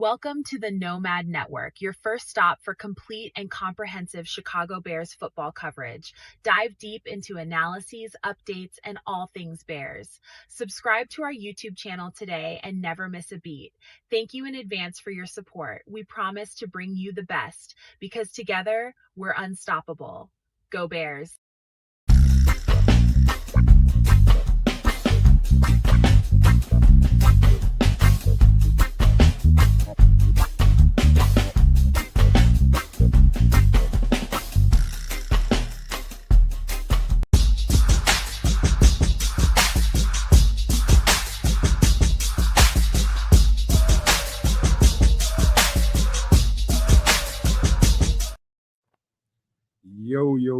Welcome to the Nomad Network, your first stop for complete and comprehensive Chicago Bears football coverage. Dive deep into analyses, updates, and all things Bears. Subscribe to our YouTube channel today and never miss a beat. Thank you in advance for your support. We promise to bring you the best because together we're unstoppable. Go Bears!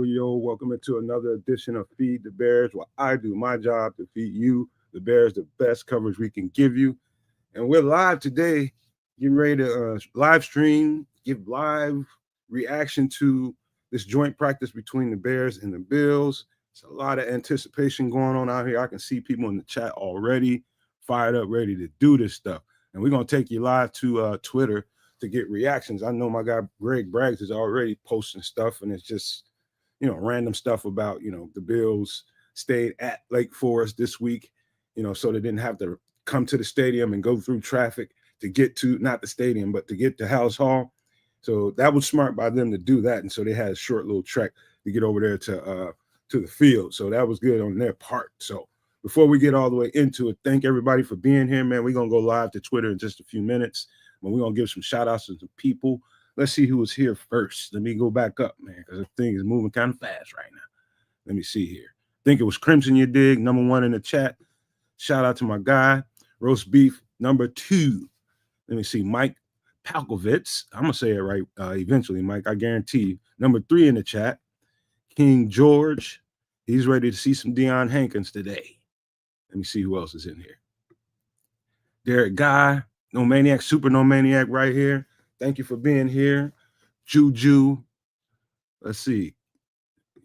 Yo, welcome into another edition of Feed the Bears, where I do my job to feed you, the Bears, the best coverage we can give you. And we're live today, getting ready to live stream, give live reaction to this joint practice between the Bears and the Bills. It's a lot of anticipation going on out here. I can see people in the chat already fired up, ready to do this stuff. And we're going to take you live to Twitter to get reactions. I know my guy Greg Braggs is already posting stuff, and it's just, random stuff about, the Bills stayed at Lake Forest this week, so they didn't have to come to the stadium and go through traffic to get to, not the stadium, but to get to House Hall. So that was smart by them to do that. And so they had a short little trek to get over there to the field. So that was good on their part. So before we get all the way into it, thank everybody for being here, man. We're going to go live to Twitter in just a few minutes. But we're going to give some shout outs to some people. Let's see who was here first. Let me go back up, man, because the thing is moving kind of fast right now. Let me see here. I think it was Crimson You Dig, number 1 in the chat. Shout out to my guy. Roast Beef, number 2. Let me see. Mike Palkovitz. I'm going to say it right eventually, Mike. I guarantee you. Number 3 in the chat. King George. He's ready to see some Deion Hankins today. Let me see who else is in here. Derek Guy. No Maniac, Super No Maniac right here. Thank you for being here. Juju. Let's see.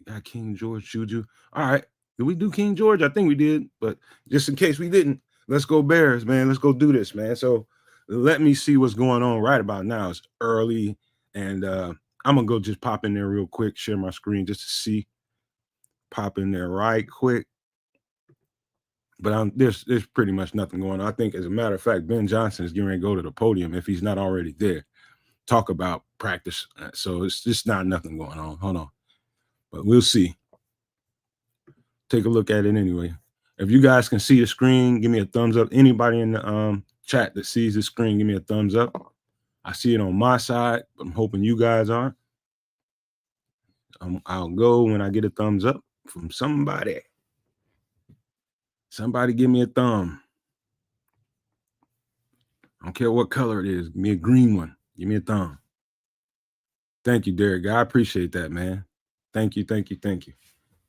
Got King George, Juju. All right. Did we do King George? I think we did. But just in case we didn't, let's go Bears, man. Let's go do this, man. So let me see what's going on right about now. It's early. And I'm going to go just pop in there real quick, share my screen just to see. Pop in there right quick. But there's pretty much nothing going on. I think, as a matter of fact, Ben Johnson is getting ready to go to the podium if he's not already there. Talk about practice. So it's just not nothing going on. Hold on. But we'll see. Take a look at it anyway. If you guys can see the screen, give me a thumbs up. Anybody in the chat that sees the screen, give me a thumbs up. I see it on my side. I'm hoping you guys are. I'll go when I get a thumbs up from somebody. Somebody give me a thumb. I don't care what color it is. Give me a green one. Give me a thumb. Thank you, Derek. I appreciate that, man. Thank you.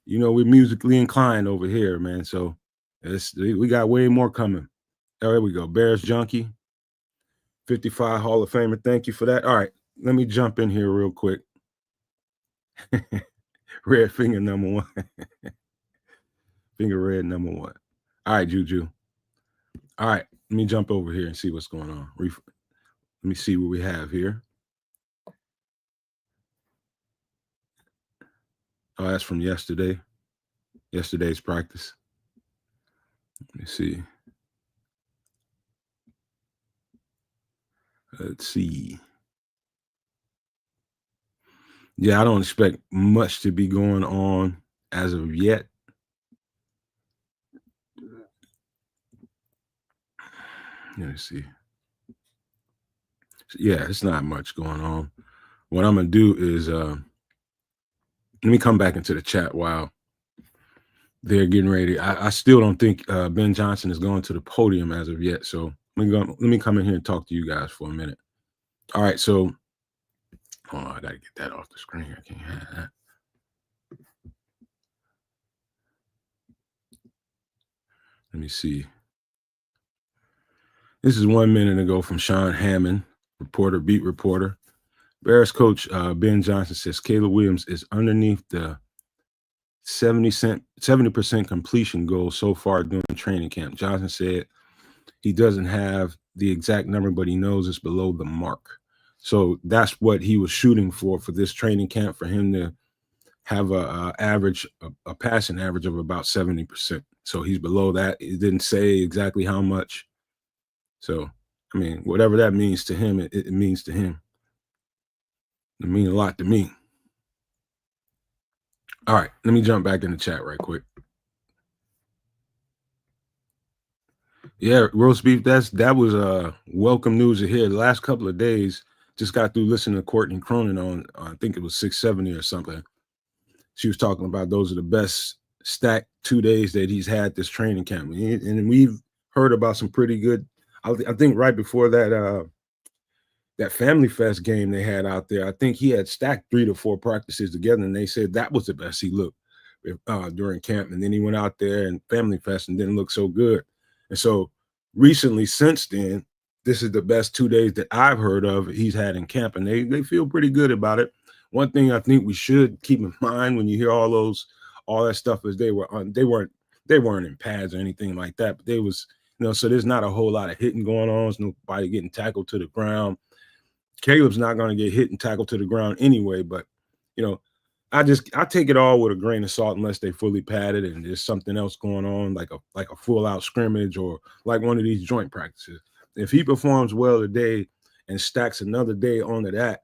We're musically inclined over here, man. So we got way more coming. Oh, there we go. Bears Junkie. 55 Hall of Famer. Thank you for that. All right. Let me jump in here real quick. Red finger number 1. Finger red number 1. All right, Juju. All right, let me jump over here and see what's going on. Let me see what we have here. Oh, that's from yesterday. Yesterday's practice. Let me see. Let's see. Yeah, I don't expect much to be going on as of yet. Let me see. Yeah, it's not much going on. What I'm going to do is let me come back into the chat while they're getting ready. I still don't think Ben Johnson is going to the podium as of yet. So let me come in here and talk to you guys for a minute. All right, so I got to get that off the screen. I can't have that. Let me see. This is 1 minute ago from Sean Hammond, beat reporter. Bears coach Ben Johnson says Caleb Williams is underneath the 70% completion goal so far during training camp. Johnson said he doesn't have the exact number, but he knows it's below the mark. So that's what he was shooting for this training camp, for him to have a passing average of about 70%. So he's below that. It didn't say exactly how much. So, I mean, whatever that means to him, it means to him. It means a lot to me. All right, let me jump back in the chat right quick. Yeah, roast beef. That was welcome news to hear. The last couple of days, just got through listening to Courtney Cronin on I think it was 670 or something. She was talking about those are the best stacked 2 days that he's had this training camp, and we've heard about some pretty good. I think right before that Family Fest game they had out there, I think he had stacked 3 to 4 practices together, and they said that was the best he looked during camp. And then he went out there and Family Fest and didn't look so good. And so recently, since then, this is the best 2 days that I've heard of he's had in camp, and they feel pretty good about it. One thing I think we should keep in mind when you hear all that stuff is they weren't in pads or anything like that, but they was, so there's not a whole lot of hitting going on. There's nobody getting tackled to the ground. Caleb's not going to get hit and tackled to the ground anyway, but I take it all with a grain of salt unless they fully padded and there's something else going on, like a full out scrimmage or like one of these joint practices. If he performs well today and stacks another day onto that,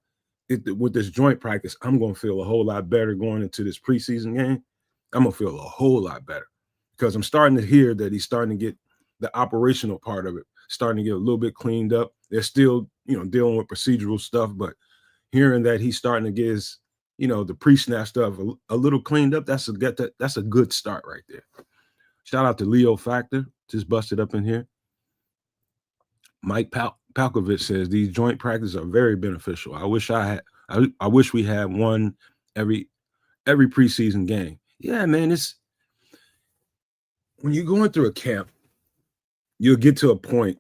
with this joint practice, I'm going to feel a whole lot better going into this preseason game. I'm going to feel a whole lot better because I'm starting to hear that he's starting to get the operational part of it, starting to get a little bit cleaned up. They're still, dealing with procedural stuff, but hearing that he's starting to get his, the pre-snap stuff a little cleaned up, that's a good start right there. Shout out to Leo Factor, just busted up in here. Mike Palkovich says these joint practices are very beneficial. I wish we had one every preseason game. Yeah, man, it's when you're going through a camp, you'll get to a point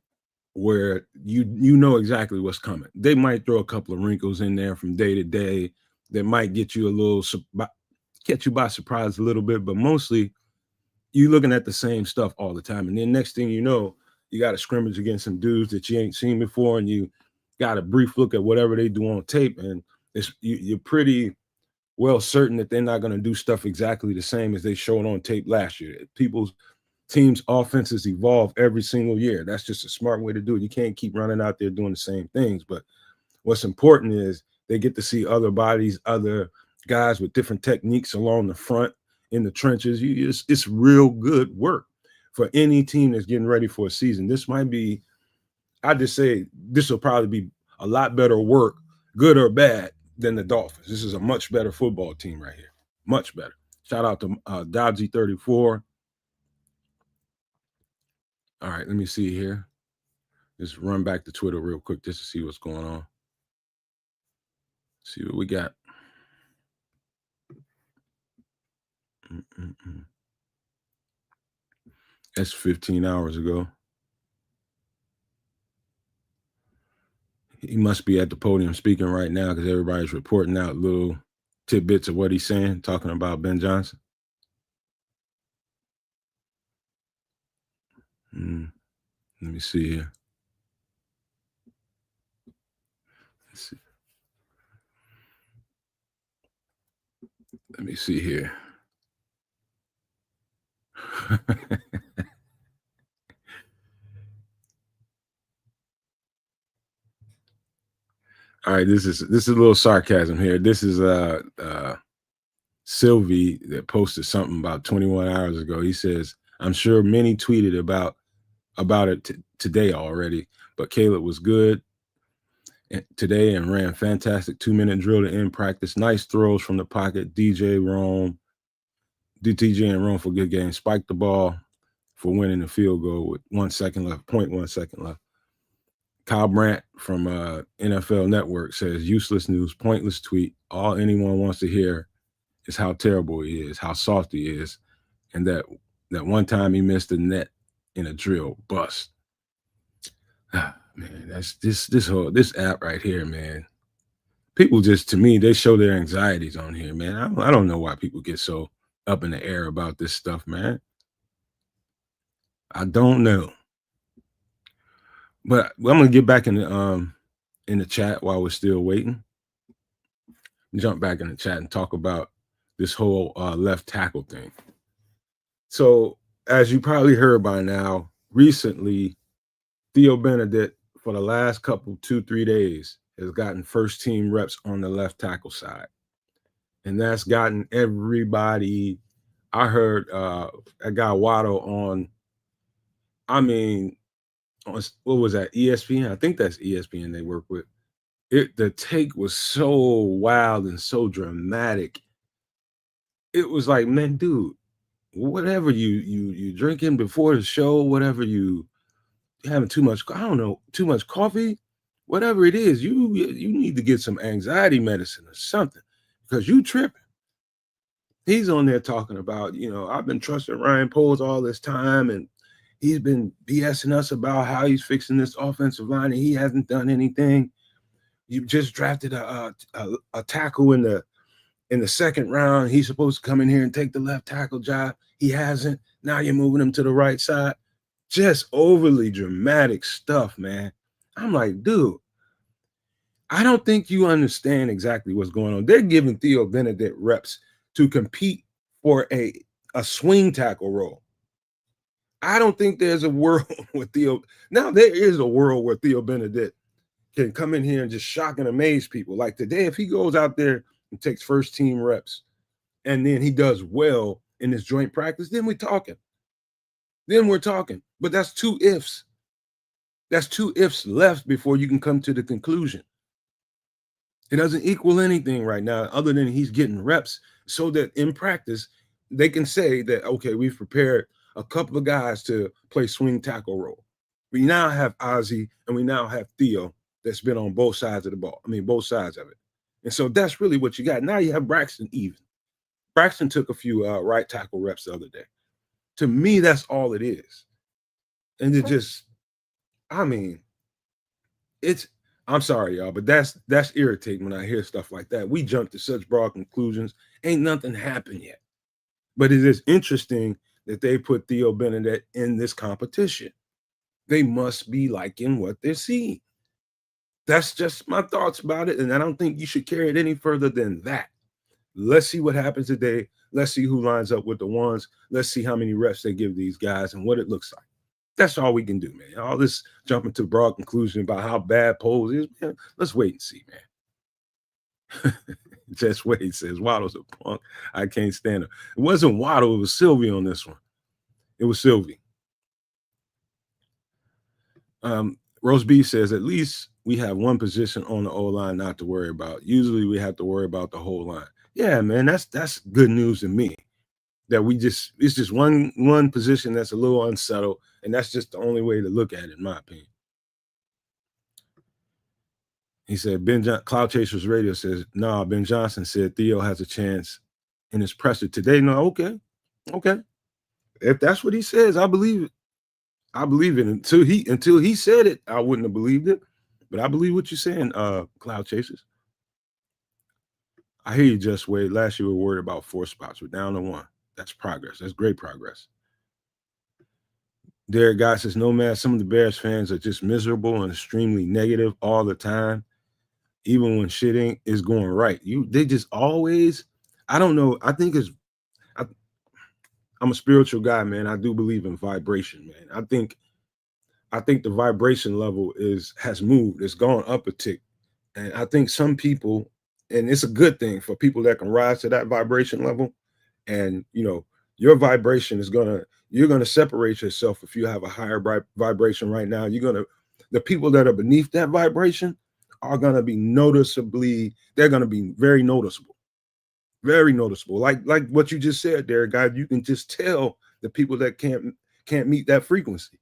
where you know exactly what's coming. They might throw a couple of wrinkles in there from day to day that might get you catch you by surprise a little bit, but mostly you're looking at the same stuff all the time. And then next thing you know, you got a scrimmage against some dudes that you ain't seen before, and you got a brief look at whatever they do on tape, and you're pretty well certain that they're not going to do stuff exactly the same as they showed on tape last year. People's teams' offenses evolve every single year. That's just a smart way to do it. You can't keep running out there doing the same things. But what's important is they get to see other bodies, other guys with different techniques along the front in the trenches. It's real good work for any team that's getting ready for a season. This might be, I just say, this will probably be a lot better work, good or bad, than the Dolphins. This is a much better football team right here. Much better. Shout out to Dodgy34. All right, let me see here. Just run back to Twitter real quick just to see what's going on. See what we got. That's 15 hours ago. He must be at the podium speaking right now because everybody's reporting out little tidbits of what he's saying, talking about Ben Johnson. Let me see here. Let me see here. All right, this is a little sarcasm here. This is Sylvie that posted something about 21 hours ago. He says, I'm sure many tweeted about it today already, but Caleb was good today and ran fantastic 2-minute drill to end practice. Nice throws from the pocket. DJ and Rome for good game. Spiked the ball for winning the field goal with 1 second left, 0.1 second left. Kyle Brandt from NFL Network says, useless news, pointless tweet. All anyone wants to hear is how terrible he is, how soft he is, and that one time he missed the net in a drill. Bust. Man, that's this app right here, man. People just, to me, they show their anxieties on here, man. I don't know why people get so up in the air about this stuff, man. I don't know. But I'm gonna get back in the chat while we're still waiting. Jump back in the chat and talk about this whole left tackle thing. So, as you probably heard by now, recently Theo Benedet, for the last couple 2-3 days, has gotten first team reps on the left tackle side, and that's gotten everybody. I heard that guy Waddle on. I mean, on, what was that? ESPN. I think that's ESPN they work with. The take was so wild and so dramatic. It was like, man, dude, whatever you drinking before the show, whatever you having too much, I don't know, too much coffee, whatever it is, you need to get some anxiety medicine or something because you tripping. He's on there talking about, I've been trusting Ryan Poles all this time, and he's been BSing us about how he's fixing this offensive line, and he hasn't done anything. You just drafted a tackle in the second round. He's supposed to come in here and take the left tackle job. He hasn't. Now you're moving him to the right side. Just overly dramatic stuff, man. I'm like, dude, I don't think you understand exactly what's going on. They're giving Theo Benedet reps to compete for a swing tackle role. I don't think there's a world with Theo. Now, there is a world where Theo Benedet can come in here and just shock and amaze people. Like today, if he goes out there and takes first team reps and then he does well in his joint practice, then we're talking. But that's two ifs. That's two ifs left before you can come to the conclusion. It doesn't equal anything right now other than he's getting reps so that in practice, they can say that, okay, we've prepared a couple of guys to play swing tackle role. We now have Ozzy and we now have Theo that's been on both sides of the ball. I mean, both sides of it. And so that's really what you got. Now you have Braxton even. Braxton took a few right tackle reps the other day. To me, that's all it is. And it just, I mean, I'm sorry, y'all, but that's irritating when I hear stuff like that. We jump to such broad conclusions. Ain't nothing happened yet. But it is interesting that they put Theo Benedet in this competition. They must be liking what they're seeing. That's just my thoughts about it. And I don't think you should carry it any further than that. Let's see what happens today. Let's see who lines up with the ones. Let's see how many reps they give these guys and what it looks like. That's all we can do, man. All this jumping to broad conclusion about how bad Poles is, man. Let's wait and see, man. Just wait, says Waddle's a punk. I can't stand him. It wasn't Waddle, it was Sylvie on this one. It was Sylvie. Rose B says, at least we have one position on the O-line not to worry about. Usually we have to worry about the whole line. Yeah, man, that's good news to me. That it's just one position that's a little unsettled, and that's just the only way to look at it, in my opinion. He said, Cloud Chasers Radio says, nah, Ben Johnson said Theo has a chance in his presser today. No, okay. If that's what he says, I believe it. I believe it. Until he said it, I wouldn't have believed it. But I believe what you're saying, Cloud Chasers. I hear you, Just Wade. Last year we were worried about 4 spots. We're down to 1. That's progress. That's great progress. Derek Guy says, no, man, some of the Bears fans are just miserable and extremely negative all the time, even when shit is going right. They just always, I don't know. I think I'm a spiritual guy, man. I do believe in vibration, man. I think the vibration level has moved. It's gone up a tick. And I think some people, and it's a good thing for people that can rise to that vibration level. And, your vibration you're going to separate yourself if you have a higher vibration right now. The people that are beneath that vibration are going to be they're going to be very noticeable. Very noticeable. Like what you just said there, guy, you can just tell the people that can't meet that frequency.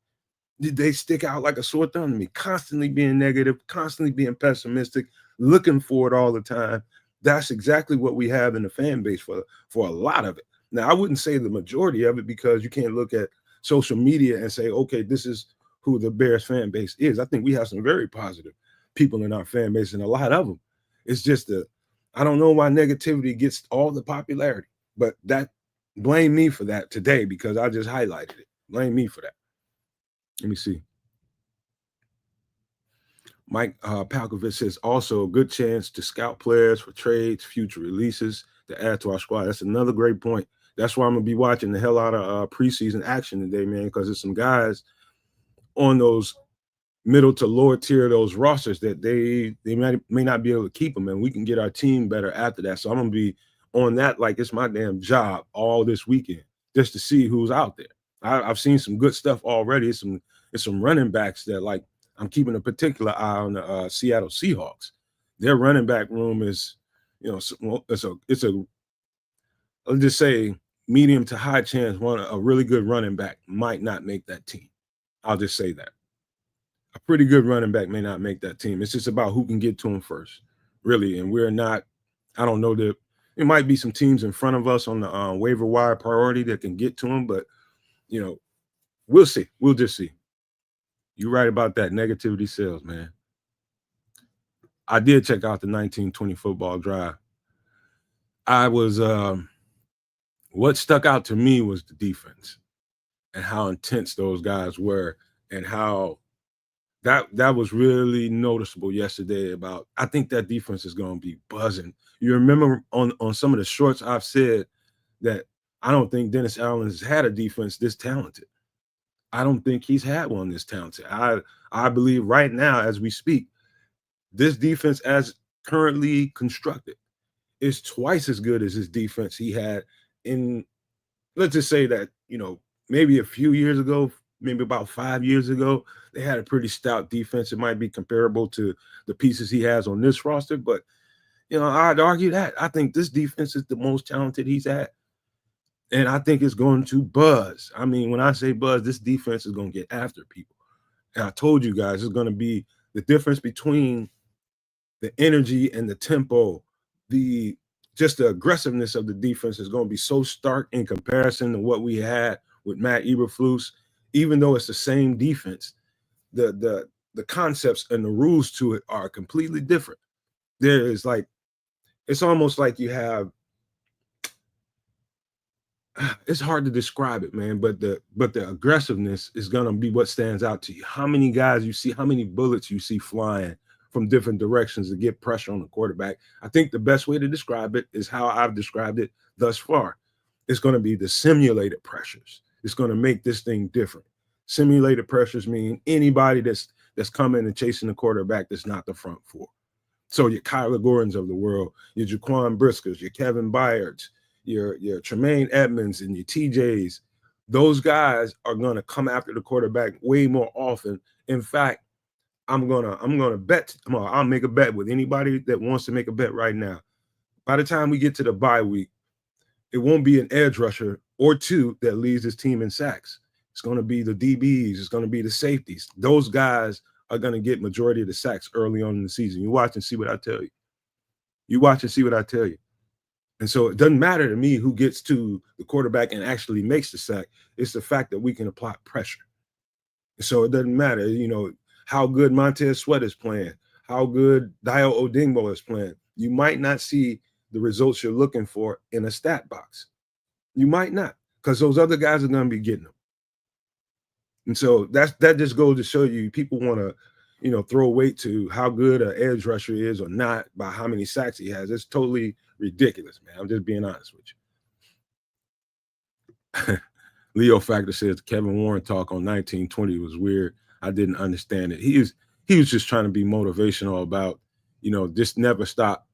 They stick out like a sore thumb to me, constantly being negative, constantly being pessimistic, looking for it all the time. That's exactly what we have in the fan base for a lot of it. Now, I wouldn't say the majority of it because you can't look at social media and say, okay, this is who the Bears fan base is. I think we have some very positive people in our fan base, and a lot of them. It's just I don't know why negativity gets all the popularity, but blame me for that today because I just highlighted it. Blame me for that. Let me see. Mike Palkovich says also a good chance to scout players for trades, future releases to add to our squad. That's another great point. That's why I'm gonna be watching the hell out of preseason action today, man, because there's some guys on those middle to lower tier of those rosters that they may not be able to keep them, and we can get our team better after that. So I'm gonna be on that like it's my damn job all this weekend just to see who's out there. I've seen some good stuff already. It's some running backs that like I'm keeping a particular eye on the Seattle Seahawks. Their running back room is, it's a let's just say medium to high chance a really good running back might not make that team. I'll just say that a pretty good running back may not make that team. It's just about who can get to him first, really. And we're not. I don't know that there might be some teams in front of us on the waiver wire priority that can get to him, but we'll see. We'll just see. You're right about that. Negativity sells, man. I did check out the 1920 football drive. I was what stuck out to me was the defense and how intense those guys were, and how that was really noticeable yesterday. About I think that defense is going to be buzzing. You remember on some of the shorts I've said that I don't think Dennis Allen has had a defense this talented. I don't think he's had one this talented. I believe right now as we speak, this defense as currently constructed is twice as good as his defense he had in, let's just say that, maybe a few years ago, maybe about 5 years ago, they had a pretty stout defense. It might be comparable to the pieces he has on this roster, but I'd argue that I think this defense is the most talented he's had. And I think it's going to buzz. I mean, when I say buzz, this defense is going to get after people. And I told you guys it's going to be the difference between the energy and the tempo, the aggressiveness of the defense is going to be so stark in comparison to what we had with Matt Eberflus. Even though it's the same defense, the concepts and the rules to it are completely different. There is like, it's almost like you have, it's hard to describe it, man, but the aggressiveness is going to be what stands out to you. How many guys you see, how many bullets you see flying from different directions to get pressure on the quarterback. I think the best way to describe it is how I've described it thus far. It's going to be the simulated pressures. It's going to make this thing different. Simulated pressures mean anybody that's coming and chasing the quarterback that's not the front four. So your Kyler Gordons of the world, your Jaquan Briskers, your Kevin Byards, your Tremaine Edmonds and your TJs, those guys are going to come after the quarterback way more often. In fact, I'm gonna bet. I'll make a bet with anybody that wants to make a bet right now. By the time we get to the bye week, it won't be an edge rusher or two that leads this team in sacks. It's going to be the DBs. It's going to be the safeties. Those guys are going to get majority of the sacks early on in the season. You watch and see what I tell you. You watch and see what I tell you. And so it doesn't matter to me who gets to the quarterback and actually makes the sack. It's the fact that we can apply pressure. So it doesn't matter, how good Montez Sweat is playing, how good Dio Odingbo is playing. You might not see the results you're looking for in a stat box. You might not, because those other guys are going to be getting them. And so that just goes to show you people want to, throw weight to how good an edge rusher is or not by how many sacks he has. It's totally ridiculous, man. I'm just being honest with you. Leo Factor says Kevin Warren talk on 1920 was weird. I didn't understand it. He was just trying to be motivational about, just never stop.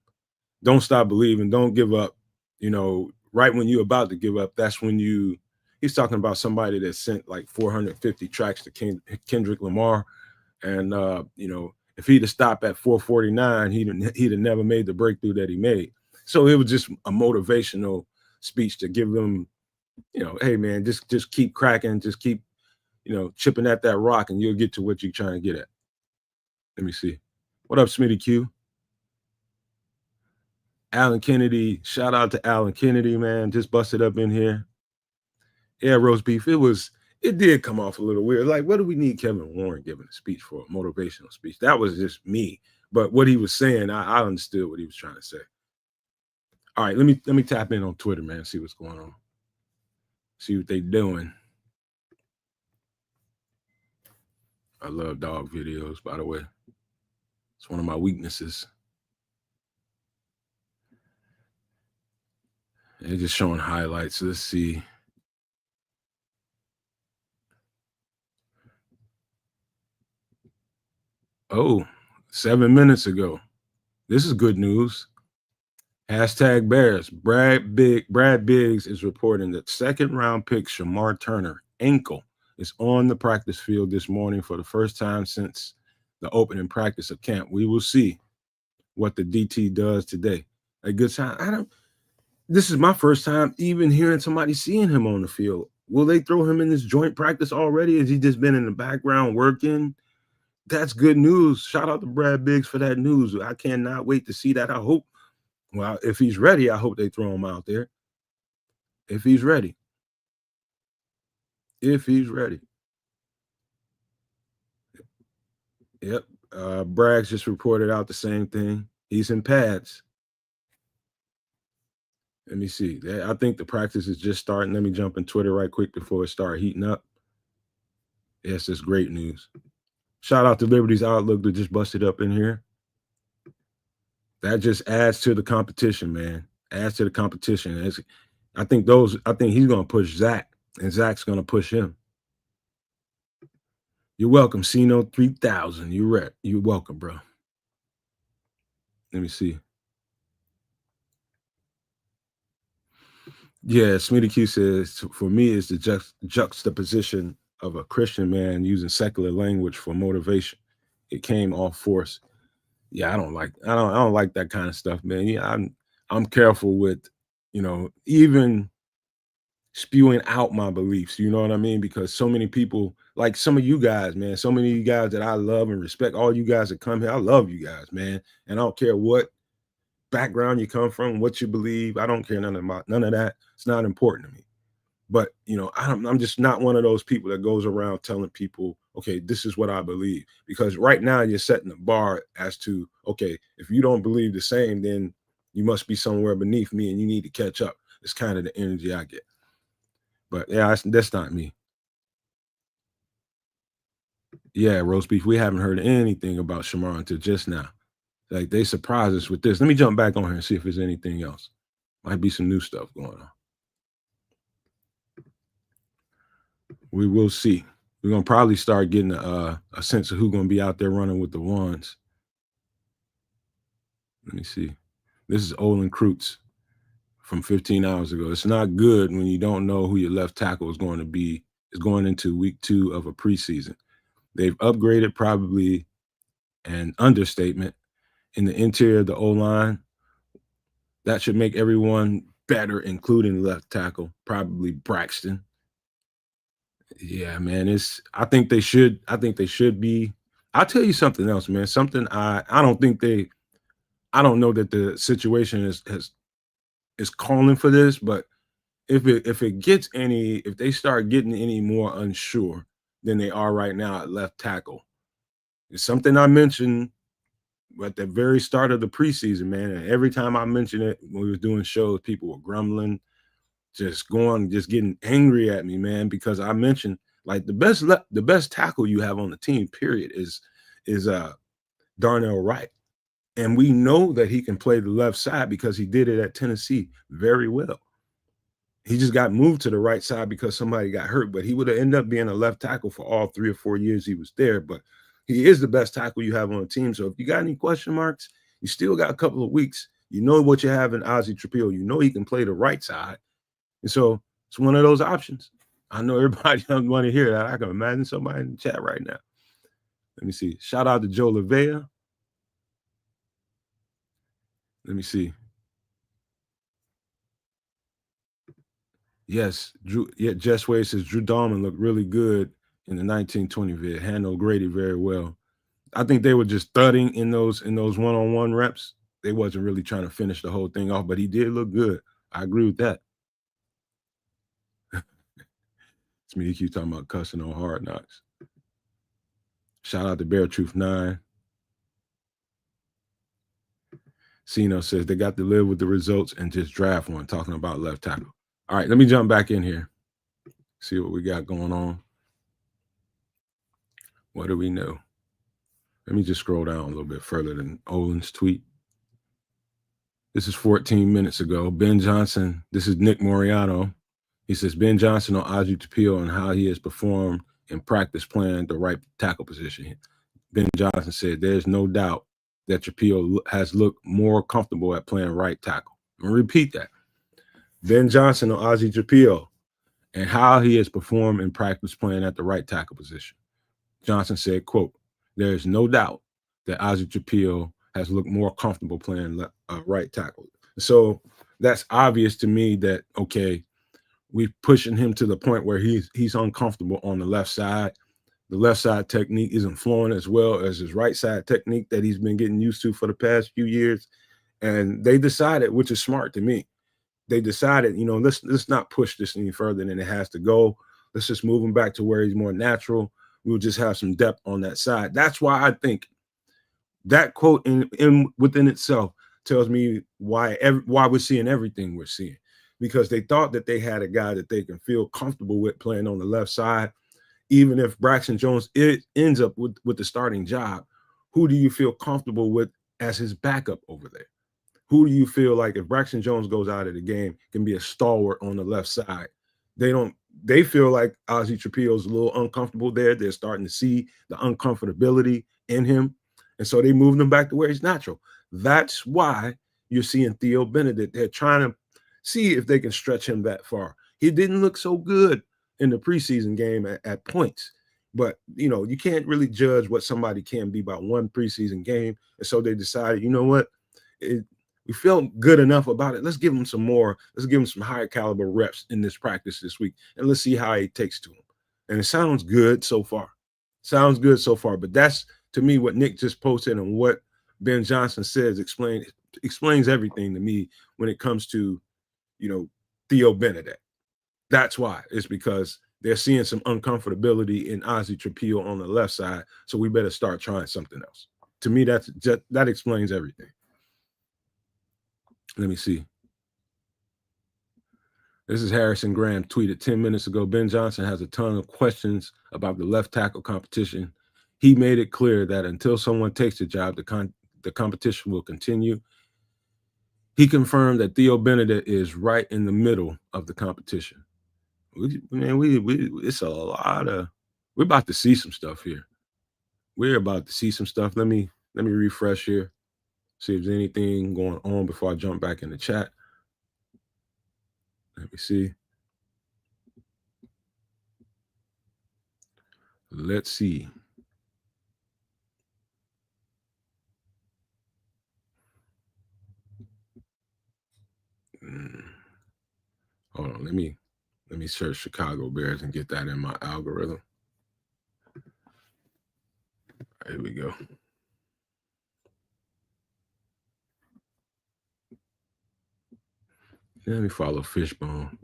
Don't stop believing. Don't give up. Right when you're about to give up, that's when he's talking about somebody that sent like 450 tracks to Kendrick Lamar. And, if he'd have stopped at 449, he'd have never made the breakthrough that he made. So it was just a motivational speech to give them, hey, man, just keep cracking. Just keep, chipping at that rock and you'll get to what you're trying to get at. Let me see. What up, Smitty Q? Alan Kennedy. Shout out to Alan Kennedy, man. Just busted up in here. Yeah, roast beef. It did come off a little weird. Like, what do we need Kevin Warren giving a speech for? A motivational speech. That was just me. But what he was saying, I understood what he was trying to say. All right, let me tap in on Twitter, man. See what's going on. See what they doing. I love dog videos, by the way. It's one of my weaknesses. They're just showing highlights. Let's see. Oh, 7 minutes ago. This is good news. Hashtag Bears. Brad Biggs is reporting that second-round pick Shamar Turner ankle is on the practice field this morning for the first time since the opening practice of camp. We will see what the DT does today. A good sign. This is my first time even hearing somebody seeing him on the field. Will they throw him in this joint practice already? Has he just been in the background working? That's good news. Shout out to Brad Biggs for that news. I cannot wait to see that. I hope, well, if he's ready, I hope they throw him out there. If he's ready. If he's ready. Yep. Braggs just reported out the same thing. He's in pads. Let me see. I think the practice is just starting. Let me jump in Twitter right quick before it starts heating up. Yes, it's great news. Shout out to Liberty's Outlook that just busted up in here. That just adds to the competition, man. Adds to the competition. I think he's going to push Zach, and Zach's going to push him. You're welcome, Cino 3000. You're welcome, bro. Let me see. Yeah, Smitty Q says, for me, it's the juxtaposition of a Christian man using secular language for motivation. It came off force. Yeah, I don't like that kind of stuff, man. Yeah, I'm careful with, even spewing out my beliefs. You know what I mean? Because so many people, like some of you guys, man, so many of you guys that I love and respect, all you guys that come here, I love you guys, man. And I don't care what background you come from, what you believe. I don't care none of that. It's not important to me. But I'm just not one of those people that goes around telling people, okay, this is what I believe. Because right now you're setting the bar as to, okay, if you don't believe the same, then you must be somewhere beneath me and you need to catch up. It's kind of the energy I get. But yeah, that's not me. Yeah, roast beef. We haven't heard anything about Shamar until just now. Like they surprised us with this. Let me jump back on here and see if there's anything else. Might be some new stuff going on. We will see. We're gonna probably start getting a sense of who's gonna be out there running with the ones. Let me see. This is Olin Kreutz from 15 hours ago. It's not good when you don't know who your left tackle is going to be. Is going into week 2 of a preseason. They've upgraded, probably an understatement, in the interior of the O-line. That should make everyone better, including left tackle, probably Braxton. Yeah, man. I think they should be. I'll tell you something else, man. Something I don't know that the situation is calling for this, but if they start getting any more unsure than they are right now at left tackle, it's something I mentioned at the very start of the preseason, man. And every time I mentioned it when we were doing shows, people were grumbling, just getting angry at me, man, because I mentioned like the best tackle you have on the team, period, is Darnell Wright. And we know that he can play the left side because he did it at Tennessee very well. He just got moved to the right side because somebody got hurt, but he would have ended up being a left tackle for all 3 or 4 years he was there. But he is the best tackle you have on the team. So if you got any question marks, you still got a couple of weeks. You know what you have in Ozzie Trapil. You know he can play the right side. And so it's one of those options. I know everybody doesn't want to hear that. I can imagine somebody in the chat right now. Let me see. Shout out to Joe Lavea. Let me see. Yes, Drew. Yeah, Jess Wade says Drew Dahlman looked really good in the 1920 vid. Handled Grady very well. I think they were just thudding in those one-on-one reps. They wasn't really trying to finish the whole thing off, but he did look good. I agree with that. It's me. He keeps talking about cussing on Hard Knocks. Shout out to Bear Truth 9. Cino says they got to live with the results and just draft one, talking about left tackle. All right, let me jump back in here. See what we got going on. What do we know? Let me just scroll down a little bit further than Olin's tweet. This is 14 minutes ago. Ben Johnson, this is Nick Moriano. He says, Ben Johnson on Ozzie Trapilo and how he has performed in practice playing the right tackle position. Ben Johnson said, there's no doubt that Trapilo has looked more comfortable at playing right tackle. I'm going to repeat that. Ben Johnson on Ozzie Trapilo and how he has performed in practice playing at the right tackle position. Johnson said, quote, there is no doubt that Ozzie Trapilo has looked more comfortable playing right tackle. So that's obvious to me that, okay, we're pushing him to the point where he's uncomfortable on the left side. The left side technique isn't flowing as well as his right side technique that he's been getting used to for the past few years. And they decided, which is smart to me, they decided, let's not push this any further than it has to go. Let's just move him back to where he's more natural. We'll just have some depth on that side. That's why I think that quote within itself tells me why we're seeing everything we're seeing. Because they thought that they had a guy that they can feel comfortable with playing on the left side. Even if Braxton Jones ends up with the starting job, who do you feel comfortable with as his backup over there? Who do you feel like if Braxton Jones goes out of the game can be a stalwart on the left side? They feel like Ozzie Trapilo's a little uncomfortable there. They're starting to see the uncomfortability in him. And so they moved him back to where he's natural. That's why you're seeing Theo Benedet. They're trying to see if they can stretch him that far. He didn't look so good in the preseason game at points, but you can't really judge what somebody can be by one preseason game. And so they decided, you know what, we felt good enough about it. Let's give him some more. Let's give him some higher caliber reps in this practice this week, and let's see how he takes to him. And it sounds good so far. But that's, to me, what Nick just posted and what Ben Johnson says explains everything to me when it comes to Theo Benedet. That's why. It's because they're seeing some uncomfortability in Ozzie Trapilo on the left side, so we better start trying something else. To me, that explains everything. Let me see. This is Harrison Graham, tweeted 10 minutes ago. Ben Johnson has a ton of questions about the left tackle competition. He made it clear that until someone takes the job, the competition will continue. He confirmed that Theo Benedet is right in the middle of the competition. It's a lot of. We're about to see some stuff here. We're about to see some stuff. Let me refresh here, see if there's anything going on before I jump back in the chat. Let me see. Let's see. Hold on. Let me search Chicago Bears and get that in my algorithm. Here we go. Let me follow Fishbone.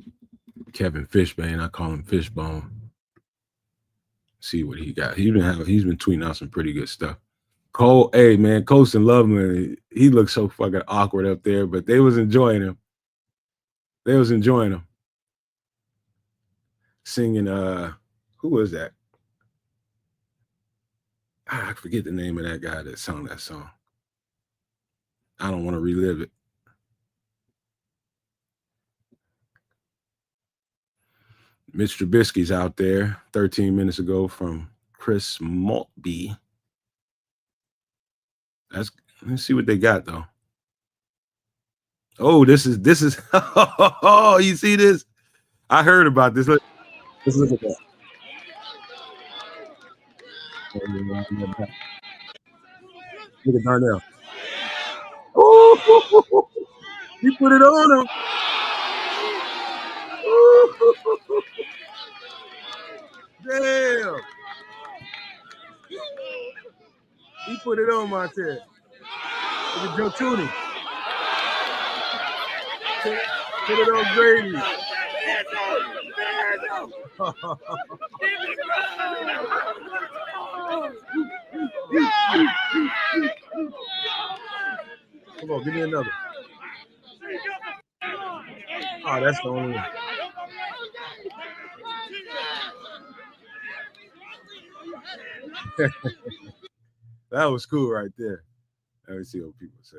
Kevin Fishbane. I call him Fishbone. See what he got. He's been tweeting out some pretty good stuff. Cole, hey man, Colston Loveman, he looks so fucking awkward up there, but they was enjoying him. Singing, who was that? I forget the name of that guy that sung that song. I don't want to relive it. Mitch Trubisky's out there 13 minutes ago from Chris Maltby. Let's see what they got though. Oh, this is oh, you see this? I heard about this. Let's look at that. Look at Darnell. Oh, he put it on him. Damn. He put it on my head. Look at Joe Tooney. Put it on Grady. Come on, give me another. Oh, that's the only one. That was cool right there. Let me see what people say.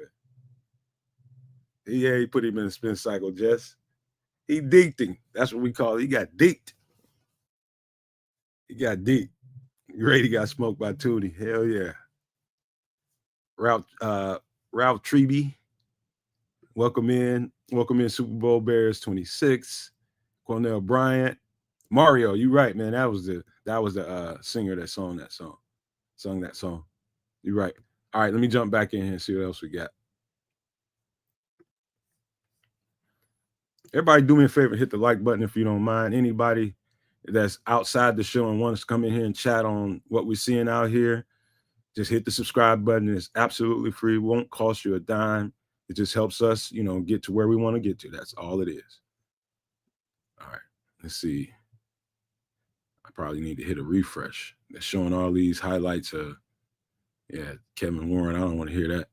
Yeah, he put him in a spin cycle, Jess. He deked him. That's what we call it. He got deked. He got deked. Grady got smoked by Tootie. Hell yeah. Ralph Treby. Welcome in. Welcome in Super Bowl Bears 26. Cornell Bryant. Mario, you right, man. That was the singer that sung that song. You're right. All right, let me jump back in here and see what else we got. Everybody do me a favor, hit the like button if you don't mind. Anybody that's outside the show and wants to come in here and chat on what we're seeing out here, just hit the subscribe button. It's absolutely free. It won't cost you a dime. It just helps us, get to where we want to get to. That's all it is. All right, let's see. I probably need to hit a refresh. They're showing all these highlights of, Kevin Warren. I don't want to hear that.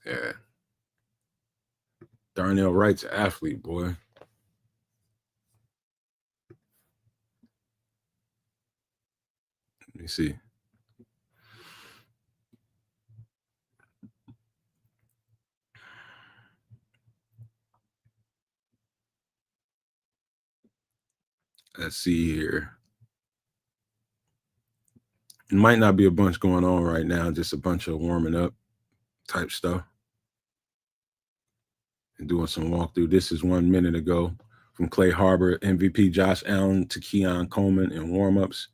Yeah. Darnell Wright's an athlete, boy. Let me see. Let's see here. It might not be a bunch going on right now, just a bunch of warming up type stuff. And doing some walkthrough. This is 1 minute ago from Clay Harbor, MVP Josh Allen to Keon Coleman in warmups.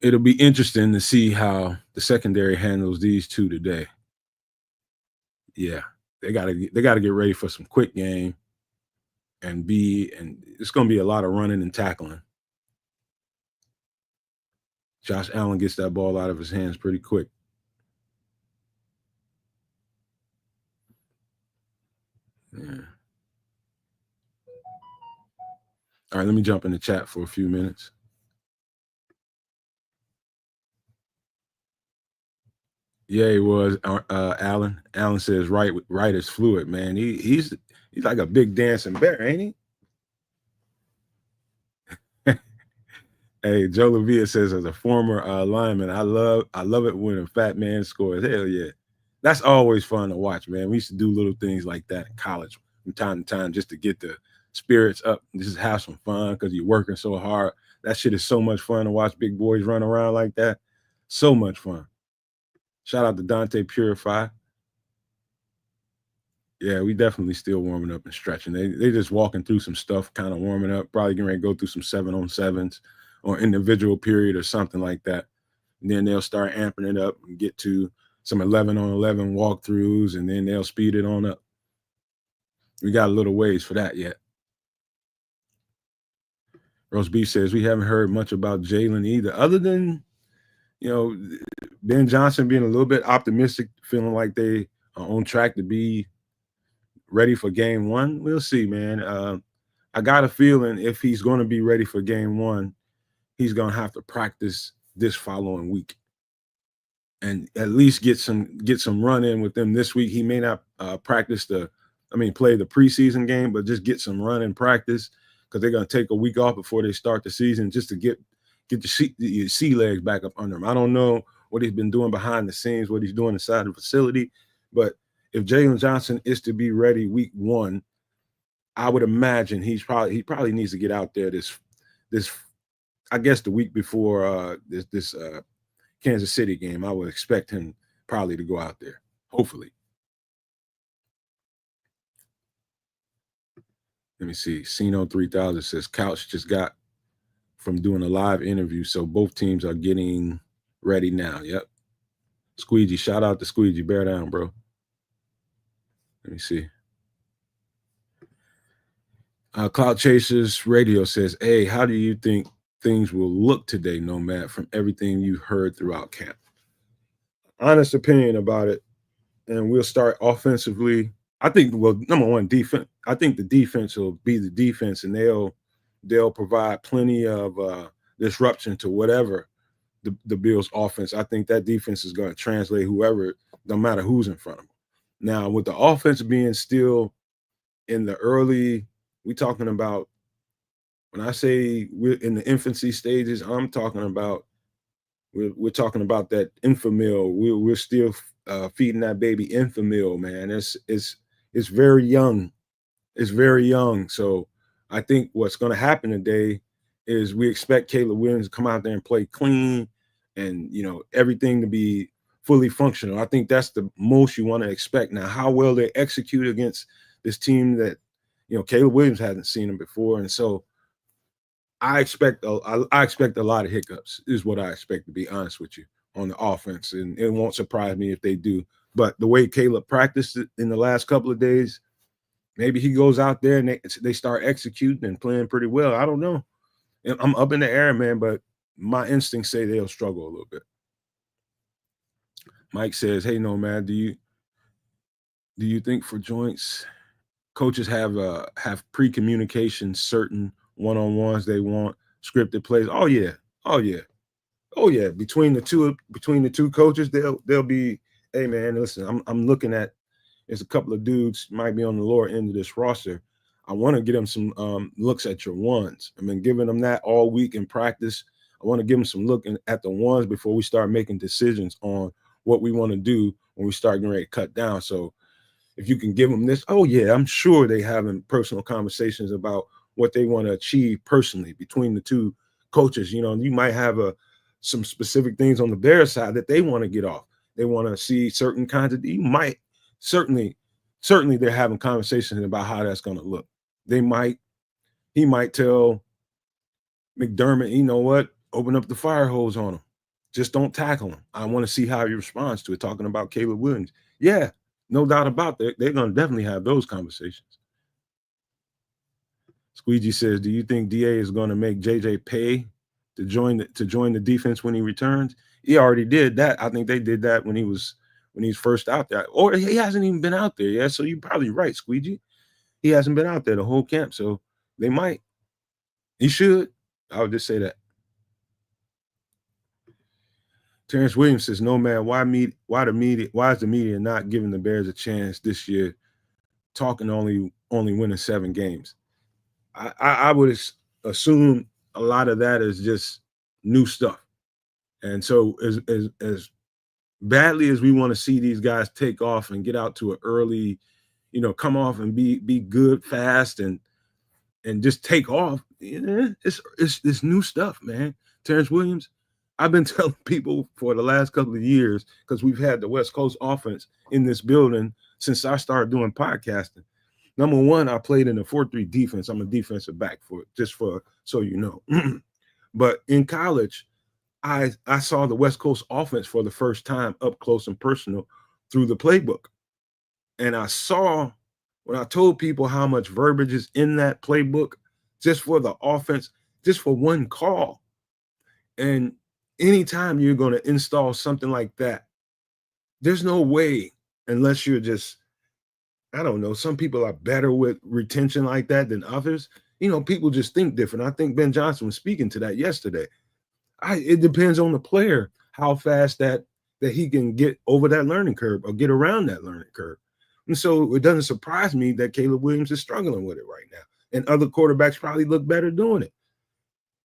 It'll be interesting to see how the secondary handles these two today. Yeah, they gotta get ready for some quick game and it's gonna be a lot of running and tackling. Josh Allen gets that ball out of his hands pretty quick. Yeah. All right, let me jump in the chat for a few minutes. Yeah, he was. Allen. Allen says right is fluid, man. He's like a big dancing bear, ain't he? Hey, Joe Levia says, as a former lineman, I love it when a fat man scores. Hell yeah. That's always fun to watch, man. We used to do little things like that in college from time to time just to get the spirits up and just have some fun because you're working so hard. That shit is so much fun to watch big boys run around like that. So much fun. Shout out to Dante Purify. Yeah, we definitely still warming up and stretching. They just walking through some stuff, kind of warming up, probably getting ready to go through some 7-on-7s or individual period or something like that. And then they'll start amping it up and get to some 11-on-11 walkthroughs, and then they'll speed it on up. We got a little ways for that yet. Roast Beef says, we haven't heard much about Jalen either, other than, Ben Johnson being a little bit optimistic, feeling like they are on track to be ready for game one. We'll see, man. I got a feeling if he's going to be ready for game one, he's going to have to practice this following week and at least get some run in with them this week. He may not play the preseason game, but just get some run in practice because they're going to take a week off before they start the season just to get the sea legs back up under him. I don't know what he's been doing behind the scenes, what he's doing inside the facility, but if Jalen Johnson is to be ready week one, I would imagine he probably needs to get out there this I guess the week before this Kansas City game. I would expect him probably to go out there, hopefully. Let me see. Sino 3000 says Couch just got from doing a live interview, so both teams are getting ready now. Yep. Squeegee, shout out to Squeegee. Bear down, bro. Let me see. Cloud Chasers Radio says, hey, how do you think things will look today, Nomad, from everything you've heard throughout camp? Honest opinion about it, and we'll start offensively. I think, well, number one, defense. I think the defense will be the defense, and they'll provide plenty of disruption to whatever the Bills' offense. I think that defense is going to translate whoever, no matter who's in front of them. Now, with the offense being still in the early, we're talking about When I say we're in the infancy stages, I'm talking about we're talking about that infamil. We're still feeding that baby infamil, man. It's very young. It's very young. So I think what's going to happen today is we expect Caleb Williams to come out there and play clean, and everything to be fully functional. I think that's the most you want to expect. Now, how well they execute against this team that Caleb Williams hasn't seen them before, and so I expect a lot of hiccups is what I expect, to be honest with you, on the offense, and it won't surprise me if they do. But the way Caleb practiced it in the last couple of days, maybe he goes out there and they start executing and playing pretty well. I don't know. I'm up in the air, man, but my instincts say they'll struggle a little bit. Mike says, "Hey, no, man, do you think for joints coaches have pre-communication certain one-on-ones they want, scripted plays?" Oh yeah. Oh yeah. Oh yeah. Between the two coaches, they'll be, "Hey man, listen, I'm looking at, there's a couple of dudes might be on the lower end of this roster. I want to get them some looks at your ones. I've been giving them that all week in practice. I want to give them some look at the ones before we start making decisions on what we want to do when we start getting ready to cut down. So if you can give them this, oh yeah, I'm sure they having personal conversations about what they want to achieve personally between the two coaches. You might have some specific things on the Bears side that they want to get off. They want to see certain kinds of, you might certainly they're having conversations about how that's going to look. He might tell McDermott, you know what, open up the fire hose on him. Just don't tackle him. I want to see how he responds to it, talking about Caleb Williams. Yeah, no doubt about it. They're going to definitely have those conversations. Squeegee says, "Do you think DA is going to make JJ pay to join the defense when he returns?" He already did that. I think they did that when he's first out there, or he hasn't even been out there yet. So you're probably right, Squeegee. He hasn't been out there the whole camp, so they might. He should. I would just say that. Terrence Williams says, "No man, why is the media not giving the Bears a chance this year? Talking only winning 7 games." I would assume a lot of that is just new stuff. And so as badly as we want to see these guys take off and get out to an early, come off and be good fast and just take off, it's new stuff, man. Terrence Williams, I've been telling people for the last couple of years, because we've had the West Coast offense in this building since I started doing podcasting. Number one, I played in a 4-3 defense. I'm a defensive back so you know. But in college, I saw the West Coast offense for the first time up close and personal through the playbook. And I saw, when I told people how much verbiage is in that playbook just for the offense, just for one call. And anytime you're going to install something like that, there's no way, unless you're just, I don't know, some people are better with retention like that than others. People just think different. I think Ben Johnson was speaking to that yesterday. It depends on the player, how fast that he can get over that learning curve or get around that learning curve. And so it doesn't surprise me that Caleb Williams is struggling with it right now. And other quarterbacks probably look better doing it.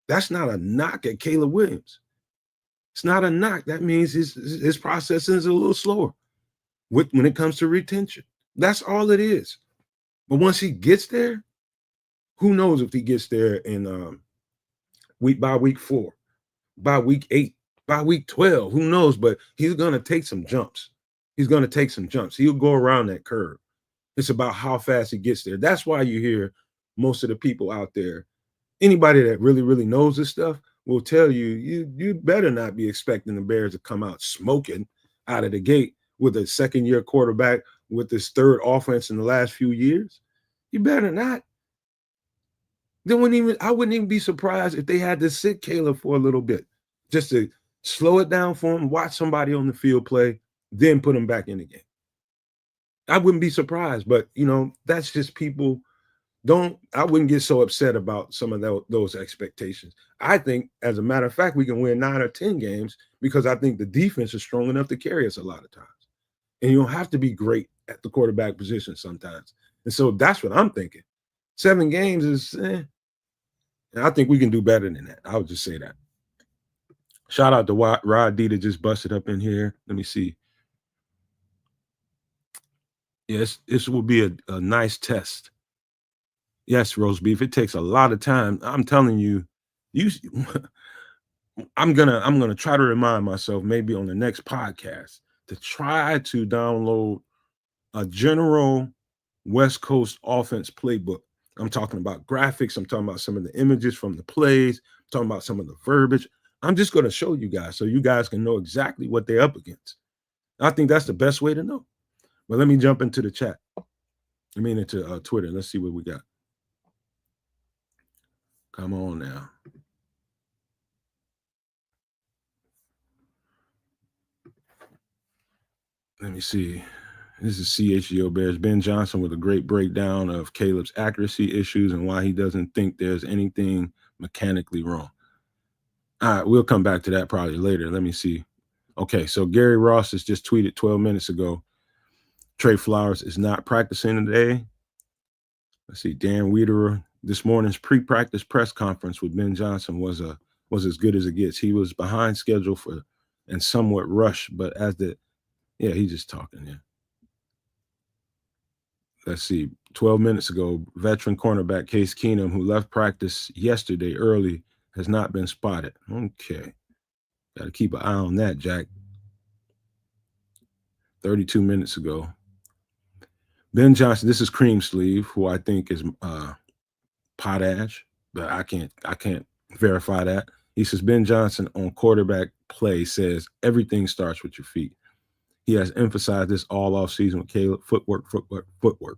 That's not a knock at Caleb Williams. It's not a knock. That means his processing is a little slower when it comes to retention. That's all it is. But once he gets there, who knows if he gets there in week 4, by week 8, by week 12, who knows? But he's going to take some jumps. He'll go around that curve. It's about how fast he gets there. That's why you hear most of the people out there, anybody that really, really knows this stuff will tell you better not be expecting the Bears to come out smoking out of the gate with a second-year quarterback with this third offense in the last few years. You better not. I wouldn't even be surprised if they had to sit Caleb for a little bit, just to slow it down for him, watch somebody on the field play, then put him back in the game. I wouldn't be surprised, but that's just people. I wouldn't get so upset about some of those expectations. I think, as a matter of fact, we can win 9 or 10 games because I think the defense is strong enough to carry us a lot of times. And you don't have to be great at the quarterback position sometimes. And so that's what I'm thinking. 7 games is, And I think we can do better than that. I would just say that. Shout out to Rod D that just busted up in here. Let me see. Yes, this will be a nice test. Yes, roast beef. It takes a lot of time. I'm telling you, you I'm gonna try to remind myself maybe on the next podcast to try to download a general West Coast offense playbook. I'm talking about graphics. I'm talking about some of the images from the plays. I'm talking about some of the verbiage. I'm just going to show you guys so you guys can know exactly what they're up against. I think that's the best way to know. But let me jump into the chat. I mean, into Twitter. Let's see what we got. Come on now. Let me see. This is CHGO Bears. Ben Johnson with a great breakdown of Caleb's accuracy issues and why he doesn't think there's anything mechanically wrong. All right, we'll come back to that probably later. Let me see. Okay, so Gary Ross has just tweeted 12 minutes ago. Trey Flowers is not practicing today. Let's see. Dan Wiederer, this morning's pre-practice press conference with Ben Johnson was as good as it gets. He was behind schedule and somewhat rushed, but he's just talking. Yeah. Let's see. 12 minutes ago, veteran cornerback Case Keenum, who left practice yesterday early, has not been spotted. Okay. Got to keep an eye on that, Jack. 32 minutes ago. Ben Johnson, this is Cream Sleeve, who I think is potash, but I can't verify that. He says Ben Johnson on quarterback play says everything starts with your feet. He has emphasized this all off season with Caleb. Footwork.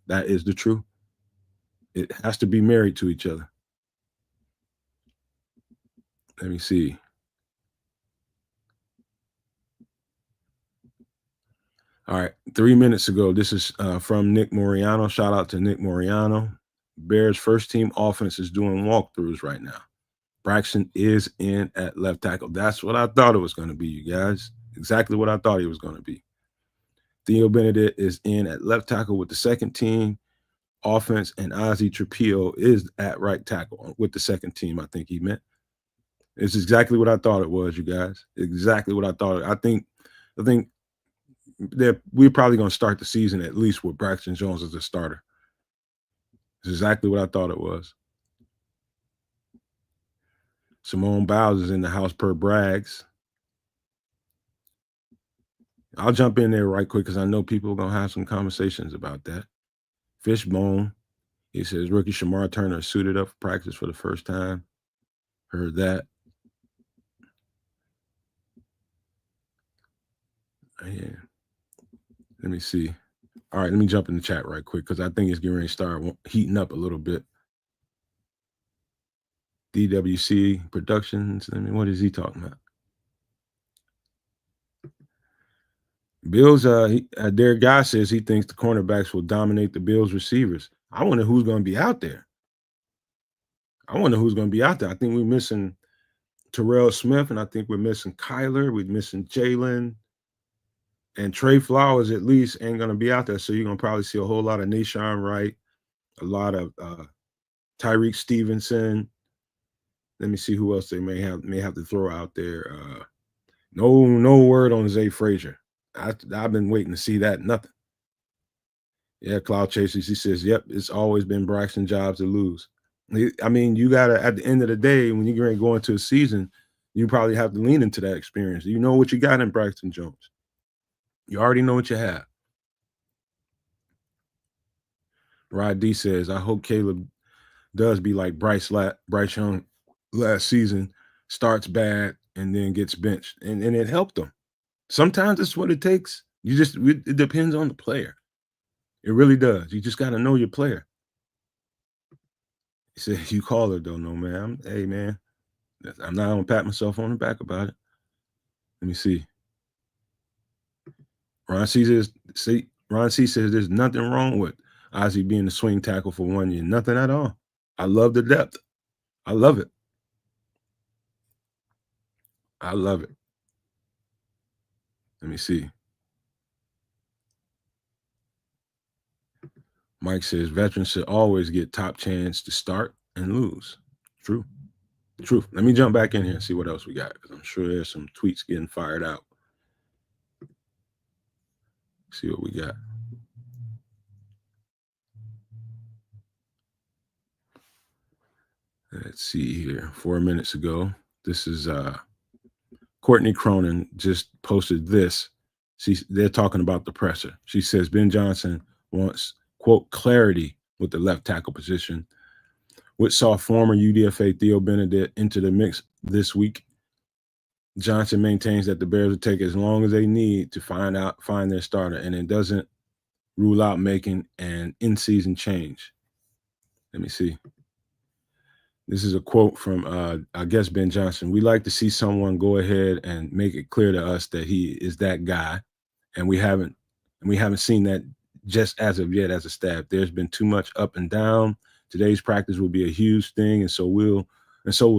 That is the truth. It has to be married to each other. Let me see. All right, 3 minutes ago, this is from Nick Moriano. Shout out to Nick Moriano. Bears first team offense is doing walkthroughs right now. Braxton is in at left tackle. That's what I thought it was going to be, you guys. Exactly what I thought it was going to be. Theo Benedet is in at left tackle with the second team offense, and Ozzie Trapillo is at right tackle with the second team, I think he meant. It's exactly what I thought it was, you guys. Exactly what I thought. I think that we're probably going to start the season at least with Braxton Jones as a starter. It's exactly what I thought it was. Simone Biles is in the house per Braggs. I'll jump in there right quick because I know people are going to have some conversations about that. Fishbone, he says rookie Shamar Turner suited up for practice for the first time. Heard that. Yeah. Let me see. All right, let me jump in the chat right quick because I think it's getting ready to start heating up a little bit. DWC Productions. I mean, what is he talking about? Bills, their guy says he thinks the cornerbacks will dominate the Bills receivers. I wonder who's going to be out there. I think we're missing Terrell Smith, and I think we're missing Kyler. We're missing Jalen. And Trey Flowers, at least, ain't going to be out there. So you're going to probably see a whole lot of Nashawn Wright, a lot of Tyreek Stevenson. Let me see who else they may have to throw out there. No word on Zay Frazier. I've been waiting to see that. Nothing. Yeah, Cloud Chasers. He says, "Yep, it's always been Braxton jobs to lose." I mean, you gotta at the end of the day, when you're going into a season, you probably have to lean into that experience. You know what you got in Braxton Jones. You already know what you have. Rod D says, "I hope Caleb does be like Bryce Young last season, starts bad and then gets benched, and it helped him. Sometimes that's what it takes. It depends on the player. It really does. You just got to know your player." He said, "You call her though, no man. Hey man, I'm not gonna pat myself on the back about it." Let me see. Ron C says there's nothing wrong with Ozzie being the swing tackle for 1 year. Nothing at all. I love the depth. I love it. I love it. Let me see. Mike says veterans should always get top chance to start and lose. True. True. Let me jump back in here and see what else we got, because I'm sure there's some tweets getting fired out. See what we got. Let's see here. 4 minutes ago, this is Courtney Cronin just posted this. They're talking about the presser. She says Ben Johnson wants, quote, clarity with the left tackle position, which saw former UDFA Theo Benedet into the mix this week. Johnson maintains that the Bears will take as long as they need to find their starter, and it doesn't rule out making an in-season change. Let me see. This is a quote from, I guess, Ben Johnson. We like to see someone go ahead and make it clear to us that he is that guy, and we haven't seen that just as of yet as a staff. There's been too much up and down. Today's practice will be a huge thing, and so will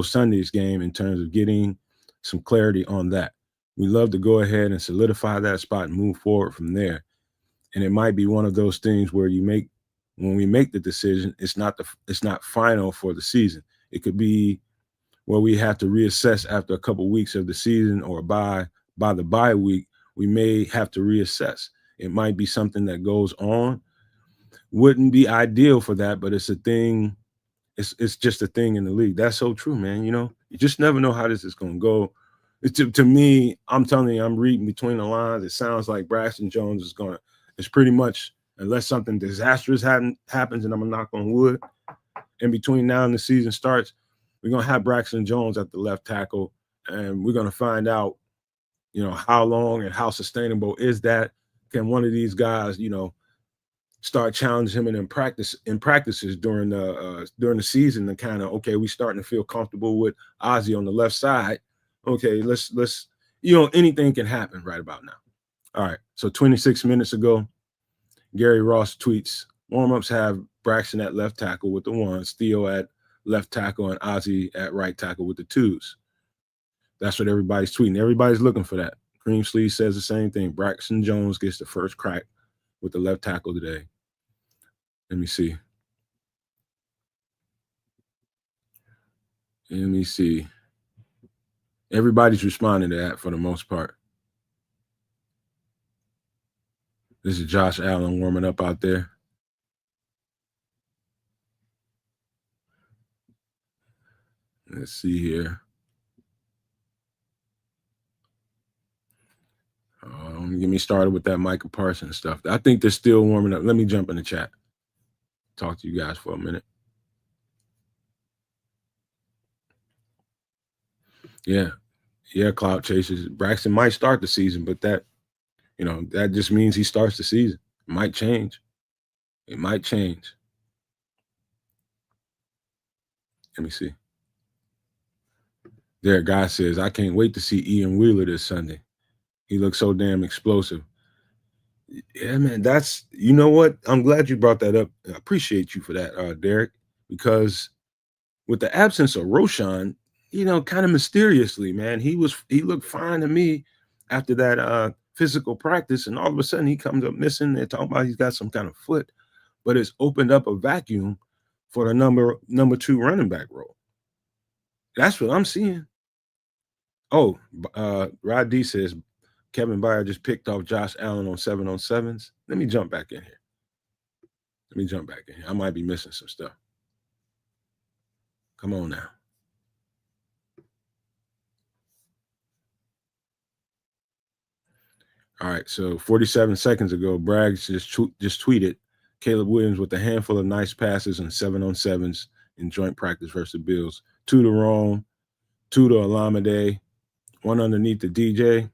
Sunday's game in terms of getting some clarity on that. We love to go ahead and solidify that spot and move forward from there. And it might be one of those things where when we make the decision, it's not final for the season. It could be where we have to reassess after a couple of weeks of the season, or by the bye week, we may have to reassess. It might be something that goes on. Wouldn't be ideal for that, but it's a thing. It's just a thing in the league. That's so true, man. You just never know how this is going to go. To me, I'm telling you, I'm reading between the lines. It sounds like Braxton Jones it's pretty much, unless something disastrous happens, and I'm going to knock on wood, in between now and the season starts, we're going to have Braxton Jones at the left tackle, and we're going to find out, how long and how sustainable is that. Can one of these guys, start challenging him in practices during the season, and kind of, okay, we starting to feel comfortable with Ozzie on the left side. Okay, let's anything can happen right about now. All right, so 26 minutes ago, Gary Ross tweets, warm-ups have Braxton at left tackle with the ones, Theo at left tackle, and Ozzie at right tackle with the twos. That's what everybody's tweeting. Everybody's looking for that. Cream Sleeve says the same thing. Braxton Jones gets the first crack with the left tackle today. Let me see. Everybody's responding to that for the most part. This is Josh Allen warming up out there. Let's see here. Don't get me started with that Micah Parsons stuff. I think they're still warming up. Let me jump in the chat. Talk to you guys for a minute. Yeah, Cloud Chasers. Braxton might start the season, but that just means he starts the season. It might change. Let me see. There, a guy says, I can't wait to see Ian Wheeler this Sunday. He looks so damn explosive. Yeah, man, that's, you know what? I'm glad you brought that up. I appreciate you for that, Derek, because with the absence of Roshan, kind of mysteriously, man, he looked fine to me after that physical practice, and all of a sudden he comes up missing. They're talking about he's got some kind of foot, but it's opened up a vacuum for the number 2 running back role. That's what I'm seeing. Oh, Rod D says Kevin Byard just picked off Josh Allen on 7-on-7s. Let me jump back in here. I might be missing some stuff. Come on now. All right, so 47 seconds ago, Braggs just tweeted Caleb Williams with a handful of nice passes and 7-on-7s in joint practice versus the Bills. 2 to Rome, 2 to Alameda, 1 underneath the DJ,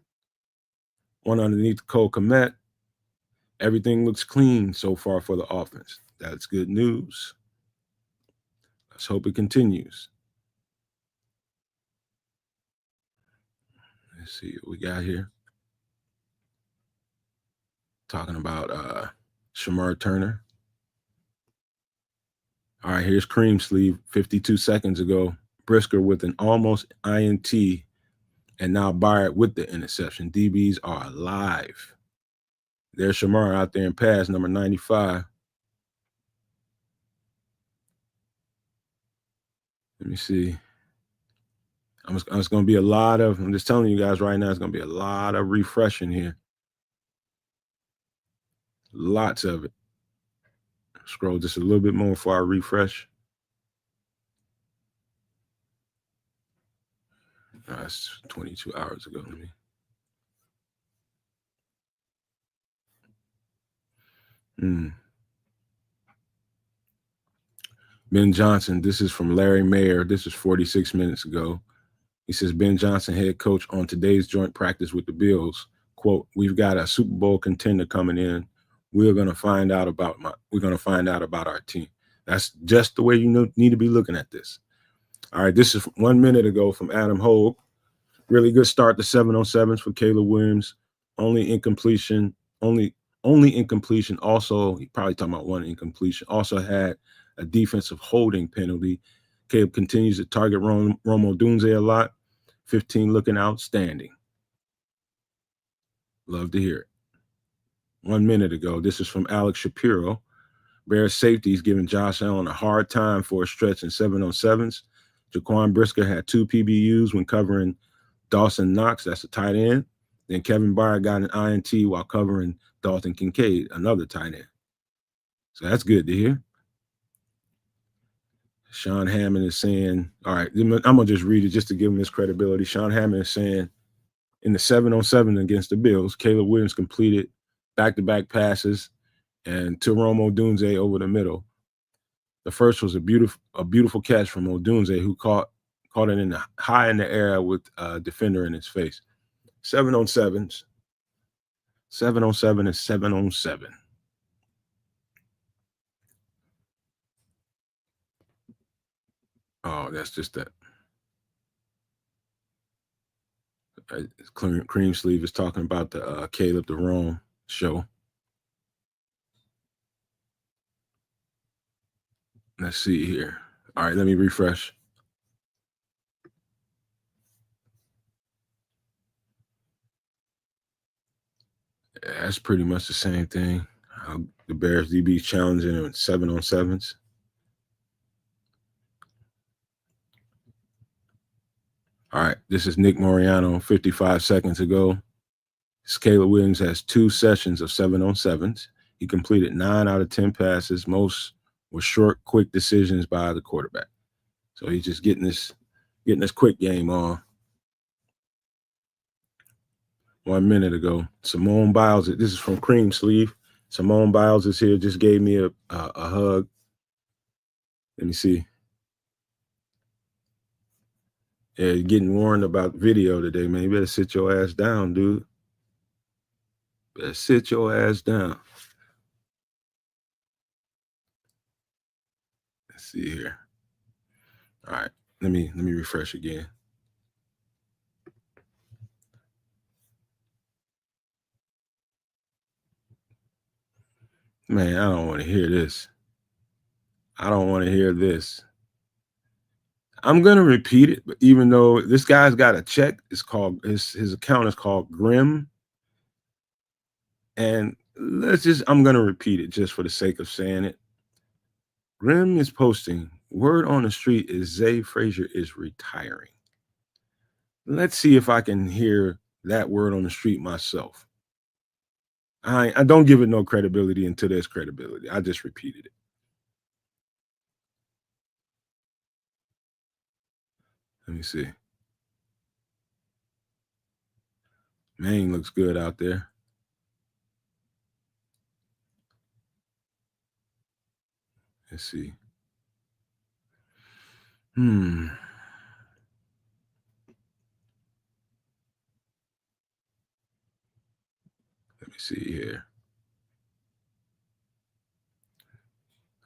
1 underneath Cole Kmet. Everything looks clean so far for the offense. That's good news. Let's hope it continues. Let's see what we got here. Talking about Shamar Turner. All right, here's Cream Sleeve 52 seconds ago. Brisker with an almost INT, and now Byard with the interception. DBs are alive. There's Shamar out there in pass, number 95. Let me see. It's going to be a lot of, I'm just telling you guys right now, it's going to be a lot of refreshing here. Lots of it. Scroll just a little bit more before I refresh. That's 22 hours ago. Ben Johnson, this is from Larry Mayer. This is 46 minutes ago. He says, Ben Johnson, head coach, on today's joint practice with the Bills, quote, "We've got a Super Bowl contender coming in. We're going to find out about our team." That's just the way you need to be looking at this. All right, this is 1 minute ago from Adam Hogue. Really good start to 7-on-7s for Caleb Williams. Only incompletion. Also, he probably talking about one incompletion. Also had a defensive holding penalty. Caleb continues to target Rome Odunze a lot. 15 looking outstanding. Love to hear it. 1 minute ago, this is from Alex Shapiro. Bears safety is giving Josh Allen a hard time for a stretch in 7-on-7s. Jaquan Brisker had 2 PBUs when covering Dawson Knox, that's a tight end. Then Kevin Byard got an INT while covering Dalton Kincaid, another tight end. So that's good to hear. Sean Hammond is saying, all right, I'm going to just read it just to give him his credibility. Sean Hammond is saying, in the 7-on-7 against the Bills, Caleb Williams completed back-to-back passes and to Rome Odunze over the middle. The first was a beautiful catch from Odunze, who caught it high in the air with a defender in his face. 7-on-7s. 7-on-7 is 7-on-7. Oh, that's just that. Cream Sleeve is talking about the Caleb the Rome show. Let's see here. All right, let me refresh. Yeah, that's pretty much the same thing. The Bears DB challenging him in 7-on-7s. All right, this is Nick Moriano 55 seconds ago. Caleb Williams has 2 sessions of 7-on-7s. He completed 9 out of 10 passes. Most were short, quick decisions by the quarterback. So he's just getting this quick game on. 1 minute ago, Simone Biles. This is from Cream Sleeve. Simone Biles is here. Just gave me a hug. Let me see. Yeah, you're getting warned about video today, man. You better sit your ass down, dude. Better sit your ass down. Let's see here. All right, let me refresh again. Man, I don't want to hear this. I don't want to hear this. I'm gonna repeat it, but even though this guy's got a check, it's called his account is called Grim. And I'm gonna repeat it just for the sake of saying it. Grim is posting, word on the street is Zay Frazier is retiring. Let's see if I can hear that word on the street myself. I don't give it no credibility until there's credibility. I just repeated it. Let me see. Maine looks good out there. Let's see. Let me see here.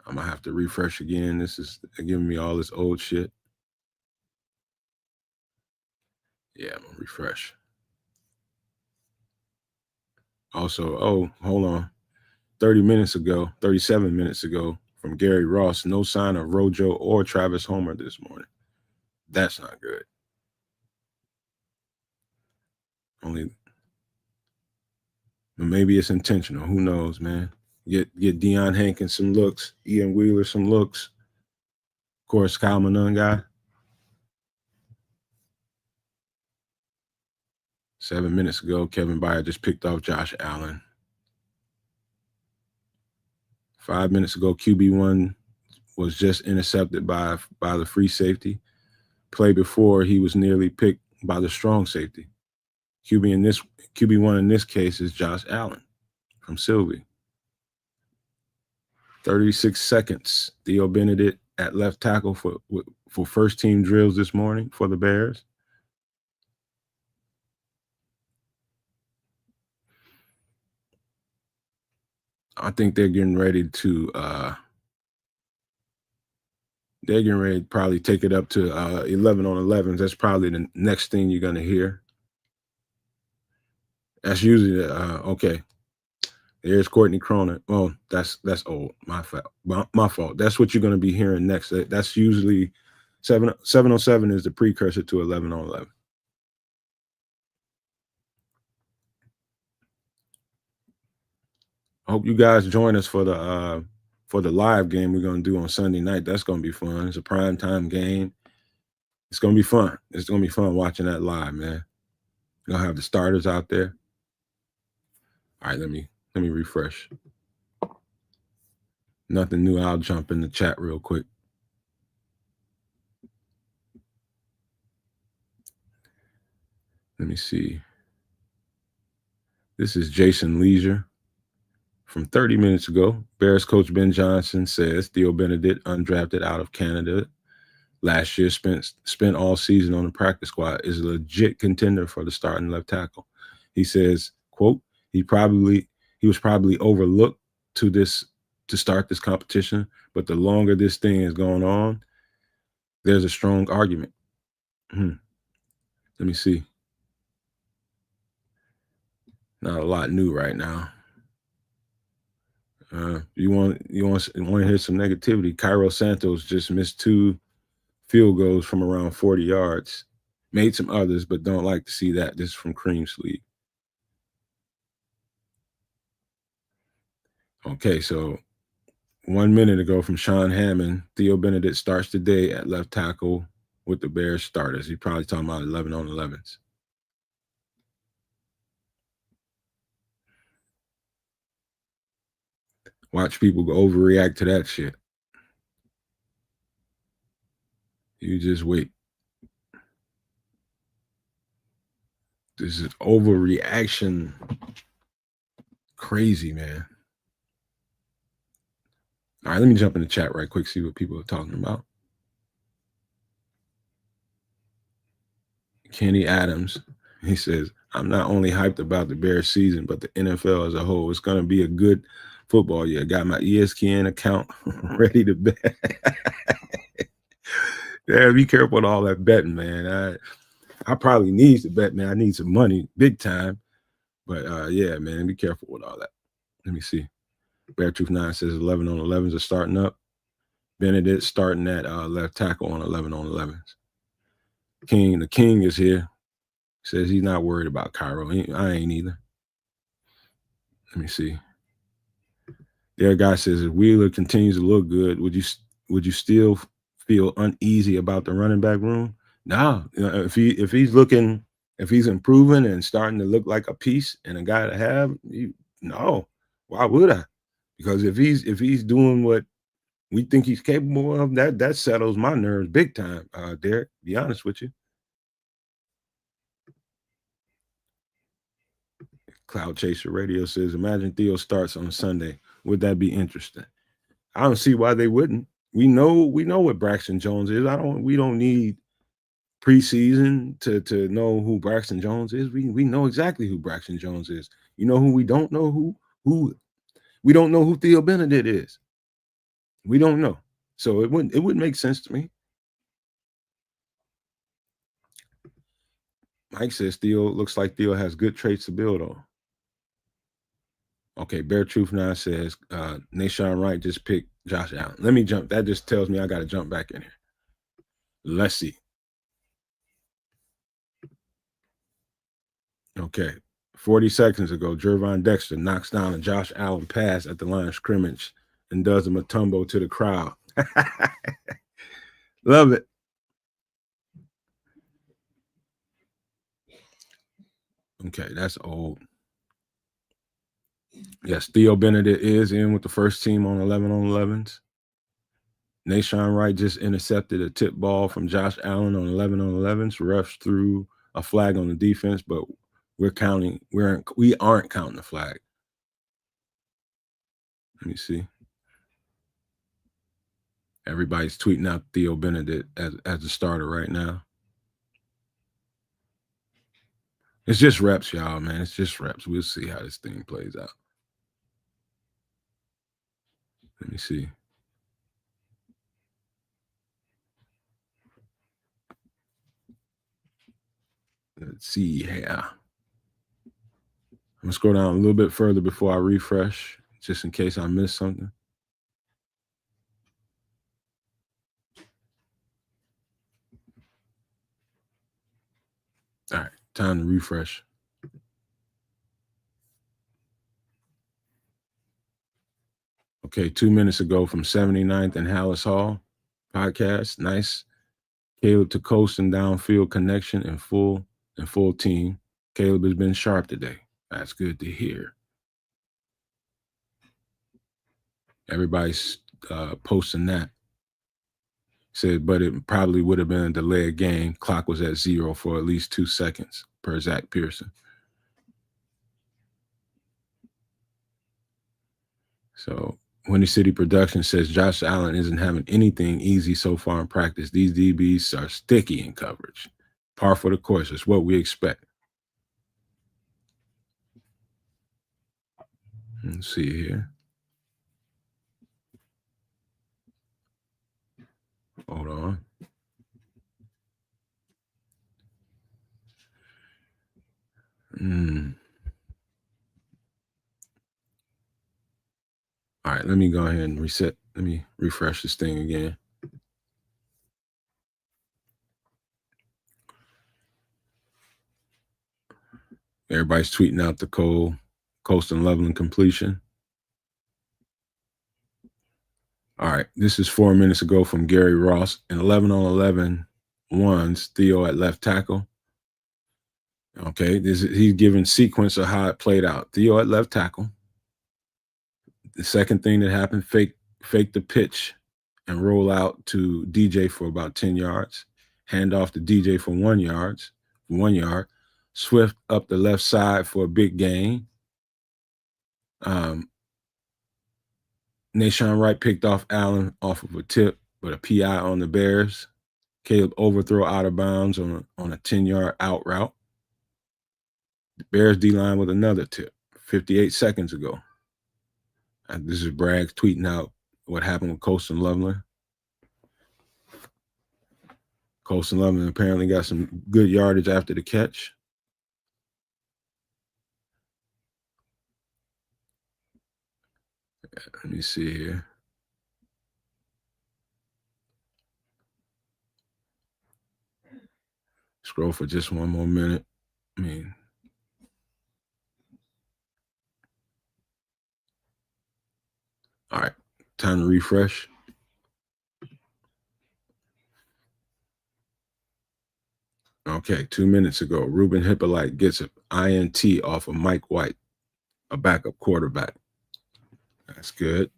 I'm gonna have to refresh again. This is giving me all this old shit. Yeah, I'm gonna refresh. Also, oh, hold on. 37 minutes ago, from Gary Ross, no sign of Rojo or Travis Homer this morning. That's not good. Maybe it's intentional. Who knows, man? Get Deion Hankins some looks, Ian Wheeler some looks. Of course, Kyle Manun guy. 7 minutes ago, Kevin Byard just picked off Josh Allen. 5 minutes ago, QB1 was just intercepted by the free safety. Play before, he was nearly picked by the strong safety. QB1 in this case is Josh Allen from Sylvie. 36 seconds. Theo Benedet at left tackle for first team drills this morning for the Bears. I think they're getting ready to probably take it up to 11 on 11s. That's probably the next thing you're going to hear. That's usually okay. There's Courtney Cronin. Oh, that's old. My fault. That's what you're going to be hearing next. That's usually 707 is the precursor to 11 on 11. I hope you guys join us for the live game we're going to do on Sunday night. That's going to be fun. It's a primetime game. It's going to be fun. It's going to be fun watching that live, man. You're going to have the starters out there. All right, let me refresh. Nothing new. I'll jump in the chat real quick. Let me see. This is Jason Leisure from 30 minutes ago. Bears coach Ben Johnson says Theo Benedet, undrafted out of Canada last year, spent all season on the practice squad, is a legit contender for the starting left tackle. He says, quote, he was probably overlooked to start this competition, but the longer this thing is going on, there's a strong argument. Let me see. Not a lot new right now. You want to hear some negativity? Cairo Santos just missed 2 field goals from around 40 yards. Made some others, but don't like to see that. This is from Cream Sleeve. Okay, so 1 minute ago from Sean Hammond, Theo Benedet starts today at left tackle with the Bears starters. He's probably talking about 11 on 11s. Watch people overreact to that shit. You just wait. This is overreaction. Crazy, man. All right, let me jump in the chat right quick, see what people are talking about. Kenny Adams, he says, I'm not only hyped about the Bears season, but the NFL as a whole. It's going to be a good football year. Got my ESPN account ready to bet. Yeah, be careful with all that betting, man. I probably need to bet, man. I need some money, big time. But yeah, man, be careful with all that. Let me see. Bear Truth 9 says 11 on 11s are starting up. Benedet starting at left tackle on 11 on 11s. The King is here. Says he's not worried about Cairo. I ain't either. Let me see. Their guy says if Wheeler continues to look good, would you still feel uneasy about the running back room? No. If he's improving and starting to look like a piece and a guy to have, no. Why would I? Because if he's doing what we think he's capable of, that settles my nerves big time, Derek, be honest with you. Cloud Chaser Radio says, imagine Theo starts on Sunday. Would that be interesting? I don't see why they wouldn't. We know what Braxton Jones is. We don't need preseason to know who Braxton Jones is. We know exactly who Braxton Jones is. You know who we don't know who we don't know who Theo Benedet is. We don't know. So it wouldn't make sense to me. Mike says looks like Theo has good traits to build on. Okay, Bear Truth now says Nashawn Wright just picked Josh Allen. Let me jump. That just tells me I got to jump back in here. Let's see. Okay, 40 seconds ago, Jervon Dexter knocks down a Josh Allen pass at the line of scrimmage and does a Matumbo to the crowd. Love it. Okay, that's old. Yes, Theo Benedet is in with the first team on 11 on 11s. Nashawn Wright just intercepted a tip ball from Josh Allen on 11 on 11s. Refs threw a flag on the defense, but we aren't counting the flag. Let me see. Everybody's tweeting out Theo Benedet as the starter right now. It's just reps, y'all, man. It's just reps. We'll see how this thing plays out. Let me see. Let's see here. I'm gonna scroll down a little bit further before I refresh, just in case I missed something. All right, time to refresh. Okay, 2 minutes ago from 79th and Hallis Hall podcast. Nice. Caleb to coast and downfield connection and full team. Caleb has been sharp today. That's good to hear. Everybody's posting that. Said, but it probably would have been a delayed game. Clock was at 0 for at least 2 seconds, per Zach Pearson. So Windy City Production says Josh Allen isn't having anything easy so far in practice. These DBs are sticky in coverage. Par for the course. It's what we expect. Let's see here. Hold on. All right, let me go ahead and reset. Let me refresh this thing again. Everybody's tweeting out the coast and leveling completion. All right, this is 4 minutes ago from Gary Ross. An 11 on 11 ones, Theo at left tackle. Okay, he's giving sequence of how it played out. Theo at left tackle. The second thing that happened, fake the pitch and roll out to DJ for about 10 yards. Hand off to DJ for 1 yard. Swift up the left side for a big gain. Nashawn Wright picked off Allen off of a tip, but a PI on the Bears. Caleb overthrow out of bounds on a 10-yard out route. The Bears D-line with another tip 58 seconds ago. This is Bragg tweeting out what happened with Colston Loveland. Colston Loveland apparently got some good yardage after the catch. Let me see here. Scroll for just one more minute. All right, time to refresh. Okay, 2 minutes ago, Ruben Hippolyte gets an INT off of Mike White, a backup quarterback. That's good.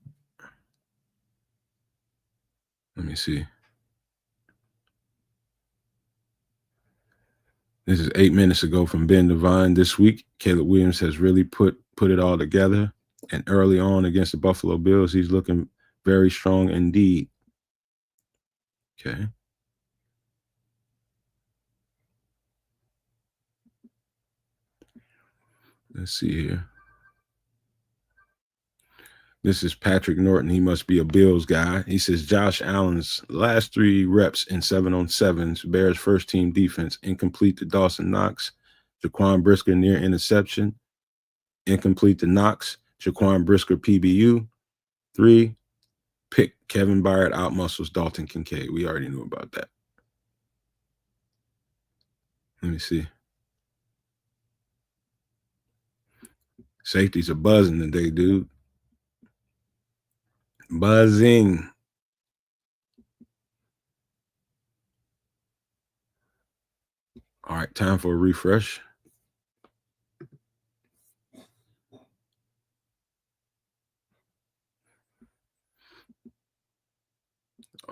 Let me see. This is 8 minutes ago from Ben Devine. This week, Caleb Williams has really put it all together. And early on against the Buffalo Bills, he's looking very strong indeed. Okay. Let's see here. This is Patrick Norton. He must be a Bills guy. He says Josh Allen's last 3 reps in 7 on 7s, Bears first team defense, incomplete to Dawson Knox. Jaquan Brisker near interception, incomplete to Knox. Jaquan Brisker PBU. 3, pick Kevin Byard out muscles Dalton Kincaid. We already knew about that. Let me see. Safeties are buzzing today, dude. Buzzing. All right, time for a refresh.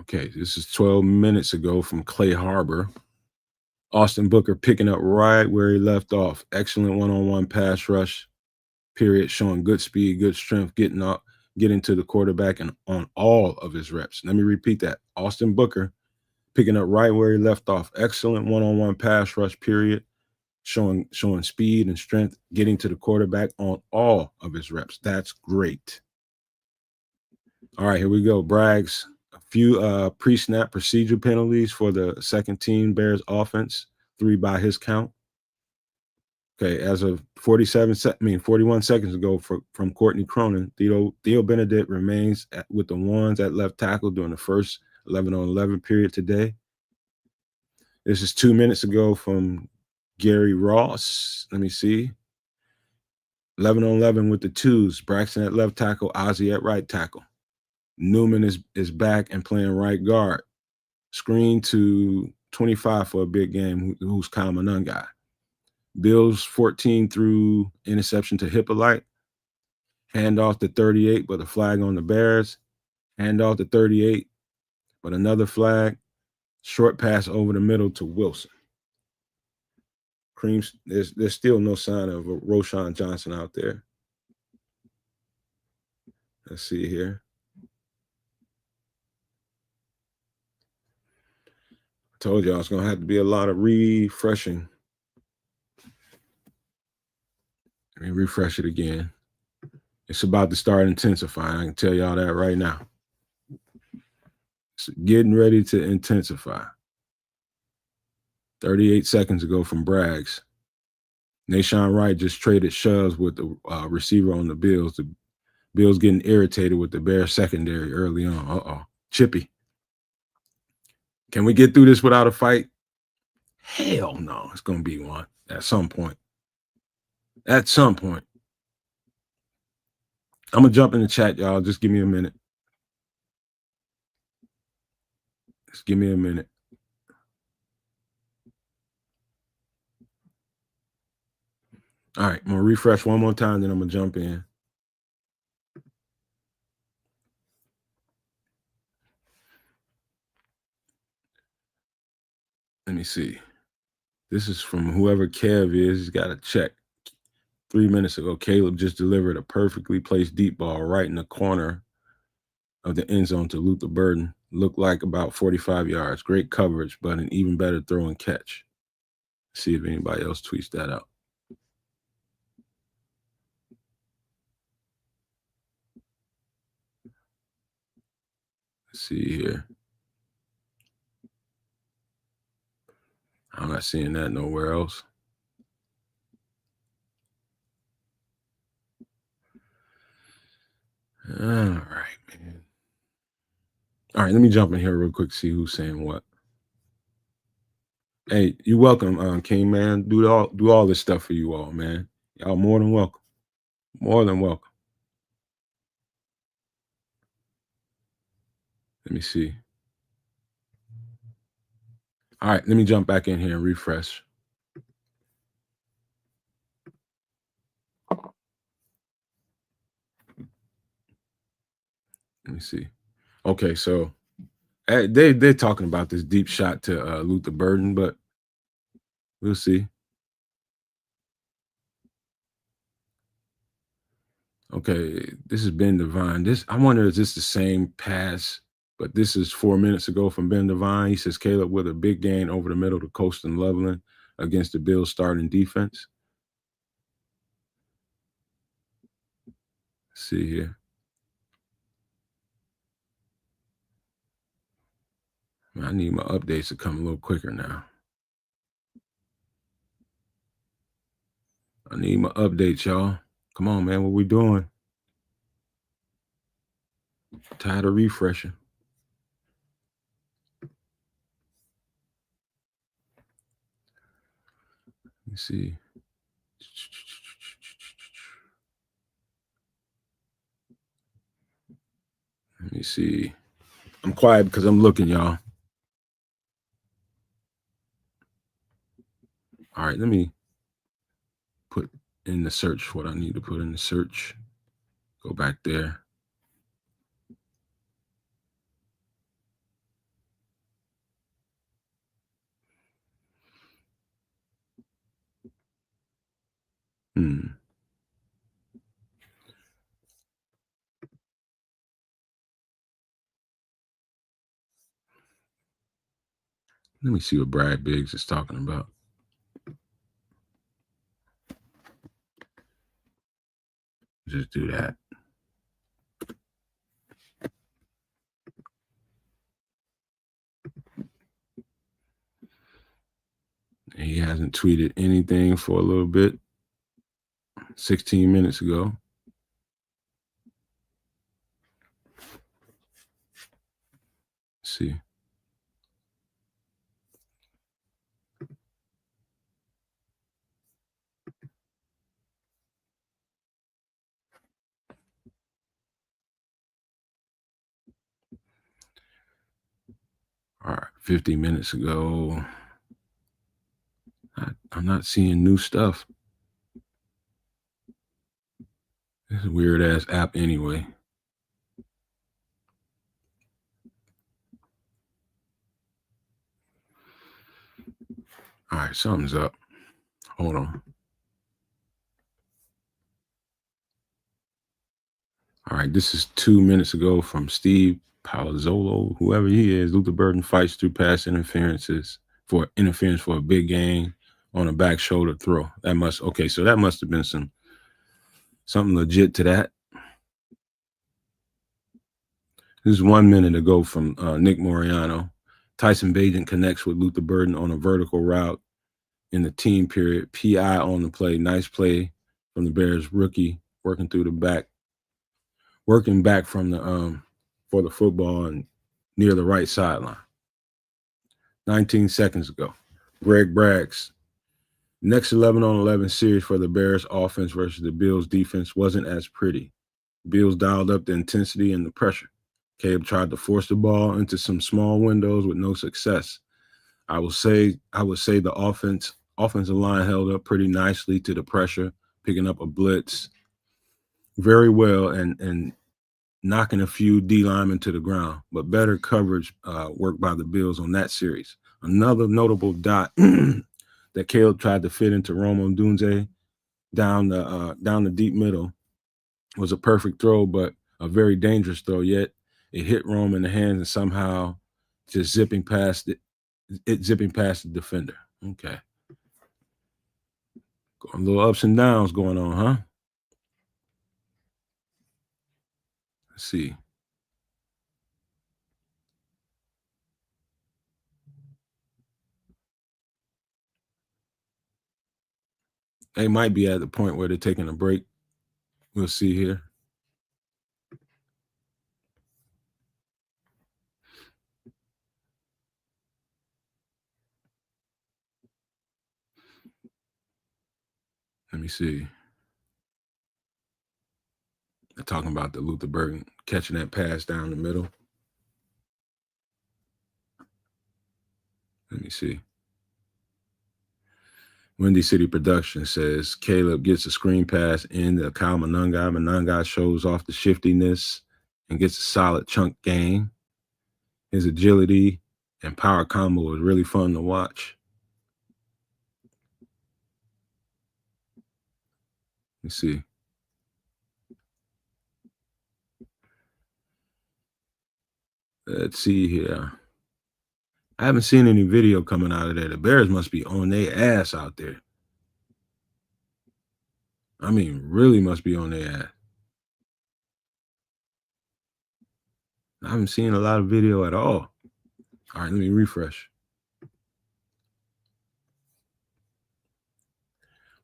Okay, this is 12 minutes ago from Clay Harbor. Austin Booker picking up right where he left off. Excellent one-on-one pass rush, period, showing good speed, good strength, getting to the quarterback and on all of his reps. Let me repeat that. Austin Booker picking up right where he left off. Excellent one-on-one pass rush, period, showing speed and strength, getting to the quarterback on all of his reps. That's great. All right, here we go. Braggs, a few pre-snap procedure penalties for the second team Bears offense, 3 by his count. Okay, as of 41 seconds ago from Courtney Cronin, Theo Benedet remains with the ones at left tackle during the first 11-on-11 period today. This is 2 minutes ago from Gary Ross. Let me see. 11-on-11 with the twos. Braxton at left tackle, Ozzie at right tackle. Newman is back and playing right guard. Screen to 25 for a big game, who's Kyle Manun guy. Bills 14 through interception to Hippolyte. Handoff to 38, but a flag on the Bears. Handoff to 38, but another flag. Short pass over the middle to Wilson. Creams, there's still no sign of Roshan Johnson out there. Let's see here. I told y'all it's going to have to be a lot of refreshing. Let me refresh it again. It's about to start intensifying. I can tell y'all that right now. It's getting ready to intensify. 38 seconds ago from Braggs. Nashawn Wright just traded shoves with the receiver on the Bills. The Bills getting irritated with the Bears secondary early on. Uh-oh. Chippy. Can we get through this without a fight? Hell no. It's going to be one at some point. At some point. I'm going to jump in the chat, y'all. Just give me a minute. Just give me a minute. All right. I'm going to refresh one more time, then I'm going to jump in. Let me see. This is from whoever Kev is. He's got a check. 3 minutes ago, Caleb just delivered a perfectly placed deep ball right in the corner of the end zone to Luther Burden. Looked like about 45 yards. Great coverage, but an even better throw and catch. See if anybody else tweets that out. Let's see here. I'm not seeing that nowhere else. All right, man. All right, let me jump in here real quick, see who's saying what. Hey, you're welcome, King, man. Do all this stuff for you all, man. Y'all more than welcome. More than welcome. Let me see. All right, let me jump back in here and refresh. Let me see. Okay, so they're talking about this deep shot to Luther Burden, but we'll see. Okay, this is Ben Devine. I wonder, is this the same pass? But this is 4 minutes ago from Ben Devine. He says Caleb with a big gain over the middle to Colston Loveland against the Bills starting defense. Let's see here. I need my updates to come a little quicker now. I need my updates, y'all. Come on, man. What we doing? Tired of refreshing. Let me see. Let me see. I'm quiet because I'm looking, y'all. All right, let me put in the search what I need to put in the search. Go back there. Let me see what Brad Biggs is talking about. Just do that. He hasn't tweeted anything for a little bit. 16 minutes ago. Let's see. All right, 50 minutes ago. I'm not seeing new stuff. It's a weird ass app anyway. All right, something's up. Hold on. All right, this is 2 minutes ago from Steve Palazzolo, whoever he is. Luther Burden fights through pass interference for a big gain on a back shoulder throw. So that must have been something legit to that. This is 1 minute ago from Nick Moriano. Tyson Bagent connects with Luther Burden on a vertical route in the team period. PI on the play. Nice play from the Bears rookie, working back from the for the football and near the right sideline. 19 seconds ago, Greg Bragg's next 11-on-11 series for the Bears offense versus the Bills defense wasn't as pretty. Bills dialed up the intensity and the pressure. Caleb tried to force the ball into some small windows with no success. I would say the offensive line held up pretty nicely to the pressure, picking up a blitz very well and knocking a few D linemen to the ground, but better coverage worked by the Bills on that series. Another notable dot that Caleb tried to fit into odunze down the deep middle was a perfect throw, but a very dangerous throw, yet it hit Rome in the hands and somehow just zipping past the defender. Okay. A little ups and downs going on, huh? Let's see. They might be at the point where they're taking a break. We'll see here. Let me see. They're talking about the Luther Burden catching that pass down the middle. Let me see. Windy City Production says Caleb gets a screen pass in the Kyle Monangai. Monangai shows off the shiftiness and gets a solid chunk gain. His agility and power combo is really fun to watch. Let's see. Let's see here. I haven't seen any video coming out of there. The Bears must be on their ass out there. I mean, really must be on their ass. I haven't seen a lot of video at all. All right, let me refresh.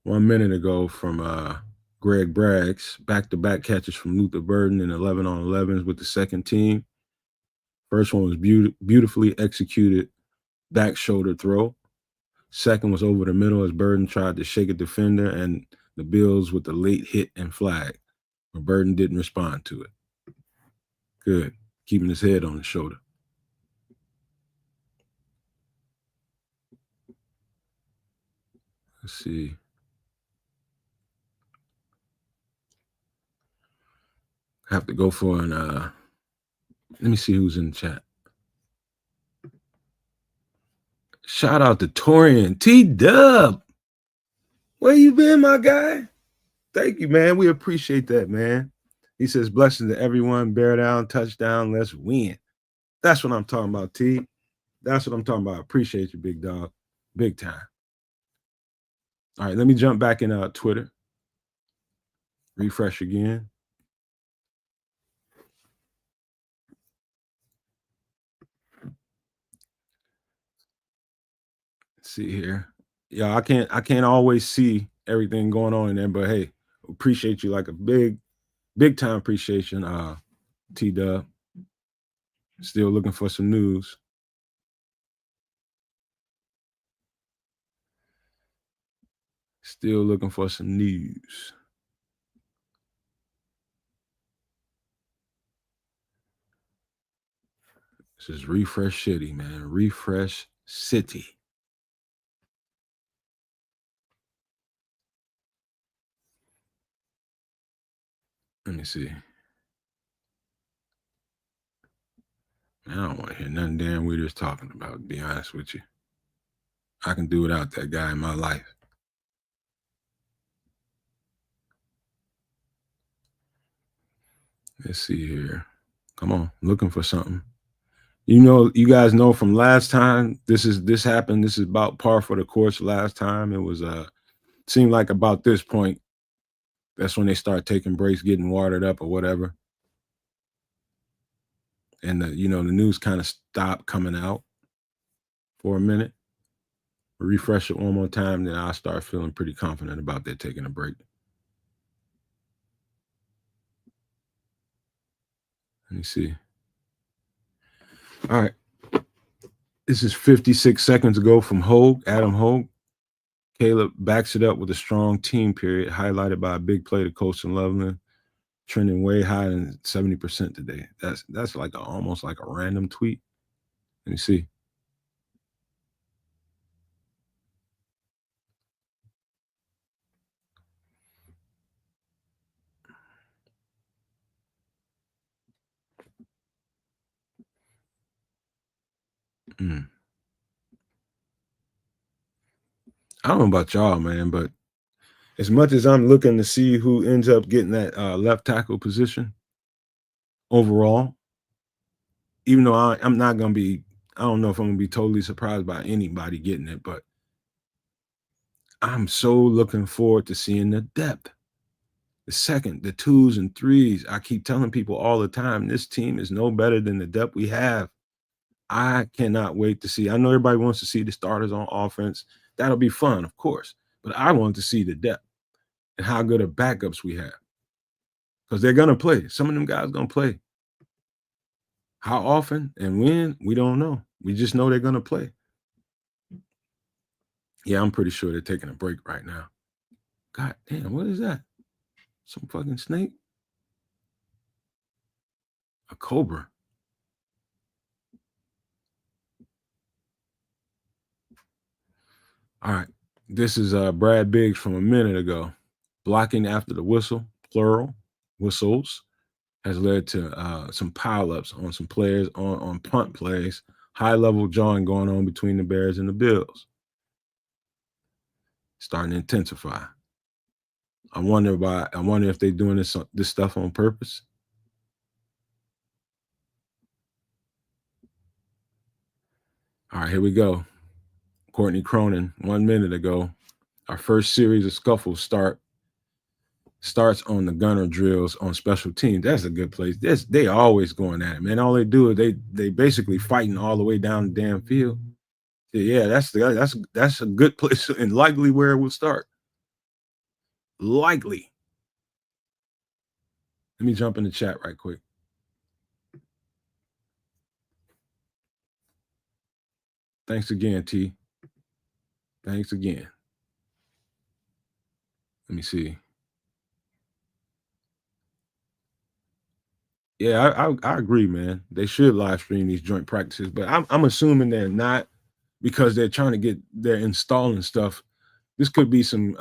1 minute ago from Greg Bragg's back-to-back catches from Luther Burden in 11-on-11s with the second team. First one was beautifully executed back shoulder throw. Second was over the middle as Burden tried to shake a defender and the Bills with the late hit and flag, but Burden didn't respond to it. Good, keeping his head on his shoulder. Let's see. Have to go for an let me see who's in the chat. Shout out to Torian T-Dub. Where you been, my guy? Thank you, man. We appreciate that, man. He says, blessings to everyone. Bear down, touchdown, let's win. That's what I'm talking about, T. That's what I'm talking about. Appreciate you, big dog. Big time. All right, let me jump back in Twitter. Refresh again. Let's see here. Yeah, I can't always see everything going on in there, but hey, appreciate you like a big time appreciation. T Dub. Still looking for some news. Still looking for some news. This is Refresh City, man. Refresh City. Let me see. Man, I don't want to hear nothing damn we just talking about, to be honest with you. I can do without that guy in my life. Let's see here. Come on, looking for something. You know, you guys know from last time, this happened. This is about par for the course. Last time it was seemed like about this point, that's when they start taking breaks, getting watered up or whatever. And the news kind of stopped coming out for a minute. Refresh it one more time, then I'll start feeling pretty confident about that taking a break. Let me see. All right. This is 56 seconds ago from Hogue, Adam Hogue. Caleb backs it up with a strong team period, highlighted by a big play to Colson Loveland, trending way higher than 70% today. That's like almost like a random tweet. Let me see. Mm. I don't know about y'all, man, but as much as I'm looking to see who ends up getting that left tackle position overall, even though I'm not going to be, I don't know if I'm going to be totally surprised by anybody getting it, but I'm so looking forward to seeing the depth. The second, the twos and threes. I keep telling people all the time, this team is no better than the depth we have. I cannot wait to see. I know everybody wants to see the starters on offense. That'll be fun, of course. But I want to see the depth and how good of backups we have. Because they're going to play. Some of them guys going to play. How often and when, we don't know. We just know they're going to play. Yeah, I'm pretty sure they're taking a break right now. God damn, what is that? Some fucking snake? A cobra. All right. This is Brad Biggs from a minute ago. Blocking after the whistle, plural, whistles, has led to some pileups on some players on punt plays. High level jawing going on between the Bears and the Bills. Starting to intensify. I wonder if they're doing this stuff on purpose. All right, here we go. Courtney Cronin, 1 minute ago. Our first series of scuffles starts on the gunner drills on special teams. That's a good place. They always going at it, man. All they do is they basically fighting all the way down the damn field. Yeah, that's a good place and likely where it will start. Likely. Let me jump in the chat right quick. Thanks again, T. Thanks again. Let me see. Yeah, I agree, man. They should live stream these joint practices, but I'm assuming they're not because they're installing stuff. This could be some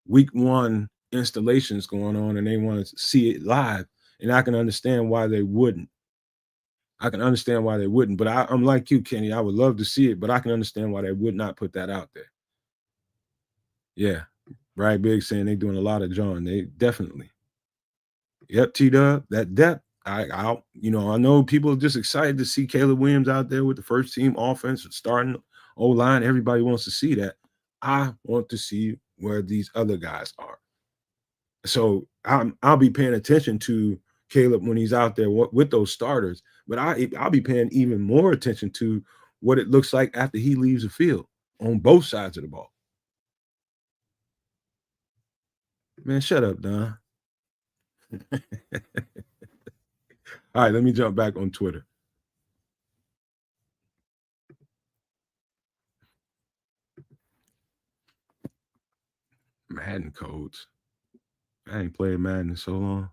week one installations going on and they want to see it live. And I can understand why they wouldn't. But I'm like you, Kenny. I would love to see it, but I can understand why they would not put that out there. Yeah. Right, Big saying they're doing a lot of John. They definitely. Yep, T Dub, that depth. I know people are just excited to see Caleb Williams out there with the first team offense, starting O-line. Everybody wants to see that. I want to see where these other guys are. So I'll be paying attention to Caleb when he's out there with those starters, but I'll be paying even more attention to what it looks like after he leaves the field on both sides of the ball. Man, shut up, Don. All right, let me jump back on Twitter. Madden codes. I ain't played Madden in so long.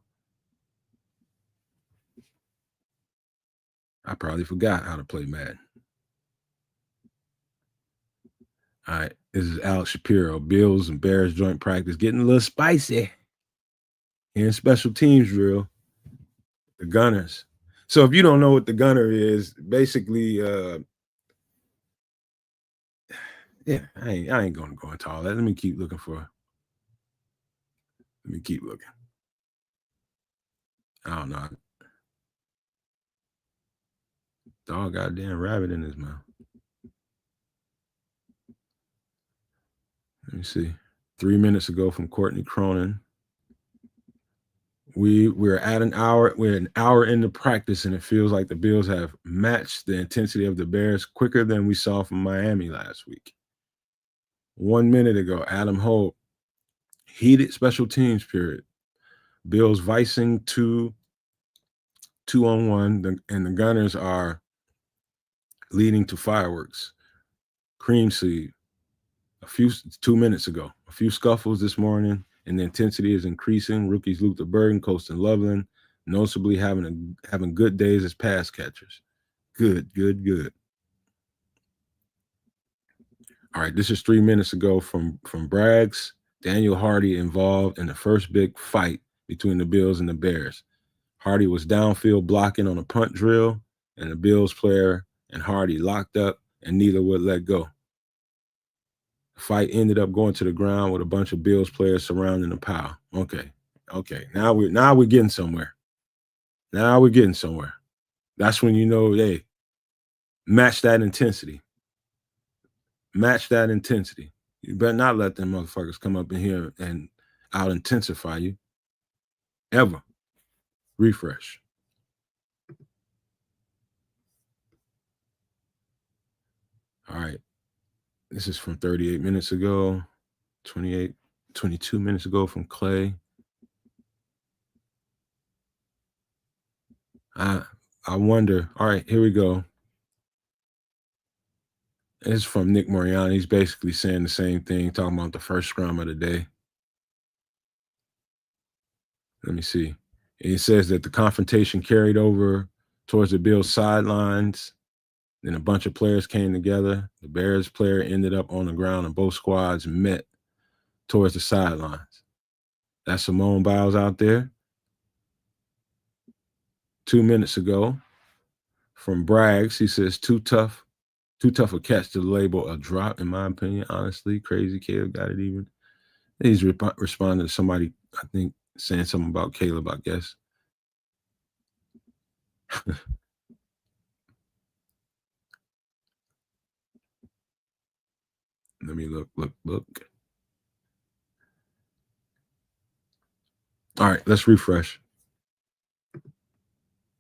I probably forgot how to play Madden. All right, this is Alex Shapiro. Bills and Bears joint practice getting a little spicy. In special teams drill, the Gunners. So if you don't know what the Gunner is, basically, yeah, I ain't gonna go into all that. Let me keep looking. I don't know. Dog goddamn rabbit in his mouth. Let me see. 3 minutes ago from Courtney Cronin. We're at an hour. We're an hour into practice, and it feels like the Bills have matched the intensity of the Bears quicker than we saw from Miami last week. 1 minute ago, Adam Holt. Heated special teams period. Bills vicing 2-on-1, and the Gunners are leading to fireworks. Cream seed. 2 minutes ago. A few scuffles this morning, and the intensity is increasing. Rookies Luther Burden, Colston Loveland, noticeably having good days as pass catchers. Good. All right, this is 3 minutes ago from Braggs. Daniel Hardy involved in the first big fight between the Bills and the Bears. Hardy was downfield blocking on a punt drill, and the Bills player and Hardy locked up, and neither would let go. The fight ended up going to the ground with a bunch of Bills players surrounding the pile. Okay. Now we're getting somewhere. That's when you know, hey, match that intensity. You better not let them motherfuckers come up in here and out intensify you. Ever. Refresh. All right. This is from 38 minutes ago, 22 minutes ago from Clay. I wonder. All right, here we go. It's from Nick Moriarty. He's basically saying the same thing, talking about the first scrum of the day. Let me see. It says that the confrontation carried over towards the Bills sidelines. Then a bunch of players came together. The Bears player ended up on the ground, and both squads met towards the sidelines. That's Simone Biles out there. 2 minutes ago from Braggs, he says, too tough a catch to label a drop, in my opinion. Honestly, crazy Caleb got it even. He's responding to somebody, I think, saying something about Caleb, I guess. Let me look. All right, let's refresh.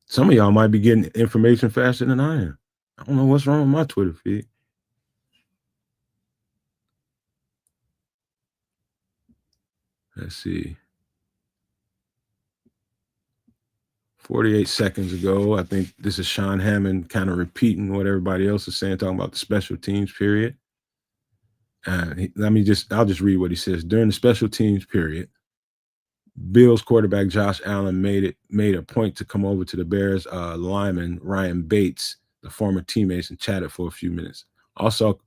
Some of y'all might be getting information faster than I am. I don't know what's wrong with my Twitter feed. Let's see. 48 seconds ago, I think this is Sean Hammond kind of repeating what everybody else is saying, talking about the special teams period. I'll just read what he says. During the special teams period, Bills quarterback Josh Allen made a point to come over to the Bears lineman Ryan Bates, the former teammates, and chatted for a few minutes. Also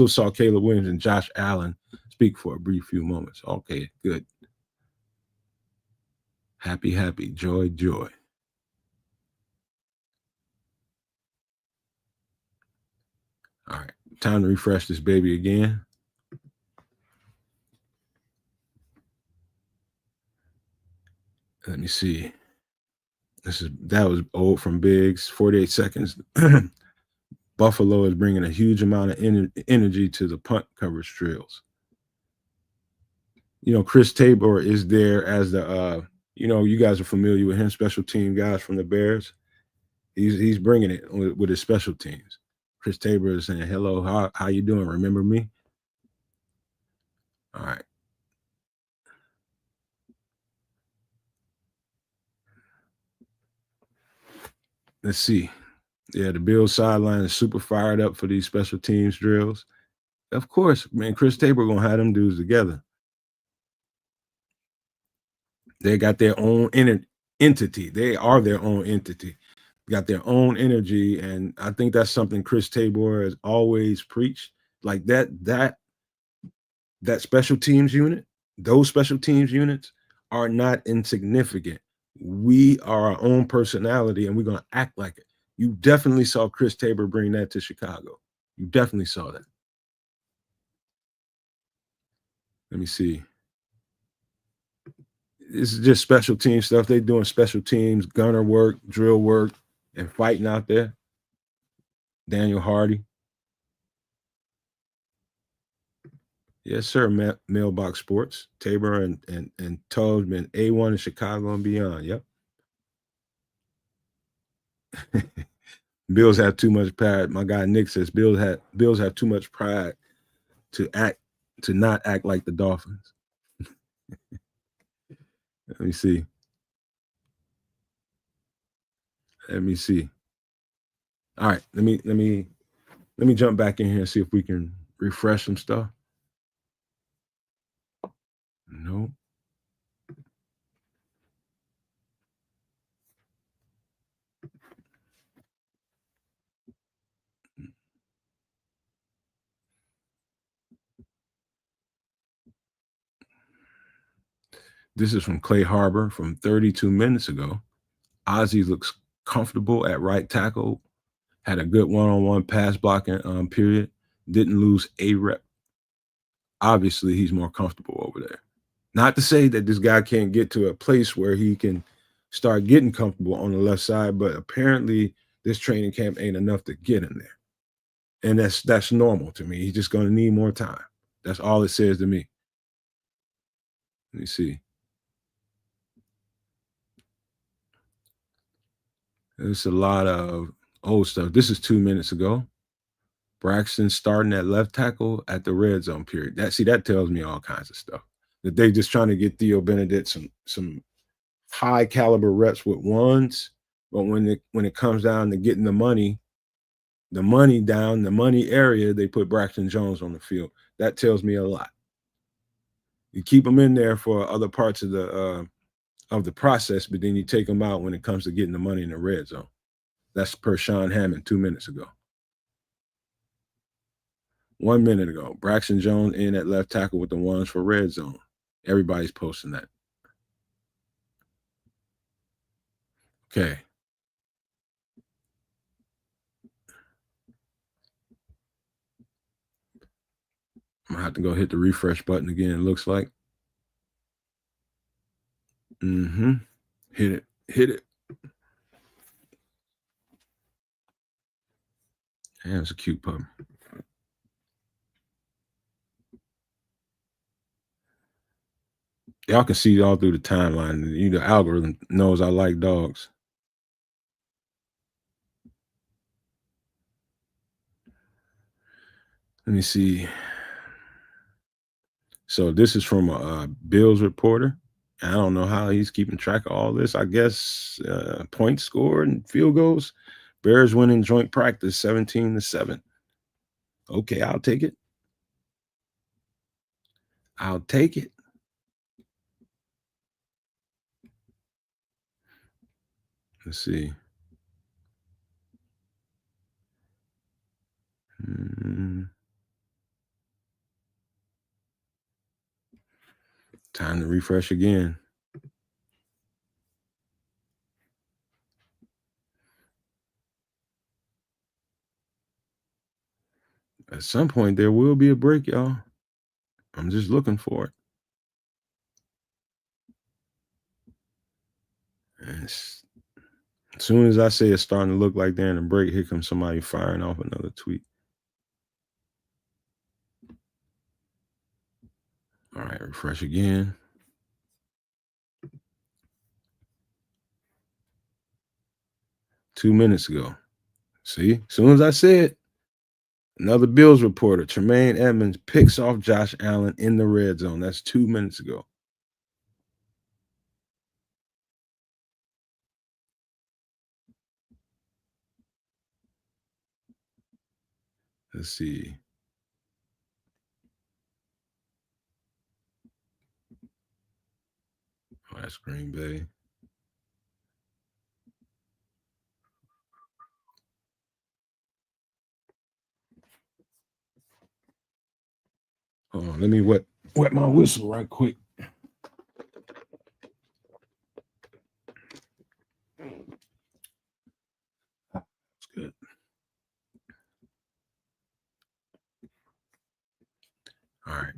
saw Caleb Williams and Josh Allen speak for a brief few moments. Okay, good. Happy, joy. All right, time to refresh this baby again. Let me see. That was old from Biggs. 48 seconds. Buffalo is bringing a huge amount of energy to the punt coverage drills. Chris Tabor is there as the you guys are familiar with him, special team guys from the Bears. He's bringing it with his special teams. Chris Tabor is saying, "Hello, how you doing? Remember me?" All right. Let's see. Yeah, the Bills sideline is super fired up for these special teams drills. Of course, man, Chris Tabor gonna have them dudes together. They got their own entity. They are their own entity. Got their own energy, and I think that's something Chris Tabor has always preached. Like that special teams unit, those special teams units are not insignificant. We are our own personality, and we're gonna act like it. You definitely saw Chris Tabor bring that to Chicago. You definitely saw that. Let me see. This is just special team stuff. They doing special teams, gunner work, drill work, and fighting out there. Daniel Hardy. Yes, sir. Mailbox Sports. Tabor and Toad been A1 in Chicago and beyond. Yep. Bills have too much pride. My guy Nick says Bills have too much pride to not act like the Dolphins. Let me see. Let me see. All right. Let me jump back in here and see if we can refresh some stuff. No. This is from Clay Harbor from 32 minutes ago. Ozzie looks comfortable at right tackle. Had a good one-on-one pass blocking period. Didn't lose a rep. Obviously, he's more comfortable over there. Not to say that this guy can't get to a place where he can start getting comfortable on the left side, but apparently this training camp ain't enough to get him there. And that's normal to me. He's just going to need more time. That's all it says to me. Let me see. There's a lot of old stuff. This is 2 minutes ago. Braxton starting at left tackle at the red zone period. That tells me all kinds of stuff. That they just trying to get Theo Benedet some high caliber reps with ones, but when it comes down to getting the money down, the money area, they put Braxton Jones on the field. That tells me a lot. You keep them in there for other parts of the process, but then you take them out when it comes to getting the money in the red zone. That's per Sean Hammond 2 minutes ago. 1 minute ago, Braxton Jones in at left tackle with the ones for red zone. Everybody's posting that. Okay. I'm gonna have to go hit the refresh button again, it looks like. Hit it. Hit it. Yeah, it's a cute pup. Y'all can see all through the timeline. The algorithm knows I like dogs. Let me see. So this is from a Bills reporter. I don't know how he's keeping track of all this. I guess points scored and field goals. Bears winning joint practice 17-7. Okay, I'll take it. I'll take it. Let's see. Time to refresh again. At some point, there will be a break, y'all. I'm just looking for it. As soon as I say it's starting to look like they're in a break, here comes somebody firing off another tweet. All right, refresh again. Two minutes ago. See, as soon as I said, another Bills reporter, Tremaine Edmonds, picks off Josh Allen in the red zone. That's 2 minutes ago. Let's see. Oh, that's Green Bay. Hold on, let me wet my whistle right quick. That's good. All right.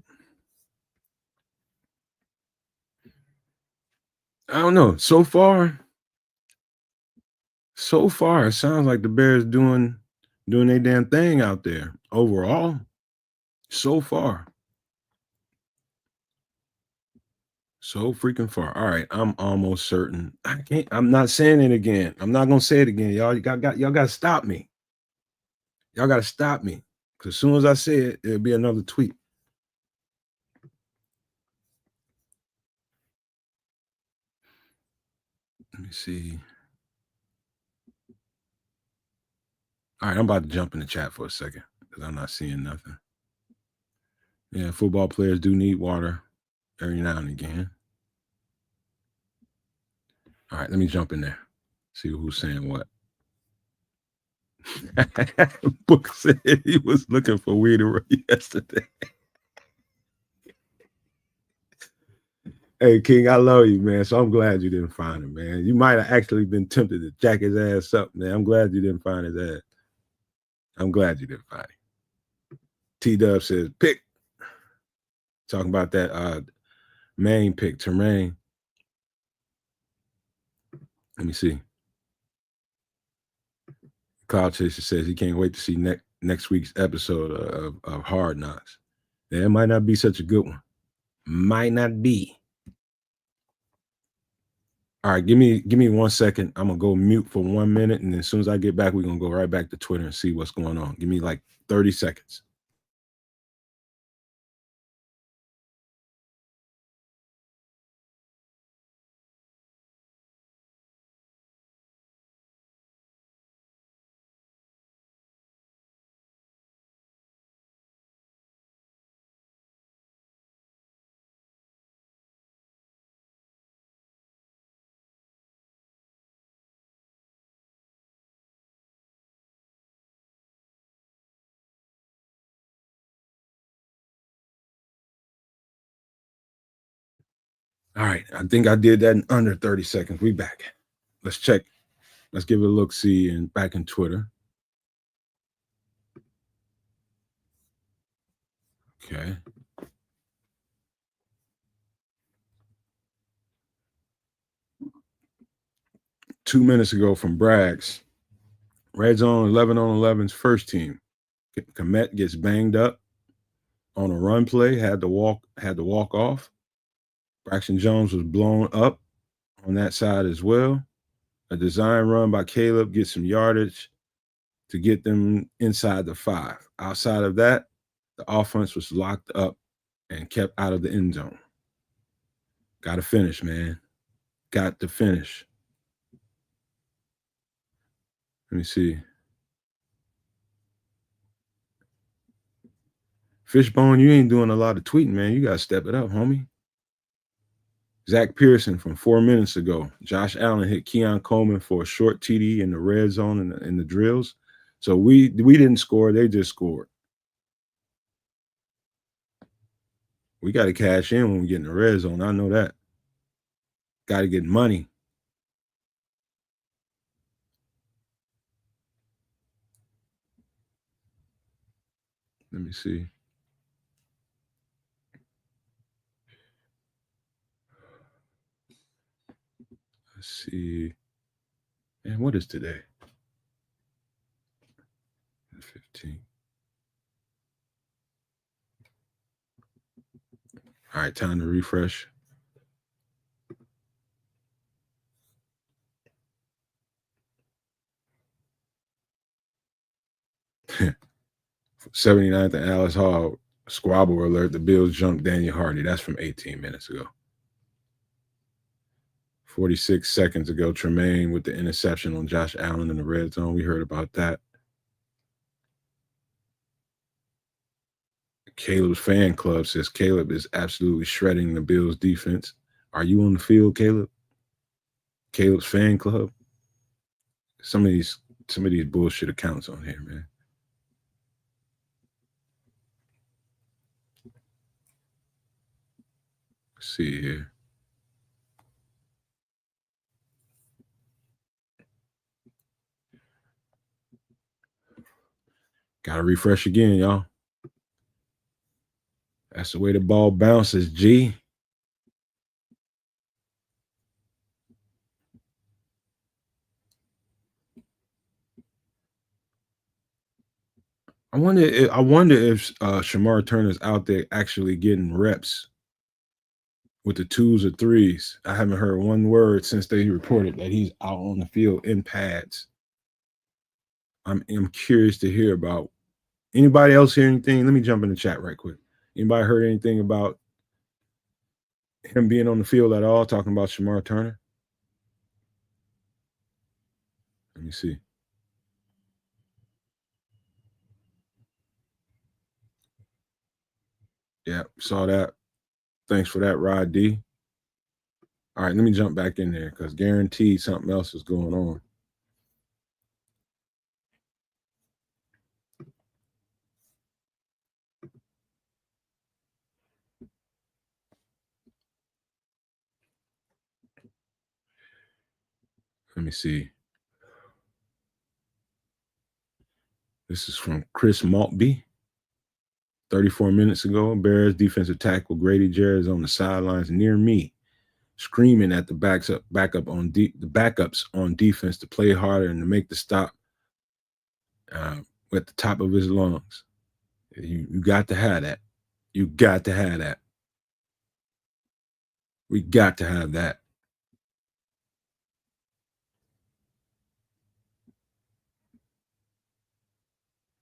I don't know. So far, it sounds like the Bears doing their damn thing out there. Overall, so far. So freaking far. All right, I'm almost certain. I'm not saying it again. I'm not gonna say it again. Y'all y'all gotta stop me. Y'all gotta stop me. Cause as soon as I say it, it'll be another tweet. Let me see. All right, I'm about to jump in the chat for a second because I'm not seeing nothing. Yeah, football players do need water every now and again. All right, let me jump in there. See who's saying what. Book said he was looking for Weeder yesterday. Hey, King, I love you, man. So I'm glad you didn't find him, man. You might have actually been tempted to jack his ass up, man. I'm glad you didn't find his ass. I'm glad you didn't find him. T-Dub says, pick. Talking about that main pick, Tremaine. Let me see. Cloud Chaser says he can't wait to see next week's episode of Hard Knocks. Yeah, it might not be such a good one. Might not be. All right, give me 1 second. I'm gonna go mute for 1 minute, and as soon as I get back, we're gonna go right back to Twitter and see what's going on. Give me like 30 seconds. All right, I think I did that in under 30 seconds. We back. Let's check. Let's give it a look, see, and back in Twitter. Okay. Two minutes ago from Bragg's. Red Zone 11 on 11's first team. Komet gets banged up on a run play, had to walk off. Braxton Jones was blown up on that side as well. A design run by Caleb gets some yardage to get them inside the 5. Outside of that, the offense was locked up and kept out of the end zone. Got to finish, man. Got to finish. Let me see. Fishbone, you ain't doing a lot of tweeting, man. You got to step it up, homie. Zach Pearson from 4 minutes ago. Josh Allen hit Keon Coleman for a short TD in the red zone in the drills. So we didn't score. They just scored. We got to cash in when we get in the red zone. I know that. Got to get money. Let me see. Let's see. And what is today? 15. All right, time to refresh. '79th and Alice Hall, squabble alert. The Bills jumped Daniel Hardy. That's from 18 minutes ago. 46 seconds ago, Tremaine with the interception on Josh Allen in the red zone. We heard about that. Caleb's fan club says Caleb is absolutely shredding the Bills defense. Are you on the field, Caleb? Caleb's fan club? Some of these bullshit accounts on here, man. Let's see here. Gotta refresh again, y'all. That's the way the ball bounces, G. I wonder if Shamar Turner's out there actually getting reps with the 2s or 3s. I haven't heard one word since they reported that he's out on the field in pads. I'm curious to hear about. Anybody else hear anything? Let me jump in the chat right quick. Anybody heard anything about him being on the field at all? Talking about Shamar Turner? Let me see. Yeah, saw that. Thanks for that, Rod D. All right, let me jump back in there because guaranteed something else is going on. Let me see. This is from Chris Maltby. 34 minutes ago, Bears defensive tackle Grady Jarrett is on the sidelines near me, screaming at the backups on defense to play harder and to make the stop at the top of his lungs. You got to have that. You got to have that. We got to have that.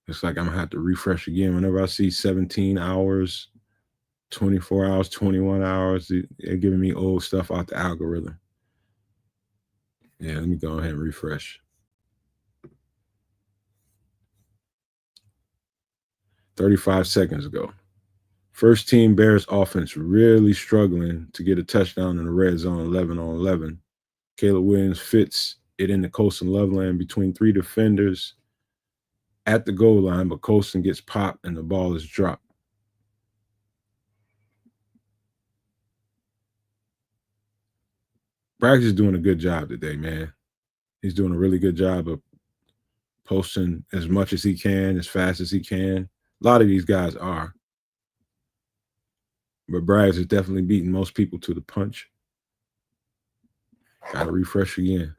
It's like I'm gonna have to refresh again whenever I see 17 hours, 24 hours, 21 hours. They're giving me old stuff out the algorithm. Yeah, let me go ahead and refresh. 35 seconds ago. First team Bears offense really struggling to get a touchdown in the red zone, 11 on 11. Caleb Williams fits it in the Colston Loveland between 3 defenders at the goal line, but Colston gets popped and the ball is dropped. Braggs is doing a good job today, man. He's doing a really good job of posting as much as he can, as fast as he can. A lot of these guys are. But Braggs is definitely beating most people to the punch. Gotta refresh again.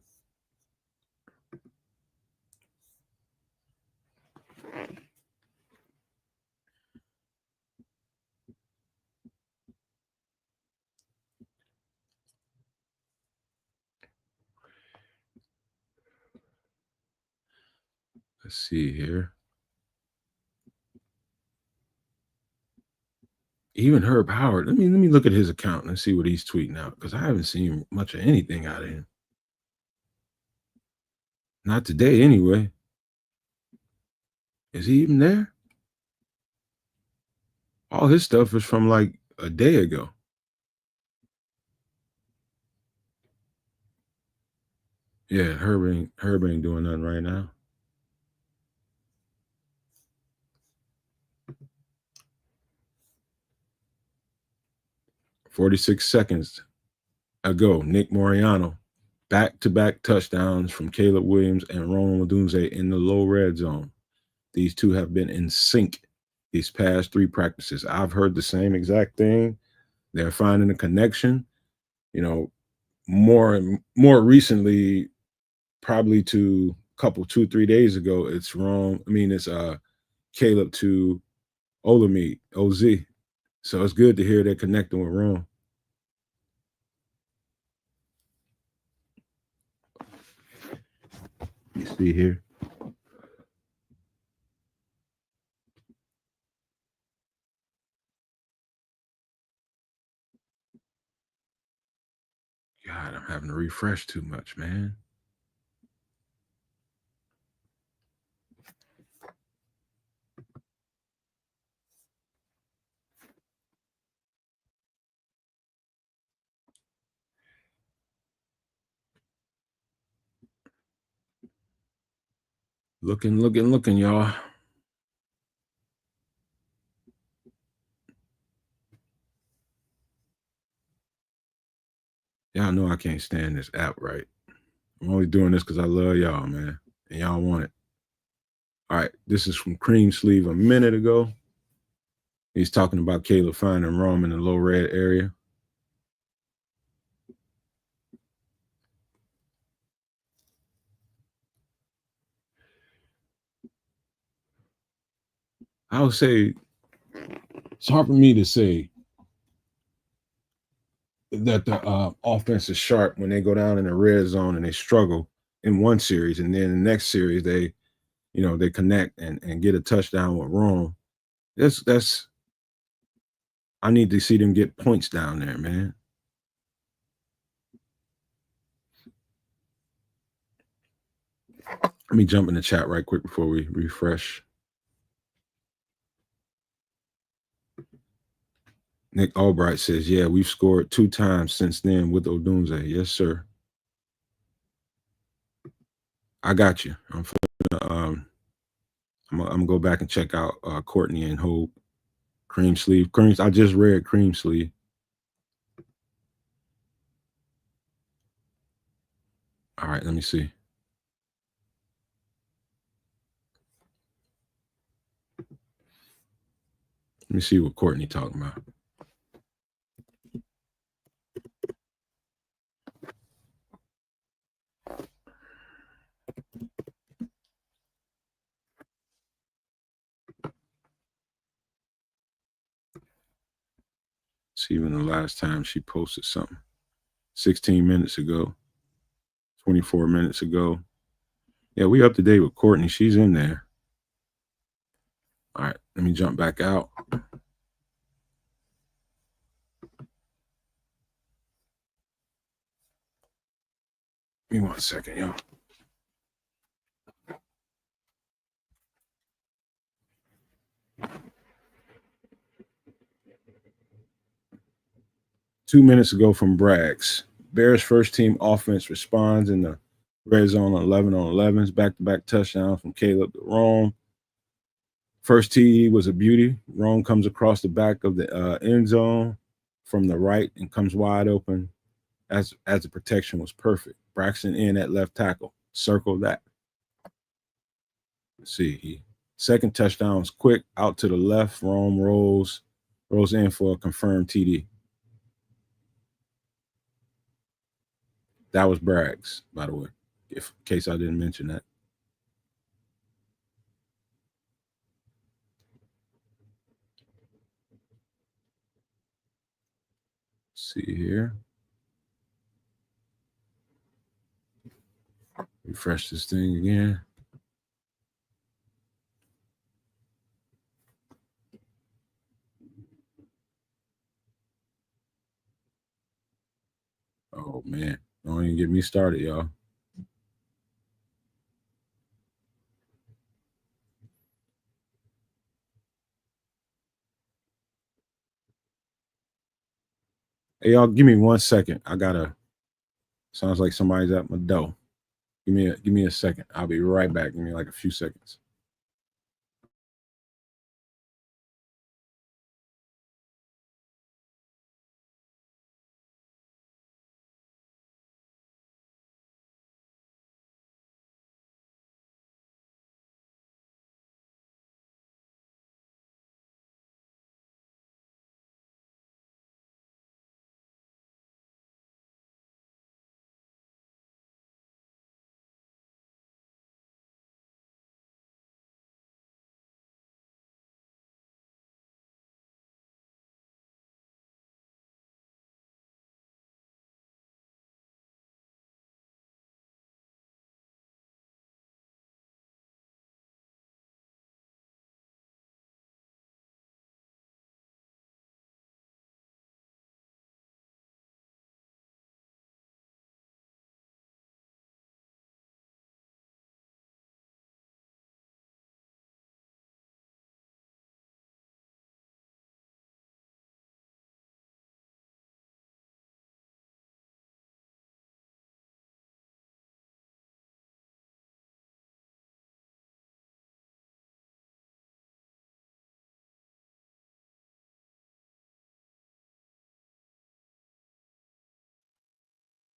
Let's see here. Even Herb Howard. Let me look at his account and see what he's tweeting out because I haven't seen much of anything out of him. Not today, anyway. Is he even there? All his stuff is from like a day ago. Yeah, Herb ain't doing nothing right now. "46 seconds ago, Nick Moriano, back-to-back touchdowns from Caleb Williams and Ronald Odunze in the low red zone. These two have been in sync these past 3 practices. I've heard the same exact thing. They're finding a connection. You know, more recently, probably to a couple 2-3 days ago, it's Rome. I mean, it's Caleb to Olamide, OZ. So it's good to hear they're connecting with Rome. You see here. God, I'm having to refresh too much, man. Looking, y'all. Y'all know I can't stand this app, right? I'm only doing this because I love y'all, man. And y'all want it. All right, this is from Cream Sleeve a minute ago. He's talking about Caleb finding Rome in the low red area. I would say it's hard for me to say that the offense is sharp when they go down in the red zone and they struggle in one series, and then the next series they connect and get a touchdown with Rome. That's I need to see them get points down there, man. Let me jump in the chat right quick before we refresh. Nick Albright says, yeah, we've scored 2 times since then with Odunze. Yes, sir. I got you. I'm gonna go back and check out Courtney and Hope. Cream Sleeve. I just read Cream Sleeve. All right, let me see. Let me see what Courtney talking about. See, even the last time she posted something, 16 minutes ago, 24 minutes ago. Yeah, we up to date with Courtney. She's in there. All right, let me jump back out. Give me 1 second, y'all. Two minutes ago from Braggs. Bears first team offense responds in the red zone on 11 on 11s, back-to-back touchdowns from Caleb to Rome. First TE was a beauty. Rome comes across the back of the end zone from the right and comes wide open as the protection was perfect. Braxton in at left tackle. Circle that. Let's see. Second touchdown was quick out to the left. Rome rolls in for a confirmed TD. That was Braggs, by the way, in case I didn't mention that. See here. Refresh this thing again. Oh man, don't even get me started, y'all. Hey, y'all, give me 1 second. Sounds like somebody's at my door. Give me a second. I'll be right back. Give me like a few seconds.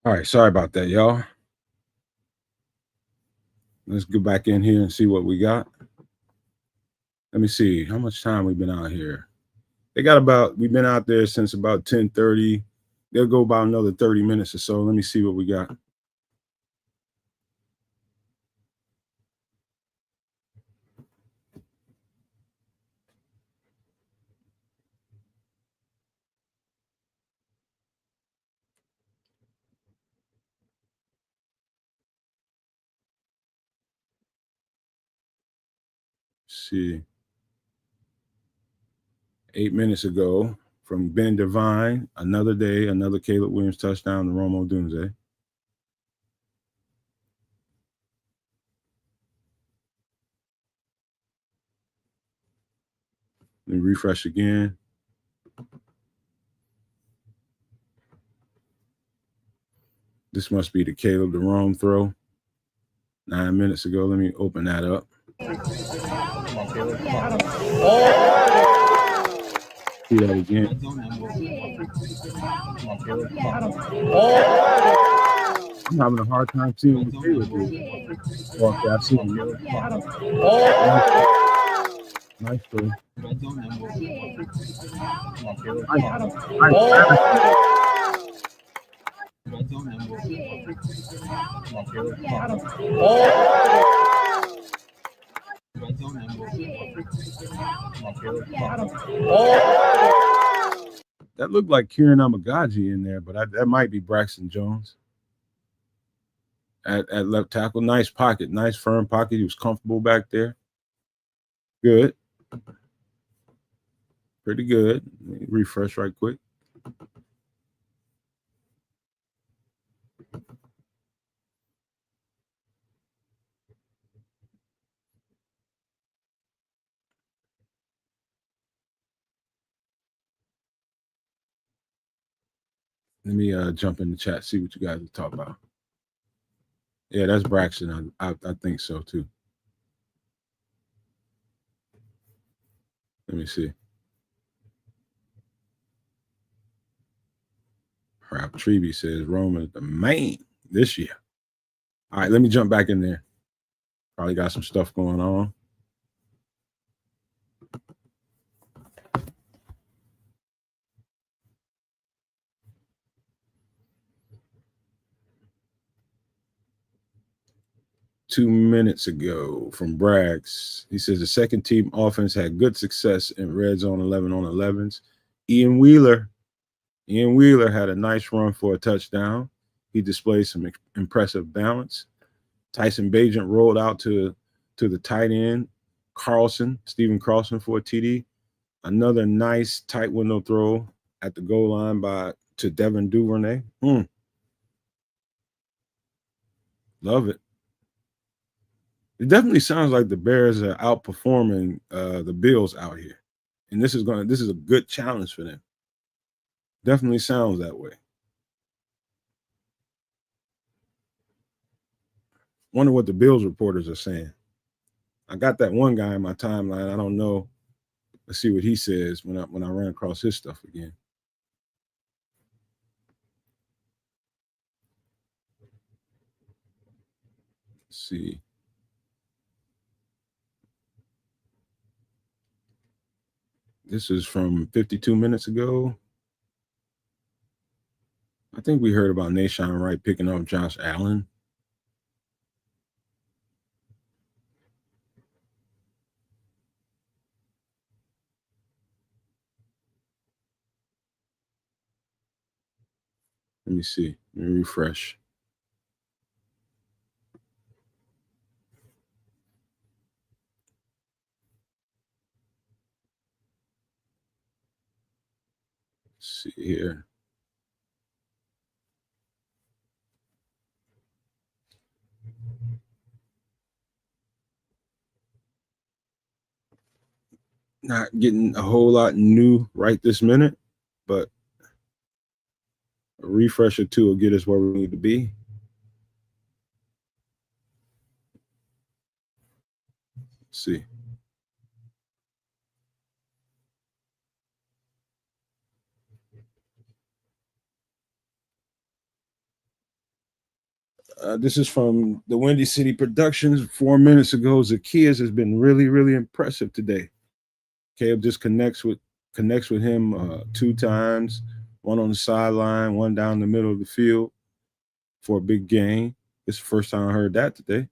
All right, sorry about that, y'all. Let's go back in here and see what we got. Let me see how much time we've been out here. We've been out there since about 10:30. They'll go about another 30 minutes or so. Let me see what we got. Let's see. 8 minutes ago from Ben Devine, another day, another Caleb Williams touchdown to Rome Odunze. Let me refresh again. This must be the Caleb to Rome throw. 9 minutes ago. Let me open that up. See that again. I'm having a hard time seeing what Caleb is. Okay, I see him. Nice throw. That looked like Kieran Amagaji in there, but that might be Braxton Jones at left tackle. Nice pocket, nice firm pocket. He was comfortable back there. Good. Pretty good. Let me refresh right quick. Let me jump in the chat, see what you guys are talking about. Yeah, that's Braxton. I think so too. Let me see. Ralph Treby says Roman is the main this year. All right, let me jump back in there. Probably got some stuff going on. Two minutes ago from Braggs. He says the second team offense had good success in red zone 11 on 11s. Ian Wheeler had a nice run for a touchdown. He displayed some impressive balance. Tyson Bagent rolled out to the tight end, Stephen Carlson for a TD. Another nice tight window throw at the goal line to Devin Duvernay. Love it. It definitely sounds like the Bears are outperforming the Bills out here, and this is a good challenge for them. Definitely sounds that way. Wonder what the Bills reporters are saying. I got that one guy in my timeline. I don't know. Let's see what he says when I run across his stuff again. Let's see. This is from 52 minutes ago. I think we heard about Nashawn Wright picking up Josh Allen. Let me see. Let me refresh. Let's see here. Not getting a whole lot new right this minute, but a refresh or two will get us where we need to be. Let's see. This is from the Windy City Productions 4 minutes ago. Zacchaeus has been really, really impressive today. Caleb just connects with him 2 times, one on the sideline, one down the middle of the field for a big gain. It's the first time I heard that today.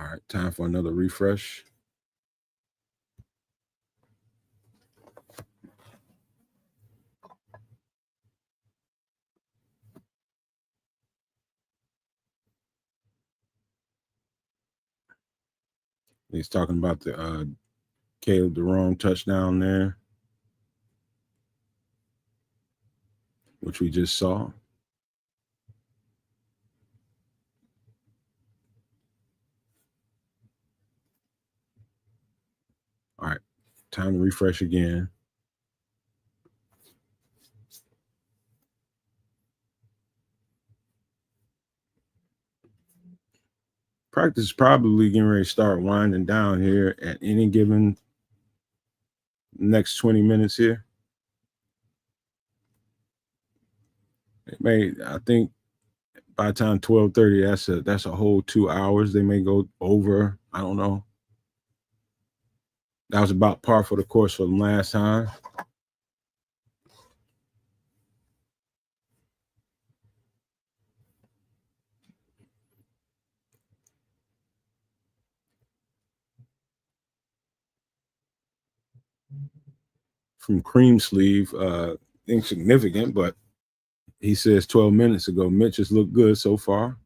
All right, time for another refresh. He's talking about the Caleb the wrong touchdown there, which we just saw. All right, time to refresh again. Practice is probably getting ready to start winding down here at any given next 20 minutes here. It may, I think by the time 12:30, that's a whole 2 hours. They may go over. I don't know. That was about par for the course for them last time. From Cream Sleeve, insignificant, but he says 12 minutes ago, Mitch has looked good so far.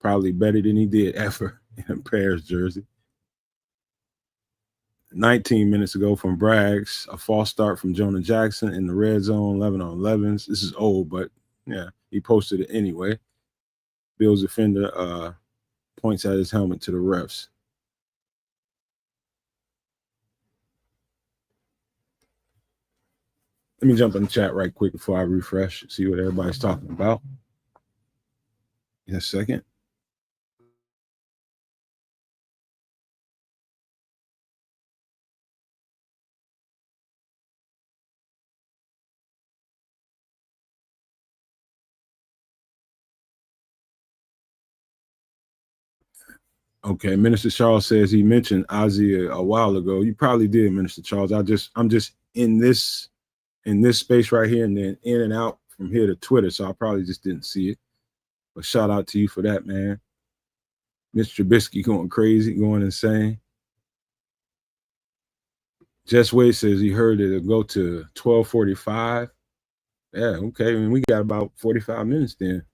Probably better than he did ever in a Bears jersey. 19 minutes ago from Braggs, a false start from Jonah Jackson in the red zone, 11 on 11s. This is old, but yeah, he posted it anyway. Bills defender points at his helmet to the refs. Let me jump in the chat right quick before I refresh, see what everybody's talking about. In a second. Okay, Minister Charles says he mentioned Ozzy a while ago. You probably did, Minister Charles. I'm just in this space right here, and then in and out from here to Twitter, so I probably just didn't see it. But shout out to you for that, man. Mr. Trubisky going crazy, going insane. Jess Wade says he heard it'll go to 12:45. Yeah, okay. I mean, we got about 45 minutes then.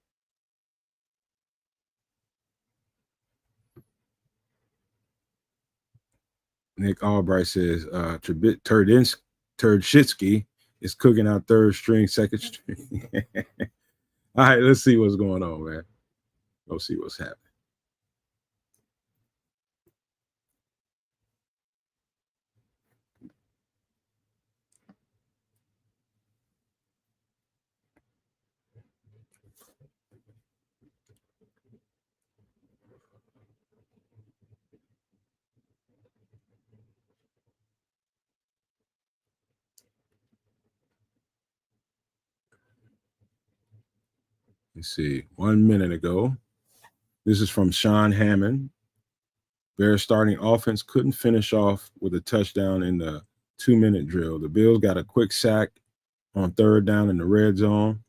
Nick Albright says Turdshitsky is cooking out third string, second string. All right, let's see what's going on, man. Go see what's happening. Let's see. 1 minute ago. This is from Sean Hammond. Bears starting offense couldn't finish off with a touchdown in the 2-minute drill. The Bills got a quick sack on third down in the red zone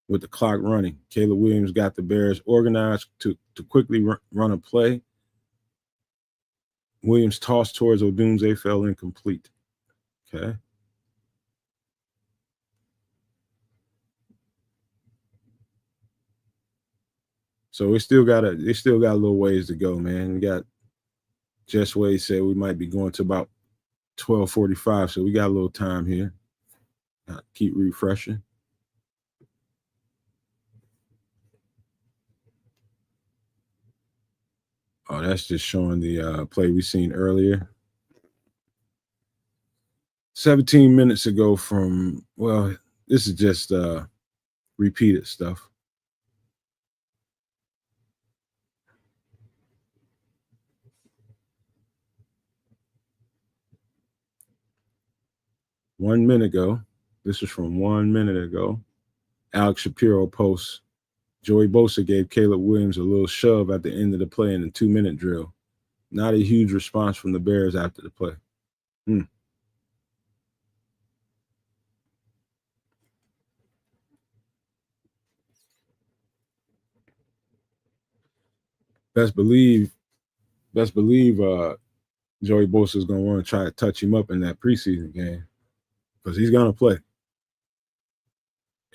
with the clock running. Caleb Williams got the Bears organized to quickly run a play. Williams tossed towards Odunze, fell incomplete. Okay. So we still got a little ways to go, man. We got Jess Wade said we might be going to about 12:45, so we got a little time here. Keep refreshing. Oh, that's just showing the play we seen earlier. 17 minutes ago from, well, this is just repeated stuff. 1 minute ago. This is from 1 minute ago. Alex Shapiro posts, Joey Bosa gave Caleb Williams a little shove at the end of the play in the 2-minute drill. Not a huge response from the Bears after the play. Best believe Joey Bosa is going to want to try to touch him up in that preseason game because he's going to play.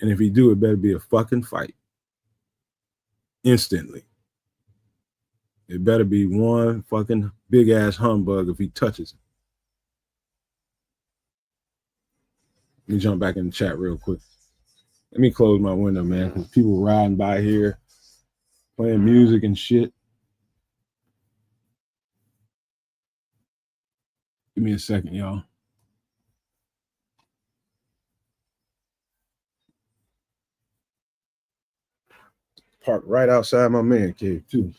And if he do, it better be a fucking fight. Instantly. It better be one fucking big-ass humbug if he touches him. Let me jump back in the chat real quick. Let me close my window, man, because people riding by here, playing music and shit. Give me a second, y'all. Park right outside my man cave, too.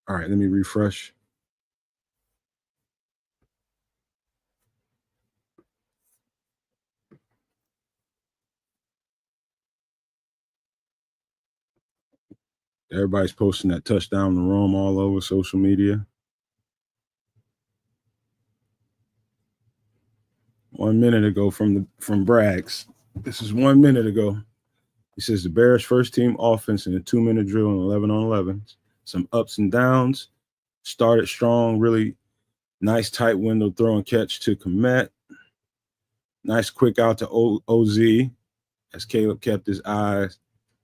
All right, let me refresh. Everybody's posting that touchdown to Rome all over social media. 1 minute ago from Braggs. This is 1 minute ago. He says the Bears' first team offense in a 2-minute drill and 11 on 11s. Some ups and downs. Started strong, really nice tight window throw and catch to Komet. Nice quick out to OZ as Caleb kept his eyes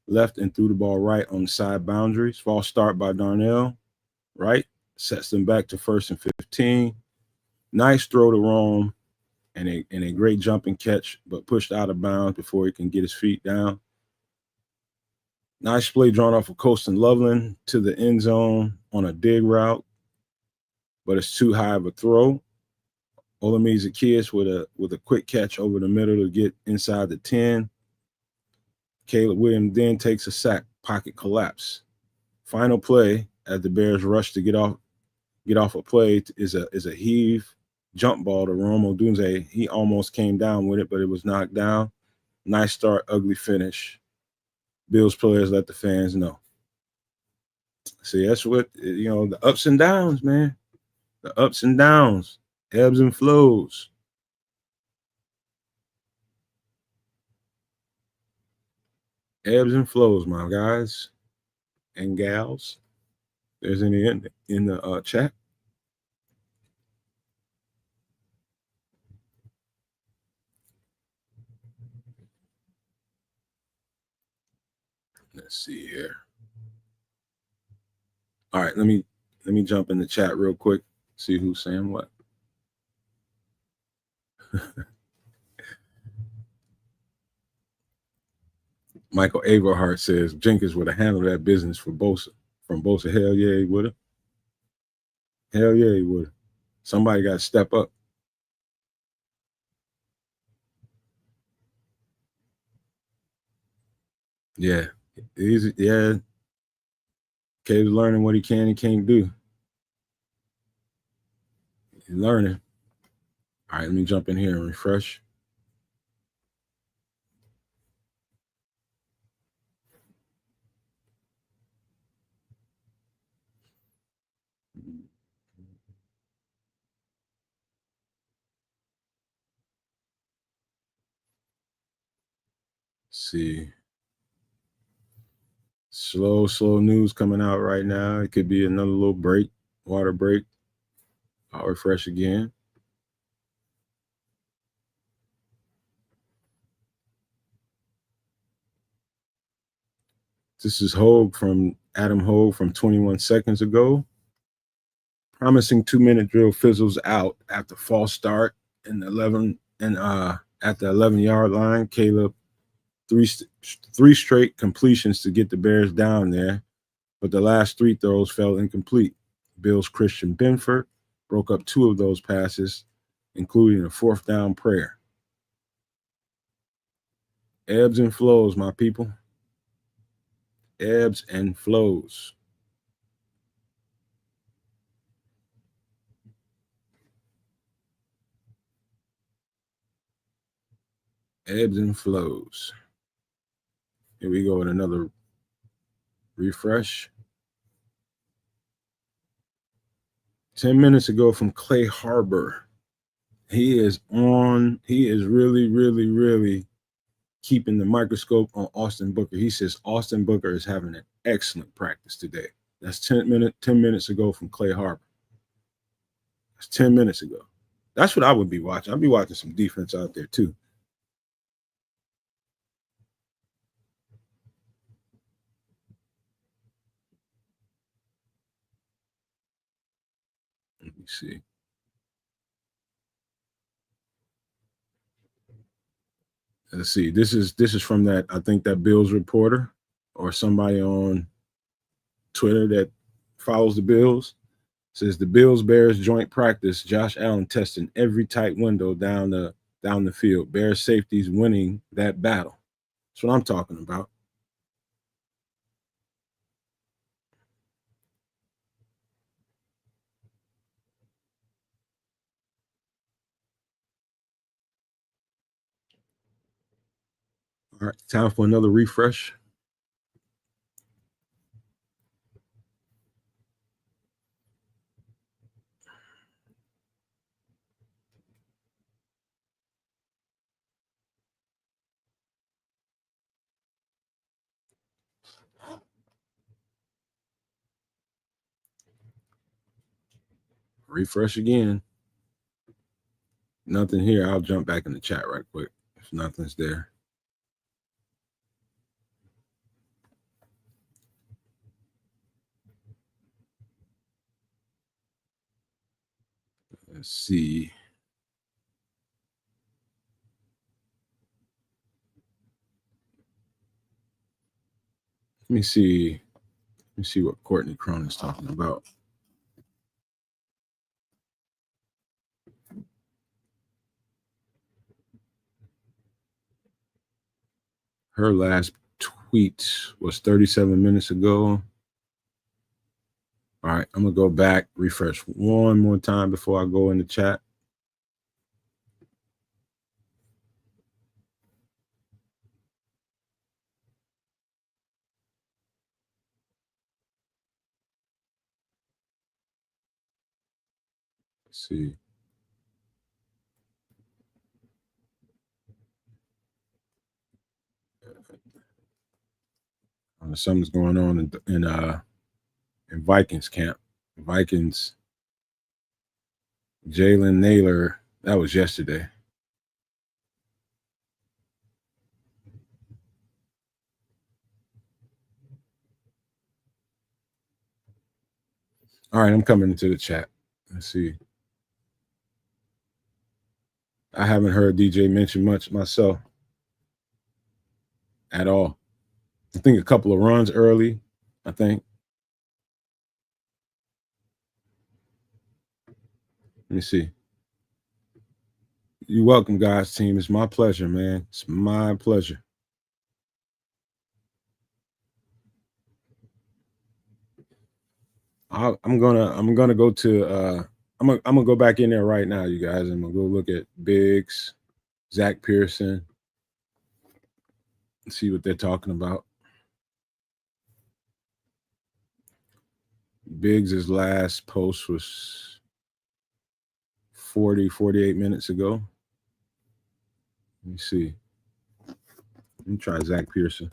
left and threw the ball right on the side boundaries. False start by Darnell. Right. Sets them back to 1st and 15. Nice throw to Rome and a great jumping catch, but pushed out of bounds before he can get his feet down. Nice play drawn off of Colston Loveland to the end zone on a dig route, but it's too high of a throw. Olamide Zaccheaus with a quick catch over the middle to get inside the 10. Caleb Williams then takes a sack, pocket collapse. Final play as the Bears rush to get off a play is a heave jump ball to odunze. He almost came down with it, but it was knocked down. Nice start, ugly finish. Bills players let the fans know. See, that's what, the ups and downs, man. The ups and downs, ebbs and flows. Ebbs and flows, my guys and gals. There's any in the chat. Let's see here. All right, let me jump in the chat real quick, see who's saying what. Michael Averhart says Jenkins would have handled that business for Bosa. From Bosa, hell yeah, he would have. Hell yeah, he would have. Somebody got to step up. Yeah, Caleb's learning what he can and can't do. He's learning. All right, let me jump in here and refresh. See. Slow news coming out right now. It could be another little break, water break. I'll refresh again. This is Adam Hogue from 21 seconds ago. Promising 2-minute drill fizzles out after false start in the 11 and at the 11-yard line. Caleb three straight completions to get the Bears down there, but the last 3 throws fell incomplete. Bills Christian Benford broke up 2 of those passes, including a 4th down prayer. Ebbs and flows, my people. Ebbs and flows. Ebbs and flows. Here we go with another refresh. 10 minutes ago from Clay Harbor. He is really, really, really keeping the microscope on Austin Booker. He says Austin Booker is having an excellent practice today. That's 10 minutes ago from Clay Harbor. That's 10 minutes ago. That's what I would be watching. I'd be watching some defense out there too. Let me see. Let's see. This is from that, I think, that Bills reporter or somebody on Twitter that follows the Bills. Says the Bills Bears joint practice. Josh Allen testing every tight window down the field. Bears safeties winning that battle. That's what I'm talking about. All right, time for another refresh. Refresh again. Nothing here. I'll jump back in the chat right quick if nothing's there. Let's see. Let me see what Courtney Cronin is talking about. Her last tweet was 37 minutes ago. All right, I'm gonna go back, refresh one more time before I go in the chat. Let's see. Something's going on in Vikings camp. Vikings. Jalen Naylor. That was yesterday. All right, I'm coming into the chat. Let's see. I haven't heard DJ mention much myself at all. I think a couple of runs early, I think. Let me see. You're welcome, guys, team. It's my pleasure, man. It's my pleasure. I'm gonna go to I'm gonna go back in there right now, you guys. I'm gonna go look at Biggs, Zach Pearson, and see what they're talking about. Biggs' last post was 48 minutes ago. Let me see. Let me try Zach Pearson.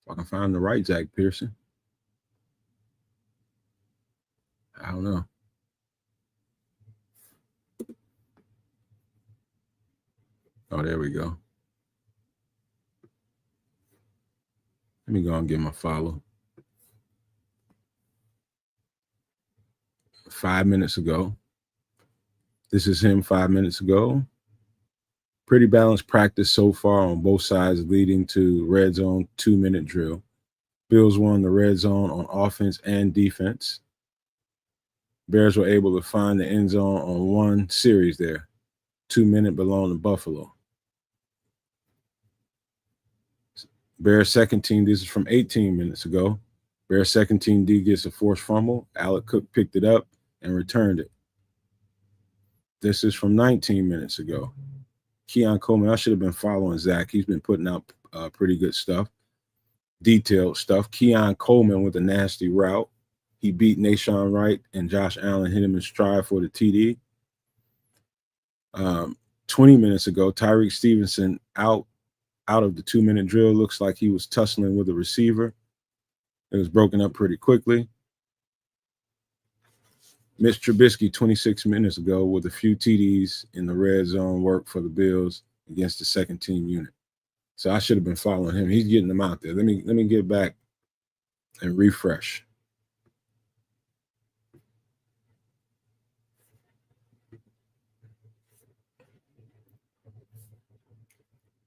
If I can find the right Zach Pearson. I don't know. Oh, there we go. Let me go and give him a follow. 5 minutes ago. This is him 5 minutes ago. Pretty balanced practice so far on both sides, leading to red zone 2-minute drill. Bills won the red zone on offense and defense. Bears were able to find the end zone on one series there. 2-minute belonged to Buffalo. Bears second team, this is from 18 minutes ago. Bears second team D gets a forced fumble. Alec Cook picked it up and returned it. This is from 19 minutes ago. Keon Coleman, I should have been following Zach. He's been putting out pretty good stuff, detailed stuff. Keon Coleman with a nasty route. He beat Nashawn Wright, and Josh Allen hit him in stride for the TD. 20 minutes ago, Tyreek Stevenson out of the 2-minute drill. Looks like he was tussling with a receiver. It was broken up pretty quickly. Mitch Trubisky, 26 minutes ago, with a few TDs in the red zone, work for the Bills against the second team unit. So I should have been following him. He's getting them out there. Let me get back and refresh.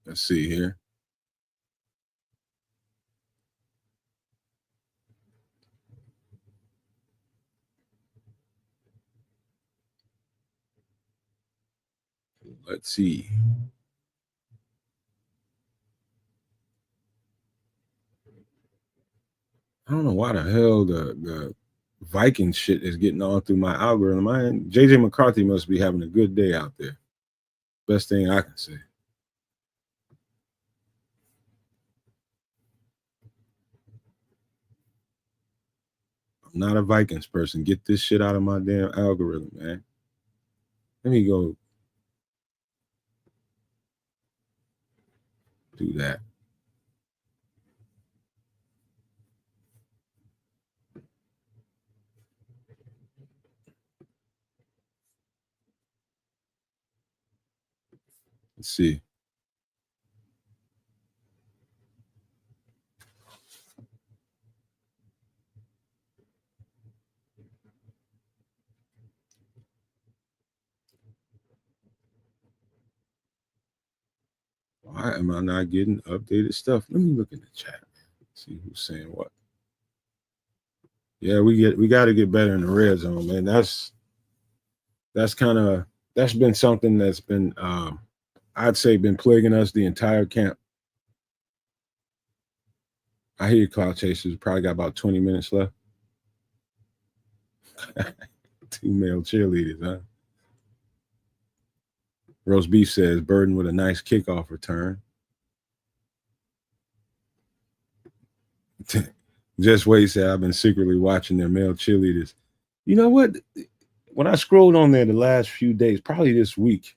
Let's see here. Let's see. I don't know why the hell the Viking shit is getting all through my algorithm. JJ McCarthy must be having a good day out there. Best thing I can say. I'm not a Vikings person. Get this shit out of my damn algorithm, man. Let me go do that. Let's see. Why am I not getting updated stuff? Let me look in the chat. See who's saying what. Yeah, we got to get better in the red zone, man. That's been something that's been I'd say been plaguing us the entire camp. I hear Cloud Chasers probably got about 20 minutes left. 2 male cheerleaders, huh? Roast Beef says Burden with a nice kickoff return. Just Wait said I've been secretly watching their male cheerleaders. You know what? When I scrolled on there the last few days, probably this week,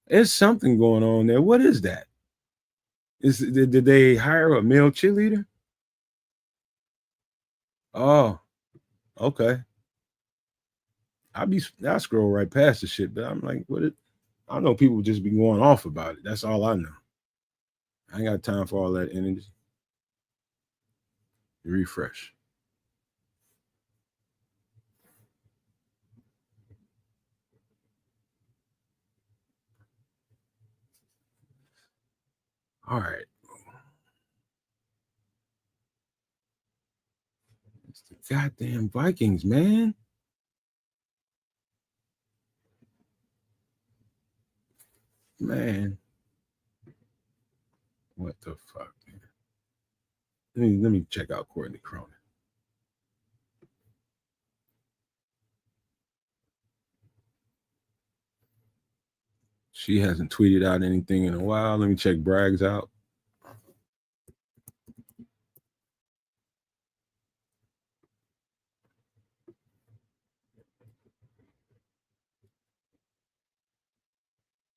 there's something going on there. What is that? Did they hire a male cheerleader? Oh, okay. I scroll right past the shit, but I'm like, I know people just be going off about it. That's all I know. I ain't got time for all that energy. Refresh. All right. It's the goddamn Vikings, man. Man. What the fuck, man? Let me check out Courtney Cronin. She hasn't tweeted out anything in a while. Let me check Bragg's out.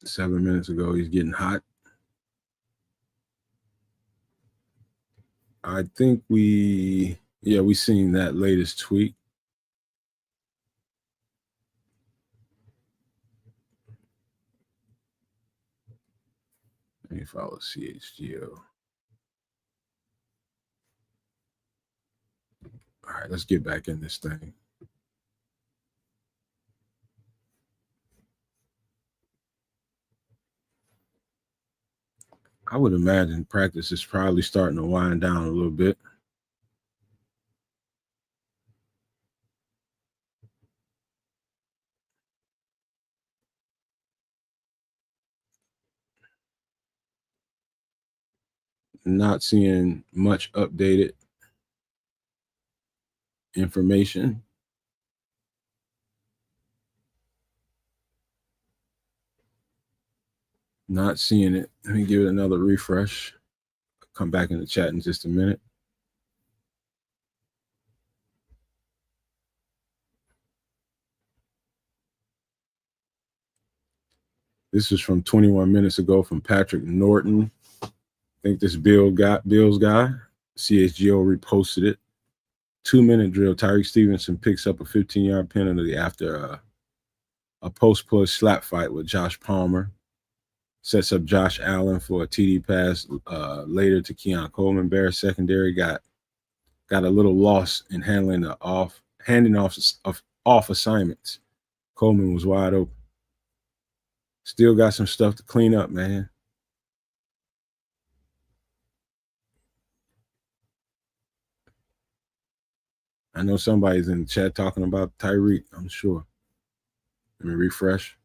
Seven minutes ago, he's getting hot. I think we seen that latest tweet. Let me follow CHGO. All right, let's get back in this thing. I would imagine practice is probably starting to wind down a little bit. Not seeing much updated information. Not seeing it. Let me give it another refresh. Come back in the chat in just a minute. This is from 21 minutes ago from Patrick Norton. I think this Bills guy. CHGO reposted it. 2-minute drill. Tyreek Stevenson picks up a 15-yard penalty after a post-push slap fight with Josh Palmer. Sets up Josh Allen for a TD pass later to Keon Coleman. Bears secondary got a little lost in handing off assignments. Coleman was wide open. Still got some stuff to clean up, man. I know somebody's in the chat talking about Tyreek, I'm sure. Let me refresh.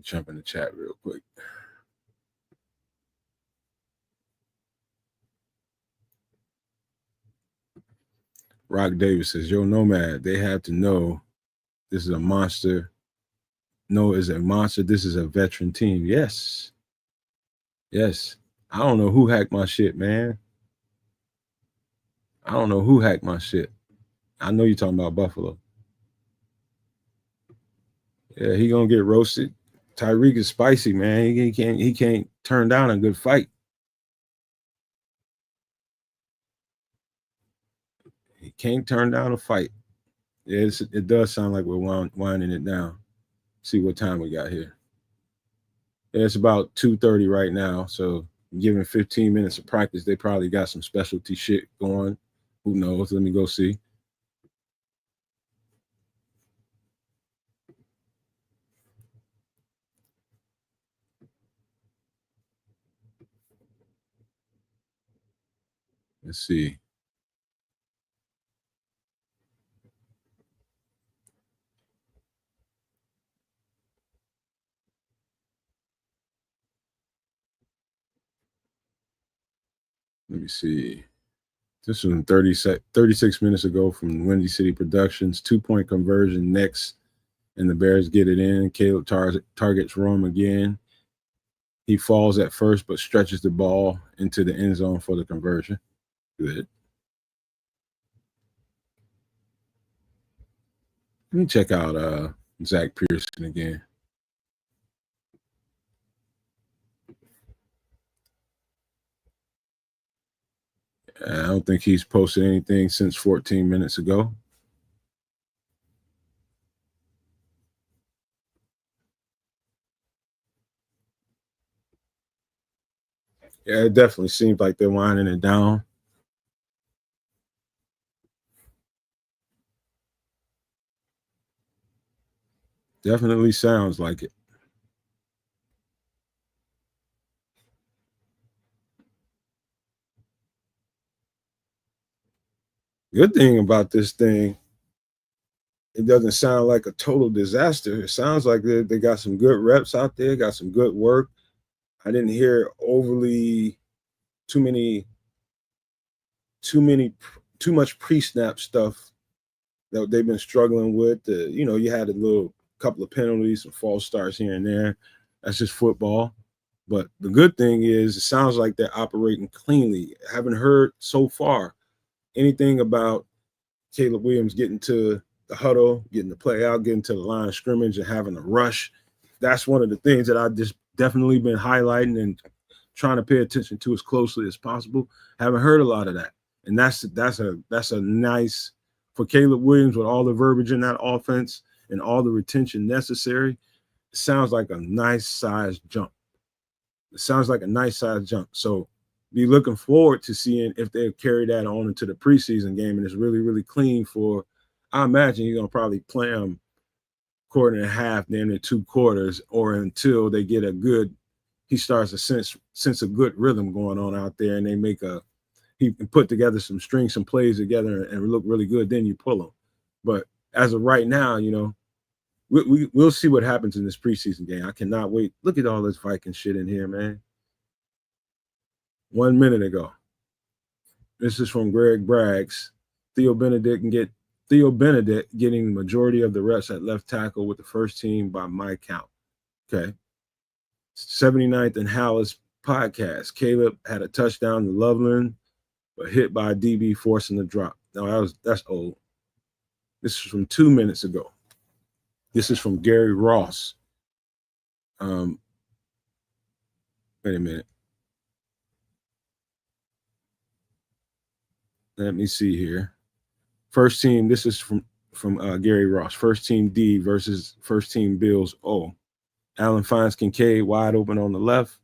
Jump in the chat real quick. Rock Davis says, yo, Nomad, they have to know this is a monster. No, is a monster. This is a veteran team. Yes. Yes. I don't know who hacked my shit, man. I don't know who hacked my shit. I know you're talking about Buffalo. Yeah, he gonna get roasted. Tyreek is spicy, man. He can't turn down a good fight. He can't turn down a fight. Yeah, it does sound like we're winding it down. See what time we got here. Yeah, it's about 2:30 right now. So given 15 minutes of practice, they probably got some specialty shit going. Who knows? Let me go see. Let's see. Let me see. This was 36 minutes ago from Windy City Productions. 2-point conversion next, and the Bears get it in. Caleb targets Rome again. He falls at first, but stretches the ball into the end zone for the conversion. Good. Let me check out Zach Pearson again. I don't think he's posted anything since 14 minutes ago. Yeah, it definitely seems like they're winding it down. Definitely sounds like it. Good thing about this thing, it doesn't sound like a total disaster. It sounds like they got some good reps out there, got some good work. I didn't hear overly too much pre-snap stuff that they've been struggling with. You had a little couple of penalties, some false starts here and there. That's just football. But the good thing is it sounds like they're operating cleanly. I haven't heard so far anything about Caleb Williams getting to the huddle, getting the play out, getting to the line of scrimmage and having a rush. That's one of the things that I've just definitely been highlighting and trying to pay attention to as closely as possible. Haven't heard a lot of that. And that's a nice for Caleb Williams with all the verbiage in that offense and all the retention necessary. It sounds like a nice size jump. So be looking forward to seeing if they'll carry that on into the preseason game. And it's really, really clean for, I imagine you're going to probably play them quarter and a half, then in 2 quarters, or until they get he starts a sense of good rhythm going on out there, and he can put together some plays together and look really good. Then you pull them. But as of right now, we'll see what happens in this preseason game. I cannot wait. Look at all this Viking shit in here, man. 1 minute ago. This is from Greg Braggs. Theo Benedet getting the majority of the reps at left tackle with the first team by my count. Okay. 79th and Hallis podcast. Caleb had a touchdown to Loveland, but hit by a DB forcing the drop. No, that's old. This is from 2 minutes ago. This is from Gary Ross. Wait a minute. Let me see here. First team, this is from Gary Ross. First team D versus first team Bills O. Allen finds Kincaid wide open on the left.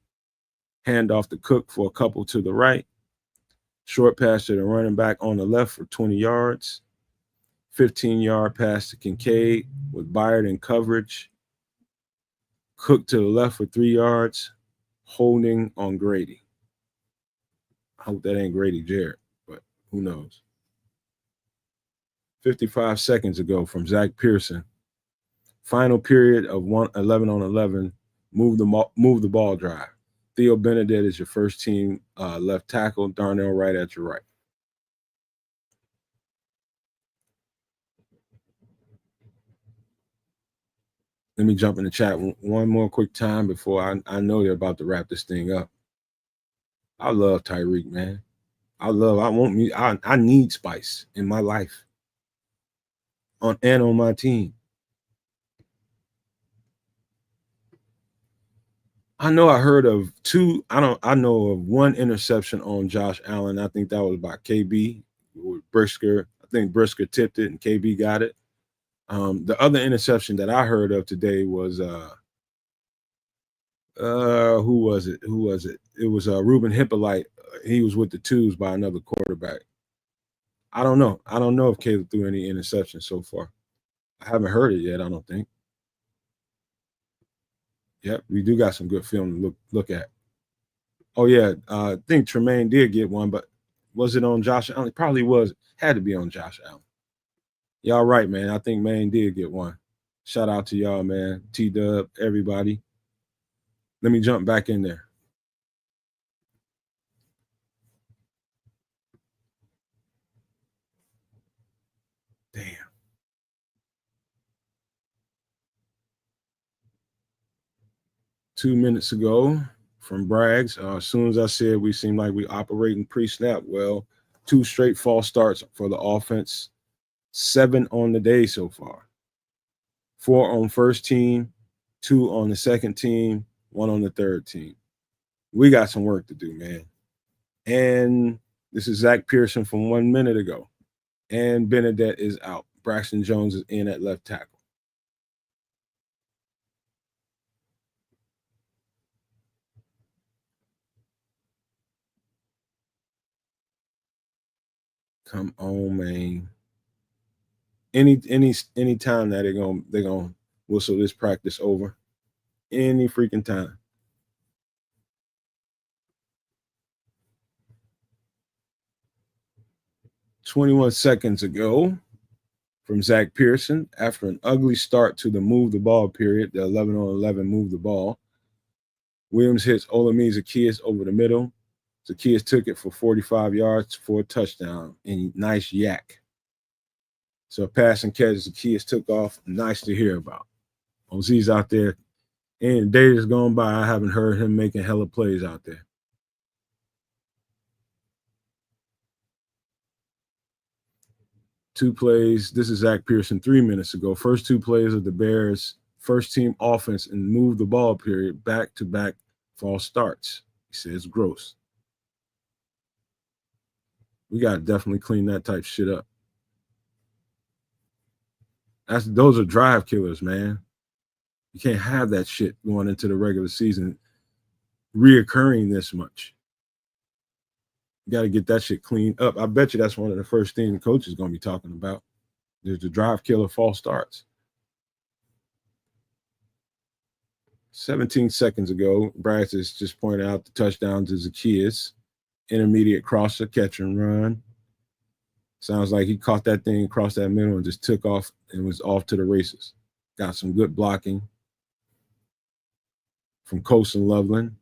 Hand off to Cook for a couple to the right. Short pass to the running back on the left for 20 yards. 15-yard pass to Kincaid with Byard in coverage. Cook to the left for 3 yards. Holding on Grady. I hope that ain't Grady Jarrett, but who knows. 55 seconds ago from Zach Pearson. Final period of 11 on 11. Move the ball drive. Theo Benedet is your first team left tackle. Darnell right at your right. Let me jump in the chat one more quick time before I know they're about to wrap this thing up. I love Tyreek, man. I need spice in my life. On my team. I know I heard of I know of one interception on Josh Allen. I think that was by KB with Brisker. I think Brisker tipped it and KB got it. The other interception that I heard of today was who was it? It was Ruben Hippolyte. He was with the twos by another quarterback. I don't know if Caleb threw any interceptions so far. I haven't heard it yet, I don't think. Yep, we do got some good film to look at. Oh yeah, I think Tremaine did get one, but was it on Josh Allen? It probably was. Had to be on Josh Allen. Y'all right, man. I think Maine did get one. Shout out to y'all, man. T-Dub, everybody. Let me jump back in there. Damn. Two minutes ago from Braggs, as soon as I said we seem like we operating pre-snap, well, 2 straight false starts for the offense. 7 on the day so far. 4 on first team, 2 on the second team, 1 on the third team. We got some work to do, man. And this is Zach Pearson from 1 minute ago. And Benedet is out. Braxton Jones is in at left tackle. Come on, man. Any time that they're gonna whistle this practice over. Any freaking time. "21 seconds ago from Zach Pearson after an ugly start to the move the ball period, the 11 on 11 move the ball. Williams hits Olami Zacchaeus over the middle. Zacchaeus took it for 45 yards for a touchdown and nice yak. So a pass and catch, Zacchaeus took off. Nice to hear about. OZ's out there. And days gone by, I haven't heard him making hella plays out there. Two plays. This is Zach Pearson 3 minutes ago. First 2 plays of the Bears' first team offense and move the ball period, back-to-back false starts. He says gross. We got to definitely clean that type shit up. Those are drive killers, man. You can't have that shit going into the regular season reoccurring this much. Got to get that shit cleaned up. I bet you that's one of the first things the coach is going to be talking about. There's the drive killer false starts. 17 seconds ago, Brad's just pointed out the touchdown to Zacchaeus. Intermediate crosser, catch and run. Sounds like he caught that thing across that middle and just took off and was off to the races. Got some good blocking from Colson Loveland.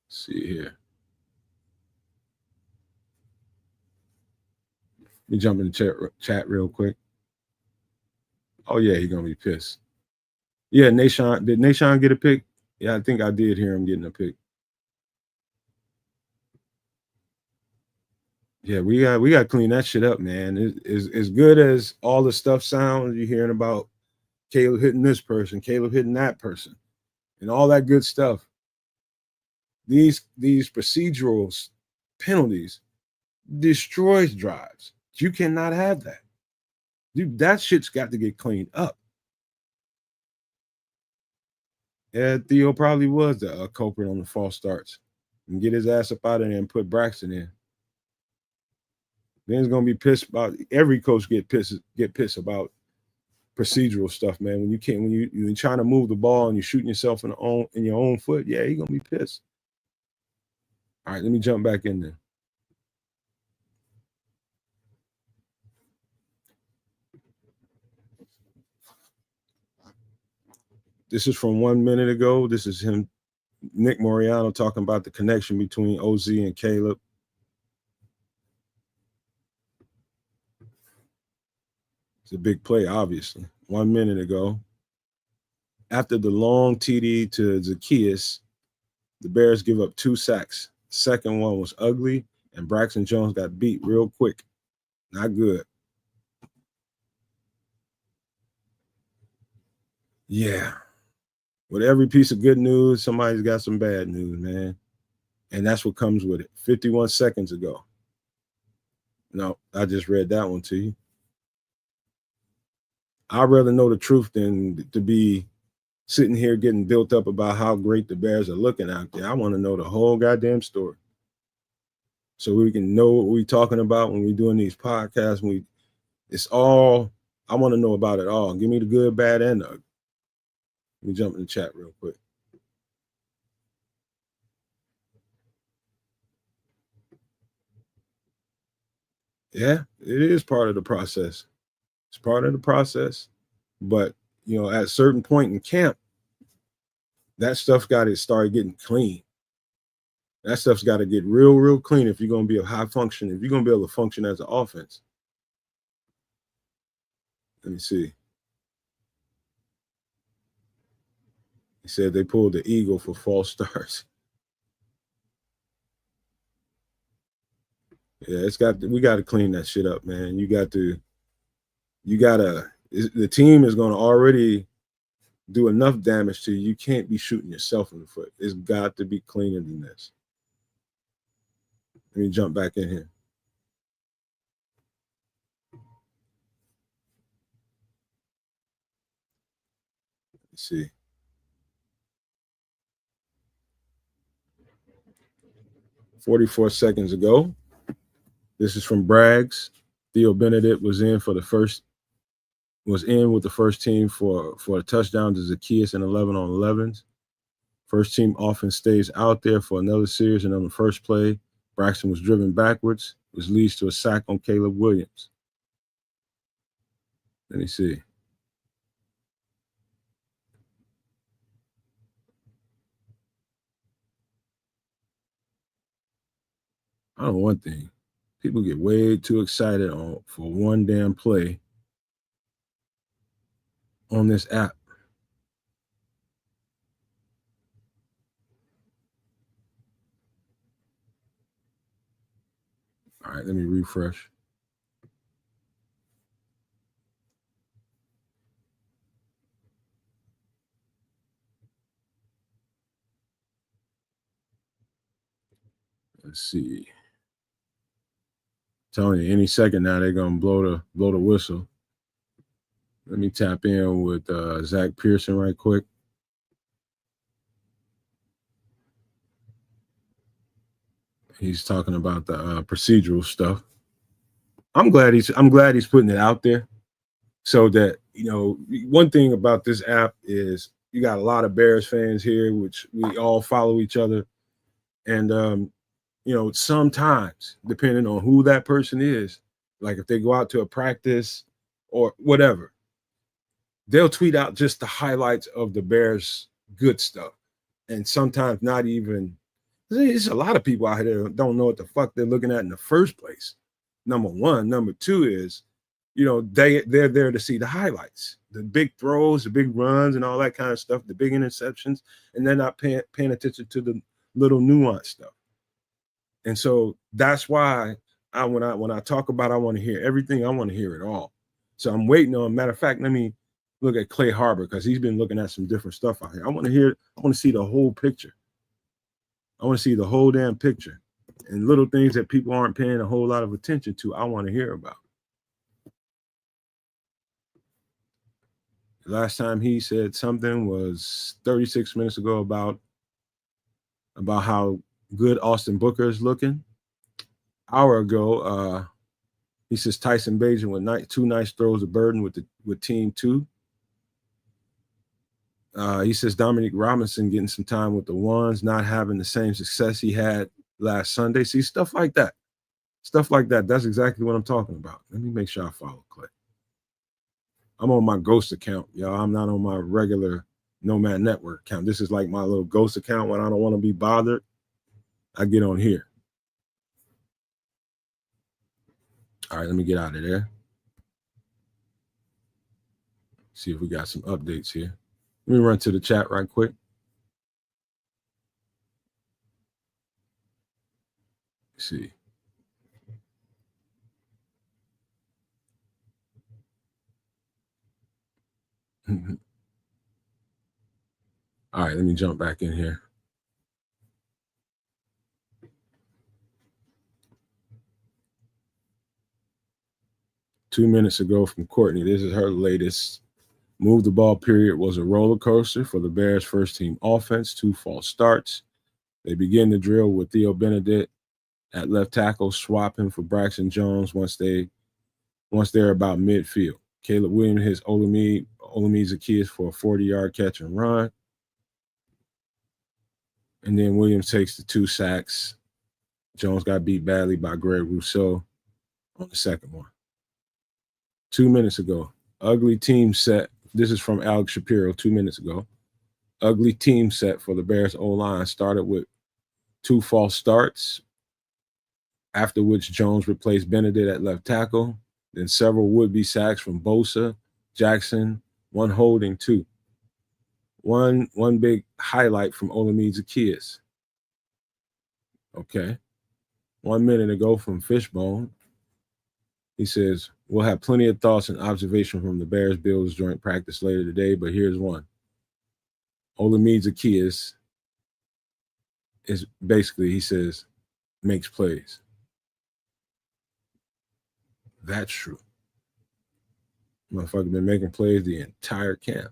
Let's see here. Let me jump in the chat real quick. Oh, yeah, he's going to be pissed. Yeah, Nashawn. Did Nashawn get a pick? Yeah, I think I did hear him getting a pick. Yeah, we got to clean that shit up, man. As good as all the stuff sounds, you're hearing about Caleb hitting this person, Caleb hitting that person, and all that good stuff. These procedural penalties destroys drives. You cannot have that. Dude, that shit's got to get cleaned up. Yeah, Theo probably was the culprit on the false starts. And get his ass up out of there and put Braxton in. Ben's gonna be pissed about every coach get pissed about procedural stuff, man. When you're trying to move the ball and you're shooting yourself in your own foot, yeah, you're gonna be pissed. All right, let me jump back in there. This is from 1 minute ago. This is him, Nick Moriano, talking about the connection between OZ and Caleb. It's a big play, obviously. 1 minute ago. After the long TD to Zacchaeus, the Bears give up 2 sacks. Second one was ugly, and Braxton Jones got beat real quick. Not good. Yeah. With every piece of good news, somebody's got some bad news, man. And that's what comes with it. 51 seconds ago. No, I just read that one to you. I'd rather know the truth than to be sitting here getting built up about how great the Bears are looking out there. I want to know the whole goddamn story. So we can know what we're talking about when we're doing these podcasts. I want to know about it all. Give me the good, bad, and the ugly. Let me jump in the chat real quick. Yeah, it is part of the process. It's part of the process. But, at a certain point in camp, that stuff got to start getting clean. That stuff's got to get real, real clean if you're going to be a high function, if you're going to be able to function as an offense. Let me see. He said they pulled the eagle for false starts. Yeah, we got to clean that shit up, man. The team is going to already do enough damage to you. You can't be shooting yourself in the foot. It's got to be cleaner than this. Let me jump back in here. Let's see. "44 seconds ago. This is from Braggs. Theo Benedet was in with the first team for a touchdown to Zacchaeus in 11 on 11s. First team offense stays out there for another series, and on the first play, Braxton was driven backwards, which leads to a sack on Caleb Williams. Let me see. I know one thing. People get way too excited for one damn play on this app. All right, let me refresh. Let's see. Telling you, any second now they're gonna blow the whistle. Let me tap in with Zach Pearson right quick. He's talking about the procedural stuff. I'm glad he's putting it out there so that, you know, one thing about this app is you got a lot of Bears fans here, which we all follow each other. And you know, sometimes depending on who that person is, like if they go out to a practice or whatever, they'll tweet out just the highlights of the Bears good stuff. And sometimes not even, there's a lot of people out here that don't know what the fuck they're looking at in the first place. Number one. Number two is, you know, they're there to see the highlights, the big throws, the big runs, and all that kind of stuff, the big interceptions, and they're not paying attention to the little nuanced stuff. And so that's why when I talk about, I want to hear everything. I want to hear it all. So I'm waiting on. Matter of fact, let me look at Clay Harbor because he's been looking at some different stuff out here. I want to see the whole picture. I want to see the whole damn picture, and little things that people aren't paying a whole lot of attention to. I want to hear about. Last time he said something was 36 minutes ago about how good Austin Booker is looking. Hour ago, he says Tyson Bagent with two nice throws of burden with team two. He says Dominic Robinson getting some time with the ones, not having the same success he had last Sunday. See, stuff like that. Stuff like that. That's exactly what I'm talking about. Let me make sure I follow Clay. I'm on my ghost account, y'all. I'm not on my regular Nomad Network account. This is like my little ghost account when I don't want to be bothered. I get on here. All right, let me get out of there. See if we got some updates here. Let me run to the chat right quick. Let's see. All right, let me jump back in here. Two minutes ago from Courtney. This is her latest. Move the ball period was a roller coaster for the Bears' first team offense. 2 false starts. They begin the drill with Theo Benedet at left tackle, swapping for Braxton Jones once they're about midfield. Caleb Williams hits Olumide Zaccheaus for a 40-yard catch and run. And then Williams takes the 2 sacks. Jones got beat badly by Greg Rousseau on the second one. 2 minutes ago, ugly team set. This is from Alex Shapiro 2 minutes ago. Ugly team set for the Bears O-line started with 2 false starts, after which Jones replaced Benedet at left tackle, then several would-be sacks from Bosa, Jackson, 1 holding, 2. One big highlight from Olumide Zaccheaus. Okay. 1 minute ago from Fishbone, he says, we'll have plenty of thoughts and observation from the Bears-Bills joint practice later today, but here's one. Olumide Zaccheaus is basically, he says, makes plays. That's true. Motherfucker been making plays the entire camp.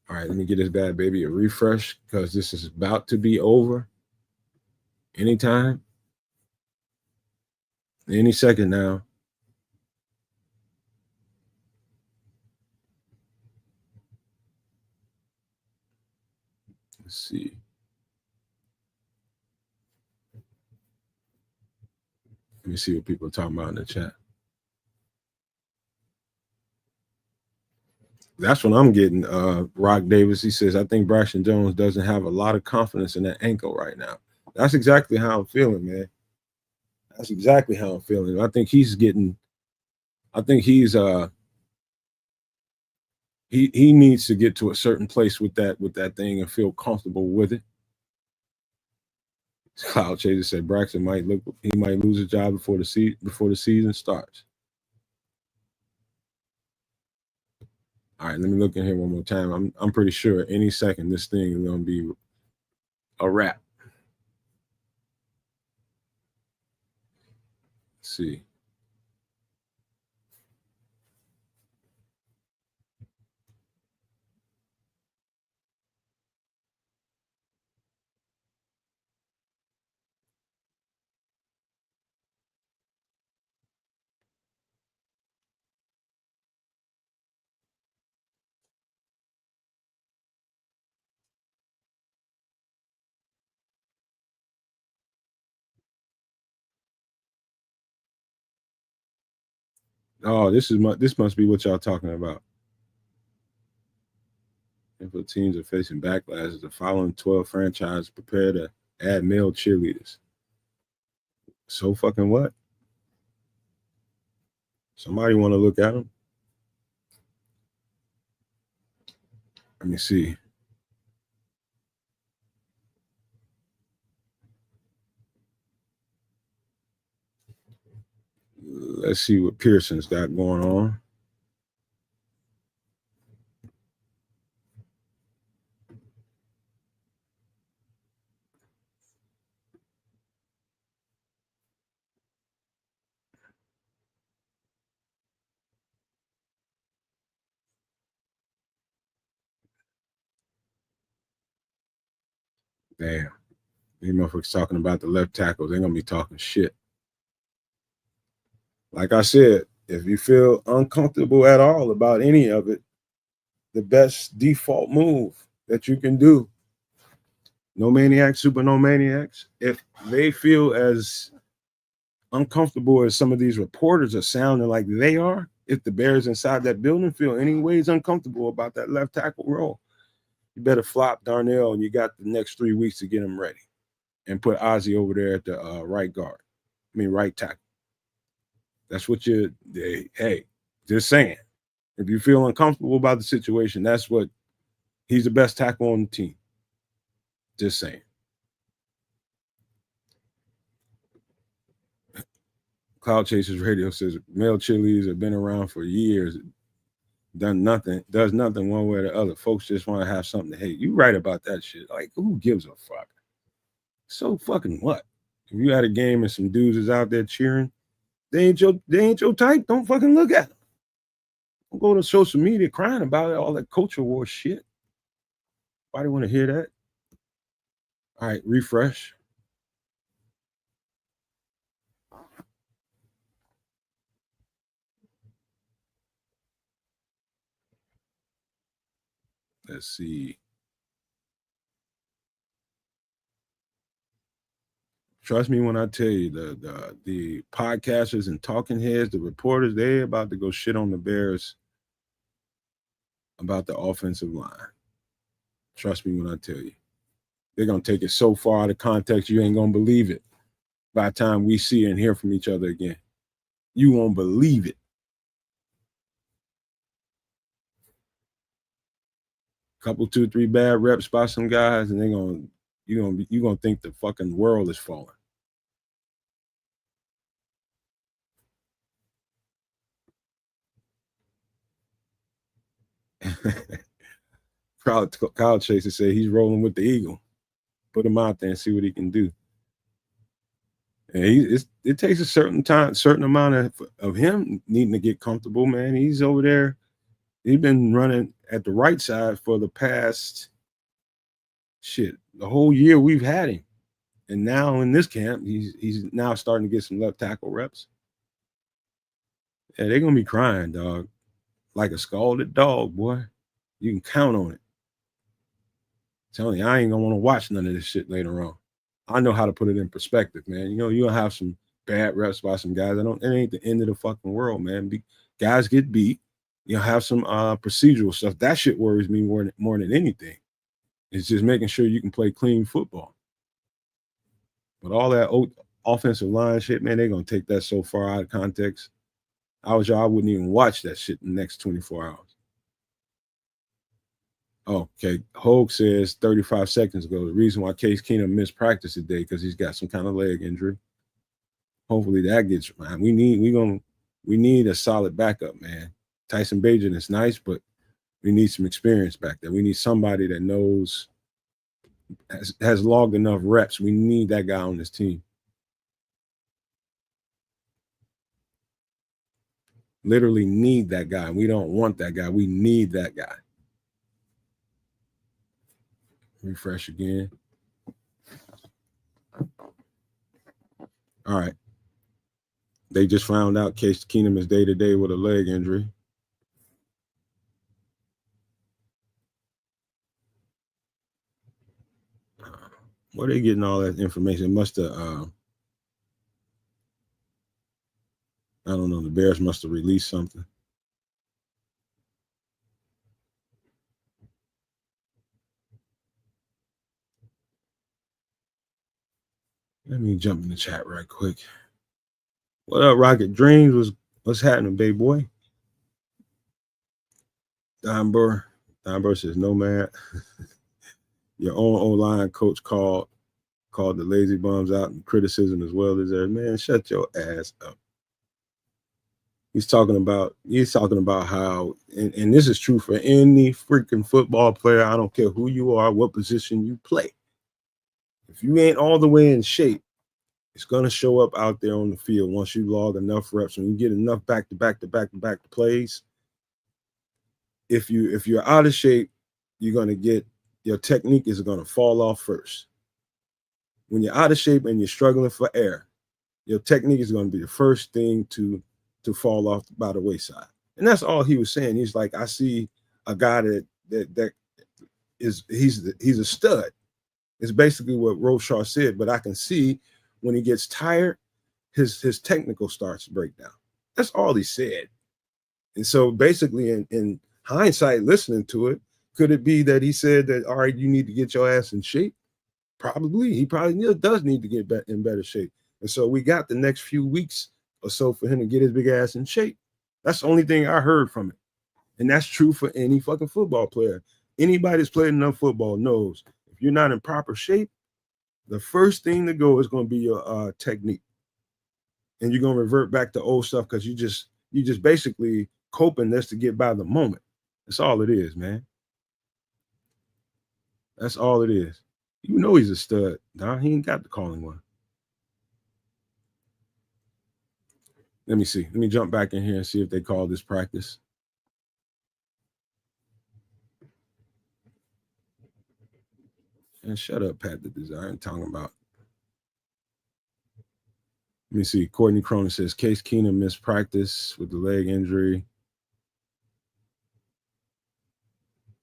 All right, let me get this bad baby a refresh because this is about to be over. Anytime. Any second now. Let's see. Let me see what people are talking about in the chat. That's what I'm getting. Rock Davis, he says, I think Braxton Jones doesn't have a lot of confidence in that ankle right now. That's exactly how I'm feeling, man. That's exactly how I'm feeling. I think he's he needs to get to a certain place with that thing and feel comfortable with it. Cloud Chaser said Braxton might lose his job before the season starts. All right, let me look in here one more time. I'm pretty sure any second this thing is gonna be a wrap. Let's see. Oh, this must be what y'all talking about. If teams are facing backlashes, the following 12 franchises prepare to add male cheerleaders. So fucking what? Somebody want to look at them? Let me see. Let's see what Pearson's got going on. Damn. These motherfuckers talking about the left tackles. They're going to be talking shit. Like I said, if you feel uncomfortable at all about any of it, the best default move that you can do, no maniacs, super no maniacs, if they feel as uncomfortable as some of these reporters are sounding like they are, if the Bears inside that building feel any ways uncomfortable about that left tackle role, you better flop Darnell and you got the next 3 weeks to get him ready and put Ozzie over there at the right tackle. That's what hey, just saying. If you feel uncomfortable about the situation, that's what he's the best tackle on the team. Just saying. Cloud Chasers Radio says male cheerleaders have been around for years, does nothing one way or the other. Folks just want to have something to hate. You right about that shit. Like, who gives a fuck? So fucking what? If you had a game and some dudes is out there cheering, they ain't your type. Don't fucking look at them. Don't go to social media crying about it, all that culture war shit. Why do you want to hear that? All right, refresh. Let's see. Trust me when I tell you, the podcasters and talking heads, the reporters, they about to go shit on the Bears about the offensive line. Trust me when I tell you. They're gonna take it so far out of context, you ain't gonna believe it. By the time we see and hear from each other again, you won't believe it. Couple, 2, 3 bad reps by some guys, and you're gonna think the fucking world is falling. Kyle Chaser said he's rolling with the Eagle. Put him out there and see what he can do. And it takes a certain amount of him needing to get comfortable, man. He's over there. He's been running at the right side for the past the whole year we've had him. And now in this camp, he's now starting to get some left tackle reps. Yeah, they're gonna be crying, dog. Like a scalded dog, boy. You can count on it. I'm telling you, I ain't gonna want to watch none of this shit later on. I know how to put it in perspective, man. You know, you'll have some bad reps by some guys. It ain't the end of the fucking world, man. Guys get beat. You'll have some procedural stuff. That shit worries me more than anything. It's just making sure you can play clean football. But all that offensive line shit, man, they're gonna take that so far out of context. I wouldn't even watch that shit in the next 24 hours. Oh, okay. Hogue says 35 seconds ago, the reason why Case Keenum missed practice today because he's got some kind of leg injury. Hopefully that gets man. We need a solid backup, man. Tyson Bagent is nice, but we need some experience back there. We need somebody that knows has logged enough reps. We need that guy on this team. Literally need that guy. We don't want that guy. We need that guy. Refresh again. All right. They just found out Case Keenum is day-to-day with a leg injury. Where are they getting all that information? It must have. don't know. The Bears must have released something. Let me jump in the chat right quick. What up, Rocket Dreams? What's happening, baby boy? Don Burr says, no, man. Your own O-line coach called the lazy bums out and criticism as well as there. Man, shut your ass up. He's talking about how, and this is true for any freaking football player. I don't care who you are, what position you play. If you ain't all the way in shape, it's gonna show up out there on the field once you log enough reps. When you get enough back to back plays, if you're out of shape, you're gonna get your technique is gonna fall off first. When you're out of shape and you're struggling for air, your technique is going to be the first thing to fall off by the wayside. And that's all he was saying. He's like, I see a guy that is he's a stud. It's basically what Roshar said, but I can see when he gets tired, his technical starts to break down. That's all he said. And so basically in hindsight, listening to it, could it be that he said that, all right, you need to get your ass in shape? Probably. He probably does need to get in better shape. And so we got the next few weeks or so for him to get his big ass in shape. That's the only thing I heard from it. And that's true for any fucking football player. Anybody that's played enough football knows if you're not in proper shape, the first thing to go is going to be your technique. And you're going to revert back to old stuff because you just basically coping this to get by the moment. That's all it is, man. That's all it is. You know he's a stud. Nah, he ain't got the calling one. Let me see. Let me jump back in here and see if they call this practice. And shut up, Pat the Desire. I'm talking about. Let me see. Courtney Cronin says Case Keenum missed practice with the leg injury.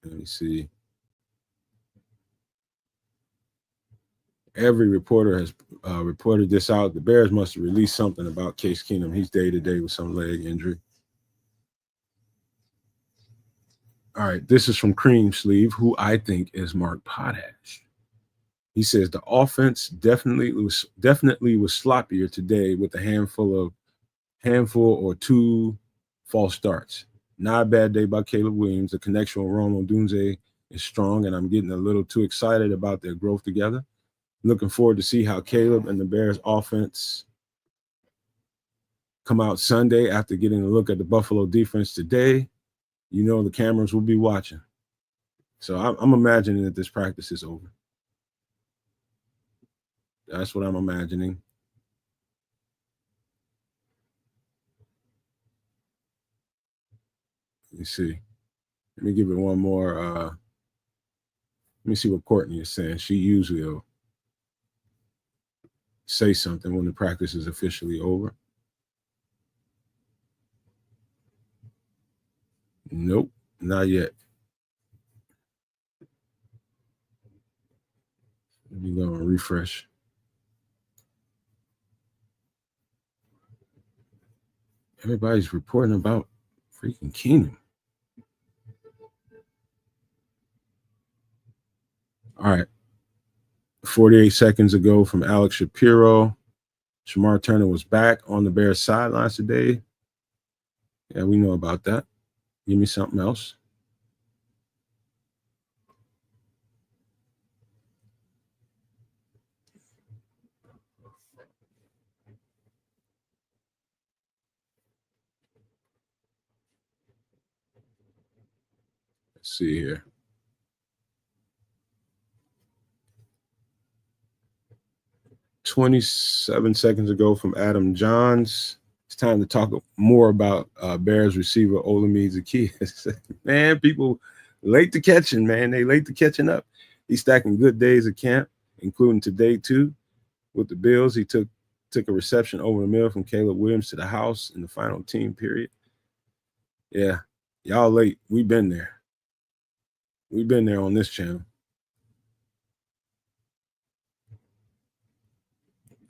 Let me see. Every reporter has reported this out. The Bears must have released something about Case Keenum. He's day-to-day with some leg injury. All right, this is from Cream Sleeve, who I think is Mark Potash. He says the offense definitely was sloppier today with a handful or two false starts. Not a bad day by Caleb Williams. The connection with odunze is strong, and I'm getting a little too excited about their growth together. Looking forward to see how Caleb and the Bears offense come out Sunday after getting a look at the Buffalo defense today. You know the cameras will be watching. So I'm imagining that this practice is over. That's what I'm imagining. Let me see. Let me give it one more. Let me see what Courtney is saying. She usually will say something when the practice is officially over. Nope, not yet. Let me go and refresh. Everybody's reporting about freaking Keenum. All right. 48 seconds ago from Alex Shapiro. Shamar Turner was back on the Bears sidelines today. Yeah, we know about that. Give me something else. Let's see here. "27 seconds ago from Adam Johns. It's time to talk more about Bears receiver Olamide Zaccheaus." Man, people late to catching, man. They late to catching up. He's stacking good days of camp, including today too. With the Bills, he took a reception over the middle from Caleb Williams to the house in the final team period. Yeah, y'all late. We've been there. We've been there on this channel.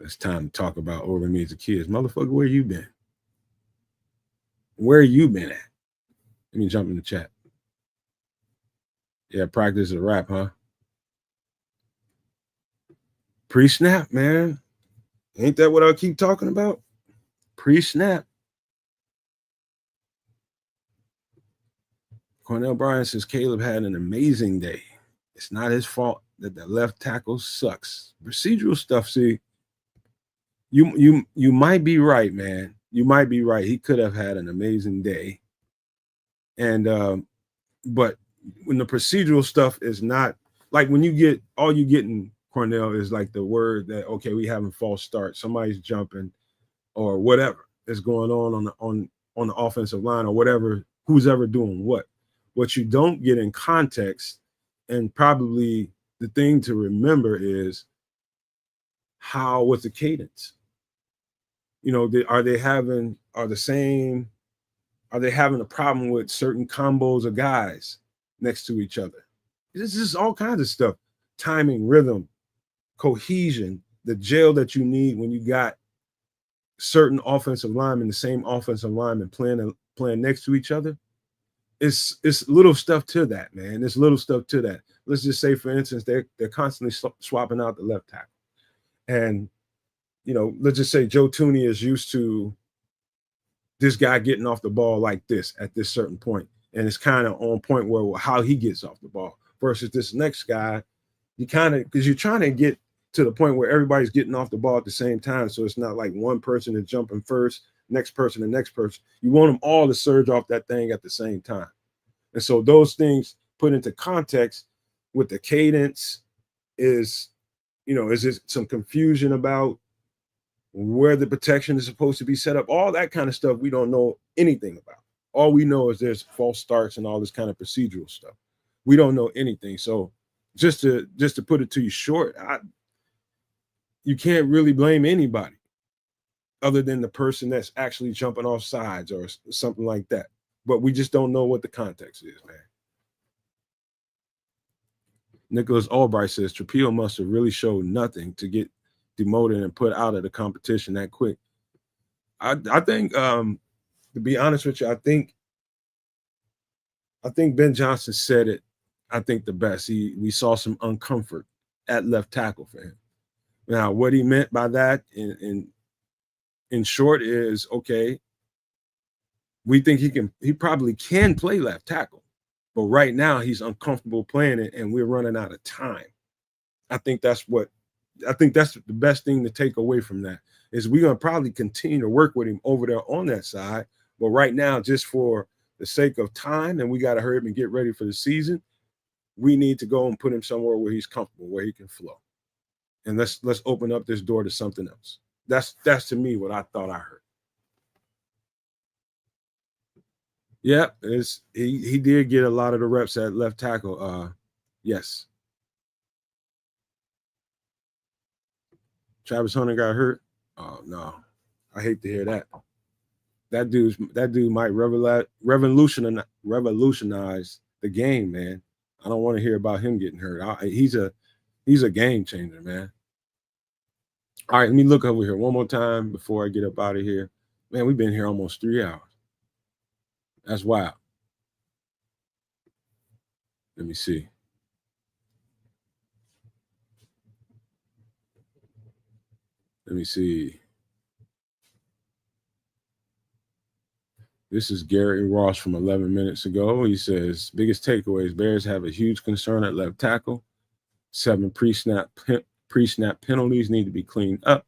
It's time to talk about Olamide Zaccheaus. Motherfucker, where you been? Where you been at? Let me jump in the chat. Yeah, practice is a wrap, huh? Pre-snap, man. Ain't that what I keep talking about? Pre-snap. Cornell Bryan says Caleb had an amazing day. It's not his fault that the left tackle sucks. Procedural stuff, see, you might be right, man. You might be right. He could have had an amazing day. And but when the procedural stuff is not like when you get all you get in Cornell is like the word that okay, we having false start, somebody's jumping or whatever is going on the offensive line or whatever, who's ever doing what. What you don't get in context, and probably the thing to remember is what's the cadence? You know, are they having a problem with certain combos of guys next to each other? This is all kinds of stuff. Timing, rhythm, cohesion, the gel that you need when you got certain offensive linemen, the same offensive linemen playing next to each other. It's little stuff to that, man. There's little stuff to that. Let's just say, for instance, they're constantly swapping out the left tackle. And, you know, let's just say Joe Tooney is used to this guy getting off the ball like this at this certain point. And it's kind of on point where how he gets off the ball versus this next guy. You kind of, because you're trying to get to the point where everybody's getting off the ball at the same time. So it's not like one person is jumping first, next person, and next person. You want them all to surge off that thing at the same time. And so those things put into context with the cadence is, you know, is there some confusion about where the protection is supposed to be set up? All that kind of stuff we don't know anything about. All we know is there's false starts and all this kind of procedural stuff. We don't know anything. So just to put it to you short, you can't really blame anybody other than the person that's actually jumping off sides or something like that. But we just don't know what the context is, man. Nicholas Albright says Trapio must have really showed nothing to get demoted and put out of the competition that quick. I think, to be honest with you, I think Ben Johnson said it, I think the best. We saw some uncomfort at left tackle for him. Now, what he meant by that in short is, okay, we think he probably can play left tackle, but right now he's uncomfortable playing it and we're running out of time. I think that's the best thing to take away from that is we're going to probably continue to work with him over there on that side. But right now, just for the sake of time, and we got to hurry up and get ready for the season, we need to go and put him somewhere where he's comfortable, where he can flow. And let's open up this door to something else. That's to me what I thought I heard. Yeah, he did get a lot of the reps at left tackle. Yes. Travis Hunter got hurt. Oh no, I hate to hear that. That dude might revolutionize the game, man. I don't want to hear about him getting hurt. He's a game changer, man. All right, let me look over here one more time before I get up out of here. Man, we've been here almost 3 hours. That's wild. Let me see. This is Gary Ross from 11 minutes ago. He says, biggest takeaways, Bears have a huge concern at left tackle. 7 pre-snap penalties need to be cleaned up.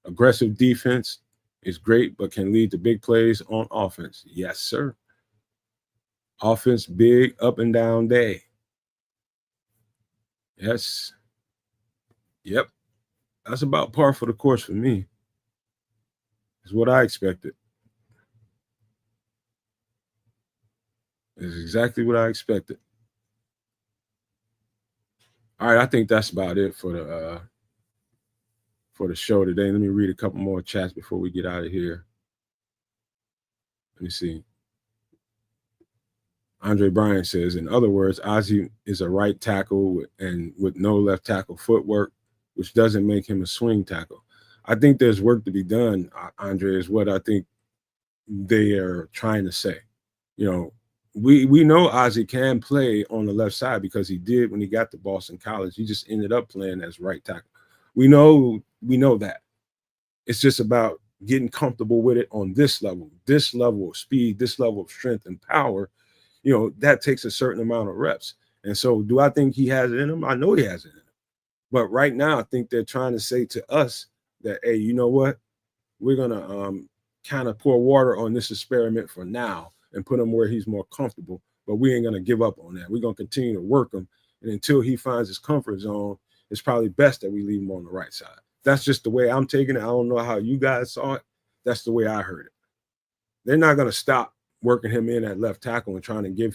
Aggressive defense is great, but can lead to big plays on offense. Yes, sir. Offense, big up and down day. Yes. Yep. That's about par for the course for me. It's what I expected. It's exactly what I expected. All right, I think that's about it for the show today. Let me read a couple more chats before we get out of here. Let me see. Andre Bryan says, in other words, Ozzie is a right tackle with no left tackle footwork, which doesn't make him a swing tackle. I think there's work to be done, Andre, is what I think they are trying to say. You know, we know Ozzie can play on the left side because he did when he got to Boston College. He just ended up playing as right tackle. We know that. It's just about getting comfortable with it on this level of speed, this level of strength and power. You know, that takes a certain amount of reps. And so, do I think he has it in him? I know he has it in him. But right now, I think they're trying to say to us that, hey, you know what? We're gonna kind of pour water on this experiment for now and put him where he's more comfortable. But we ain't gonna give up on that. We're gonna continue to work him, and until he finds his comfort zone, it's probably best that we leave him on the right side. That's just the way I'm taking it. I don't know how you guys saw it. That's the way I heard it. They're not gonna stop working him in at left tackle and trying to get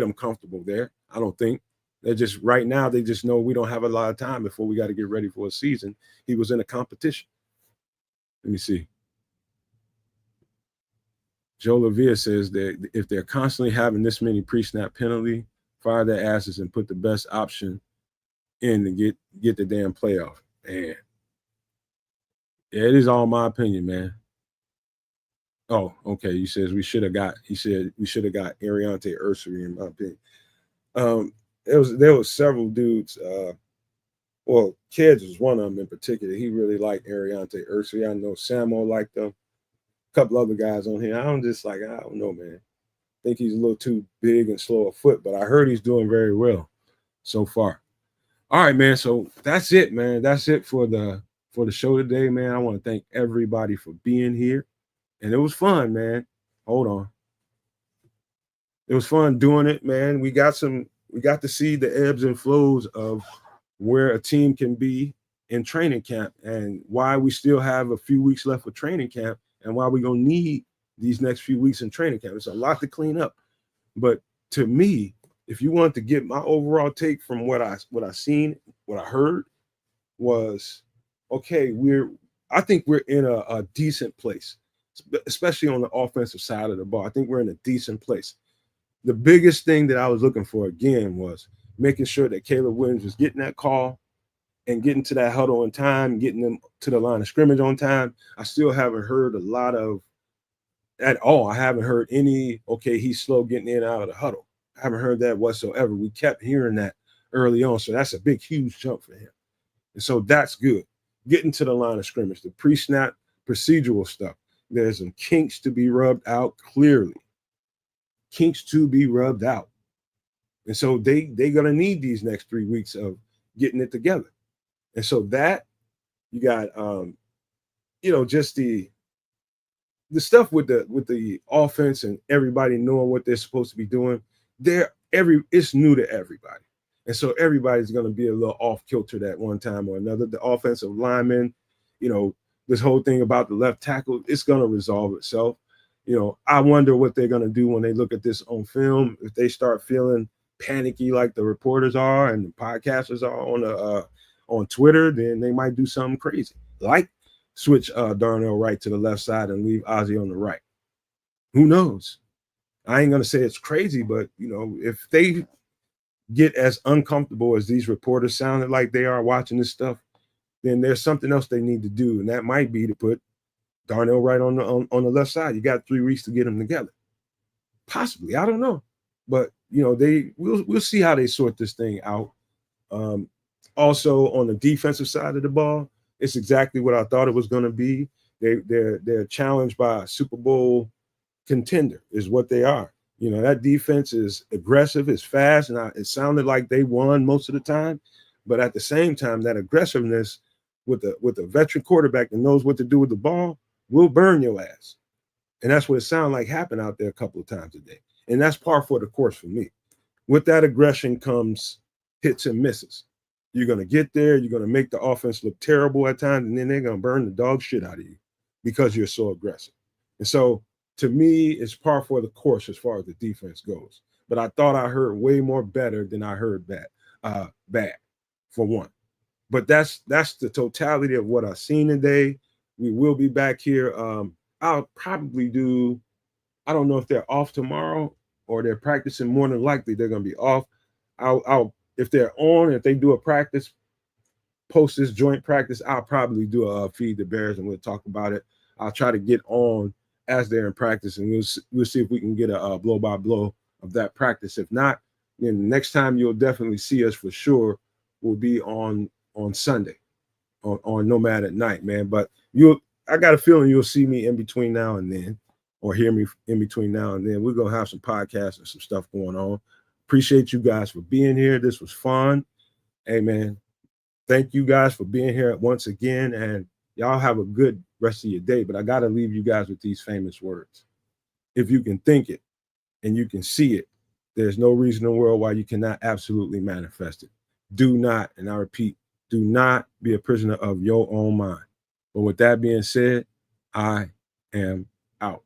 him comfortable there. I don't think. They're just right now, they just know we don't have a lot of time before we got to get ready for a season. He was in a competition. Let me see. Joe Lavia says that if they're constantly having this many pre-snap penalty, fire their asses and put the best option in to get the damn playoff. And yeah, it is all my opinion, man. Oh, okay. He said we should have got Ariante Ursary, in my opinion. There was several dudes. Well, Kids was one of them in particular. He really liked Ariante Ursary. I know Samo liked them. A couple other guys on here. I'm just like, I don't know, man. I think he's a little too big and slow of foot, but I heard he's doing very well so far. All right, man. So that's it, man. That's it for the show today, man. I want to thank everybody for being here. And it was fun, man. Hold on. It was fun doing it, man. We got to see the ebbs and flows of where a team can be in training camp and why we still have a few weeks left of training camp and why we're going to need these next few weeks in training camp. It's a lot to clean up. But to me, if you want to get my overall take from what I seen, what I heard was, okay, I think we're in a decent place, especially on the offensive side of the ball. I think we're in a decent place. The biggest thing that I was looking for again was making sure that Caleb Williams was getting that call and getting to that huddle on time, getting them to the line of scrimmage on time. I still haven't heard a lot of at all. I haven't heard any, okay, he's slow getting in and out of the huddle. I haven't heard that whatsoever. We kept hearing that early on. So that's a big, huge jump for him. And so that's good. Getting to the line of scrimmage, the pre-snap procedural stuff. There's some kinks to be rubbed out clearly. Kinks to be rubbed out. And so they're going to need these next 3 weeks of getting it together. And so that you got, just the stuff with the offense and everybody knowing what they're supposed to be doing. It's new to everybody. And so everybody's going to be a little off kilter at one time or another. The offensive linemen, this whole thing about the left tackle, it's going to resolve itself. I wonder what they're going to do when they look at this on film. If they start feeling panicky like the reporters are and the podcasters are on Twitter, then they might do something crazy, like switch Darnell Wright to the left side and leave Ozzie on the right. Who knows? I ain't going to say it's crazy, but, if they get as uncomfortable as these reporters sounded like they are watching this stuff, then there's something else they need to do, and that might be to put Darnell Wright on the left side. You got 3 weeks to get them together. Possibly, I don't know, but we'll see how they sort this thing out. Also, on the defensive side of the ball, it's exactly what I thought it was going to be. They're challenged by a Super Bowl contender, is what they are. That defense is aggressive, it's fast, and it sounded like they won most of the time. But at the same time, that aggressiveness with a veteran quarterback that knows what to do with the ball will burn your ass. And that's what it sounded like happened out there a couple of times a day. And that's par for the course for me. With that aggression comes hits and misses. You're going to get there, you're going to make the offense look terrible at times, and then they're going to burn the dog shit out of you because you're so aggressive. And so, to me, it's par for the course as far as the defense goes. But I thought I heard way more better than I heard bad, for one. But that's the totality of what I've seen today. We will be back here. I'll probably do, I don't know if they're off tomorrow or they're practicing. More than likely, they're going to be off. I'll if they're on, if they do a practice, post this joint practice, I'll probably do a Feed the Bears and we'll talk about it. I'll try to get on as they're in practice, and we'll see if we can get a blow by blow of that practice. If not, then the next time you'll definitely see us for sure will be on Sunday on Nomad at Night, man. But I got a feeling you'll see me in between now and then, or hear me in between now and then. We're gonna have some podcasts and some stuff going on. Appreciate you guys for being here. This was fun. Hey man, thank you guys for being here once again, and y'all have a good rest of your day. But I gotta leave you guys with these famous words. If you can think it and you can see it, there's no reason in the world why you cannot absolutely manifest it. Do not, and I repeat, do not be a prisoner of your own mind. But with that being said, I am out.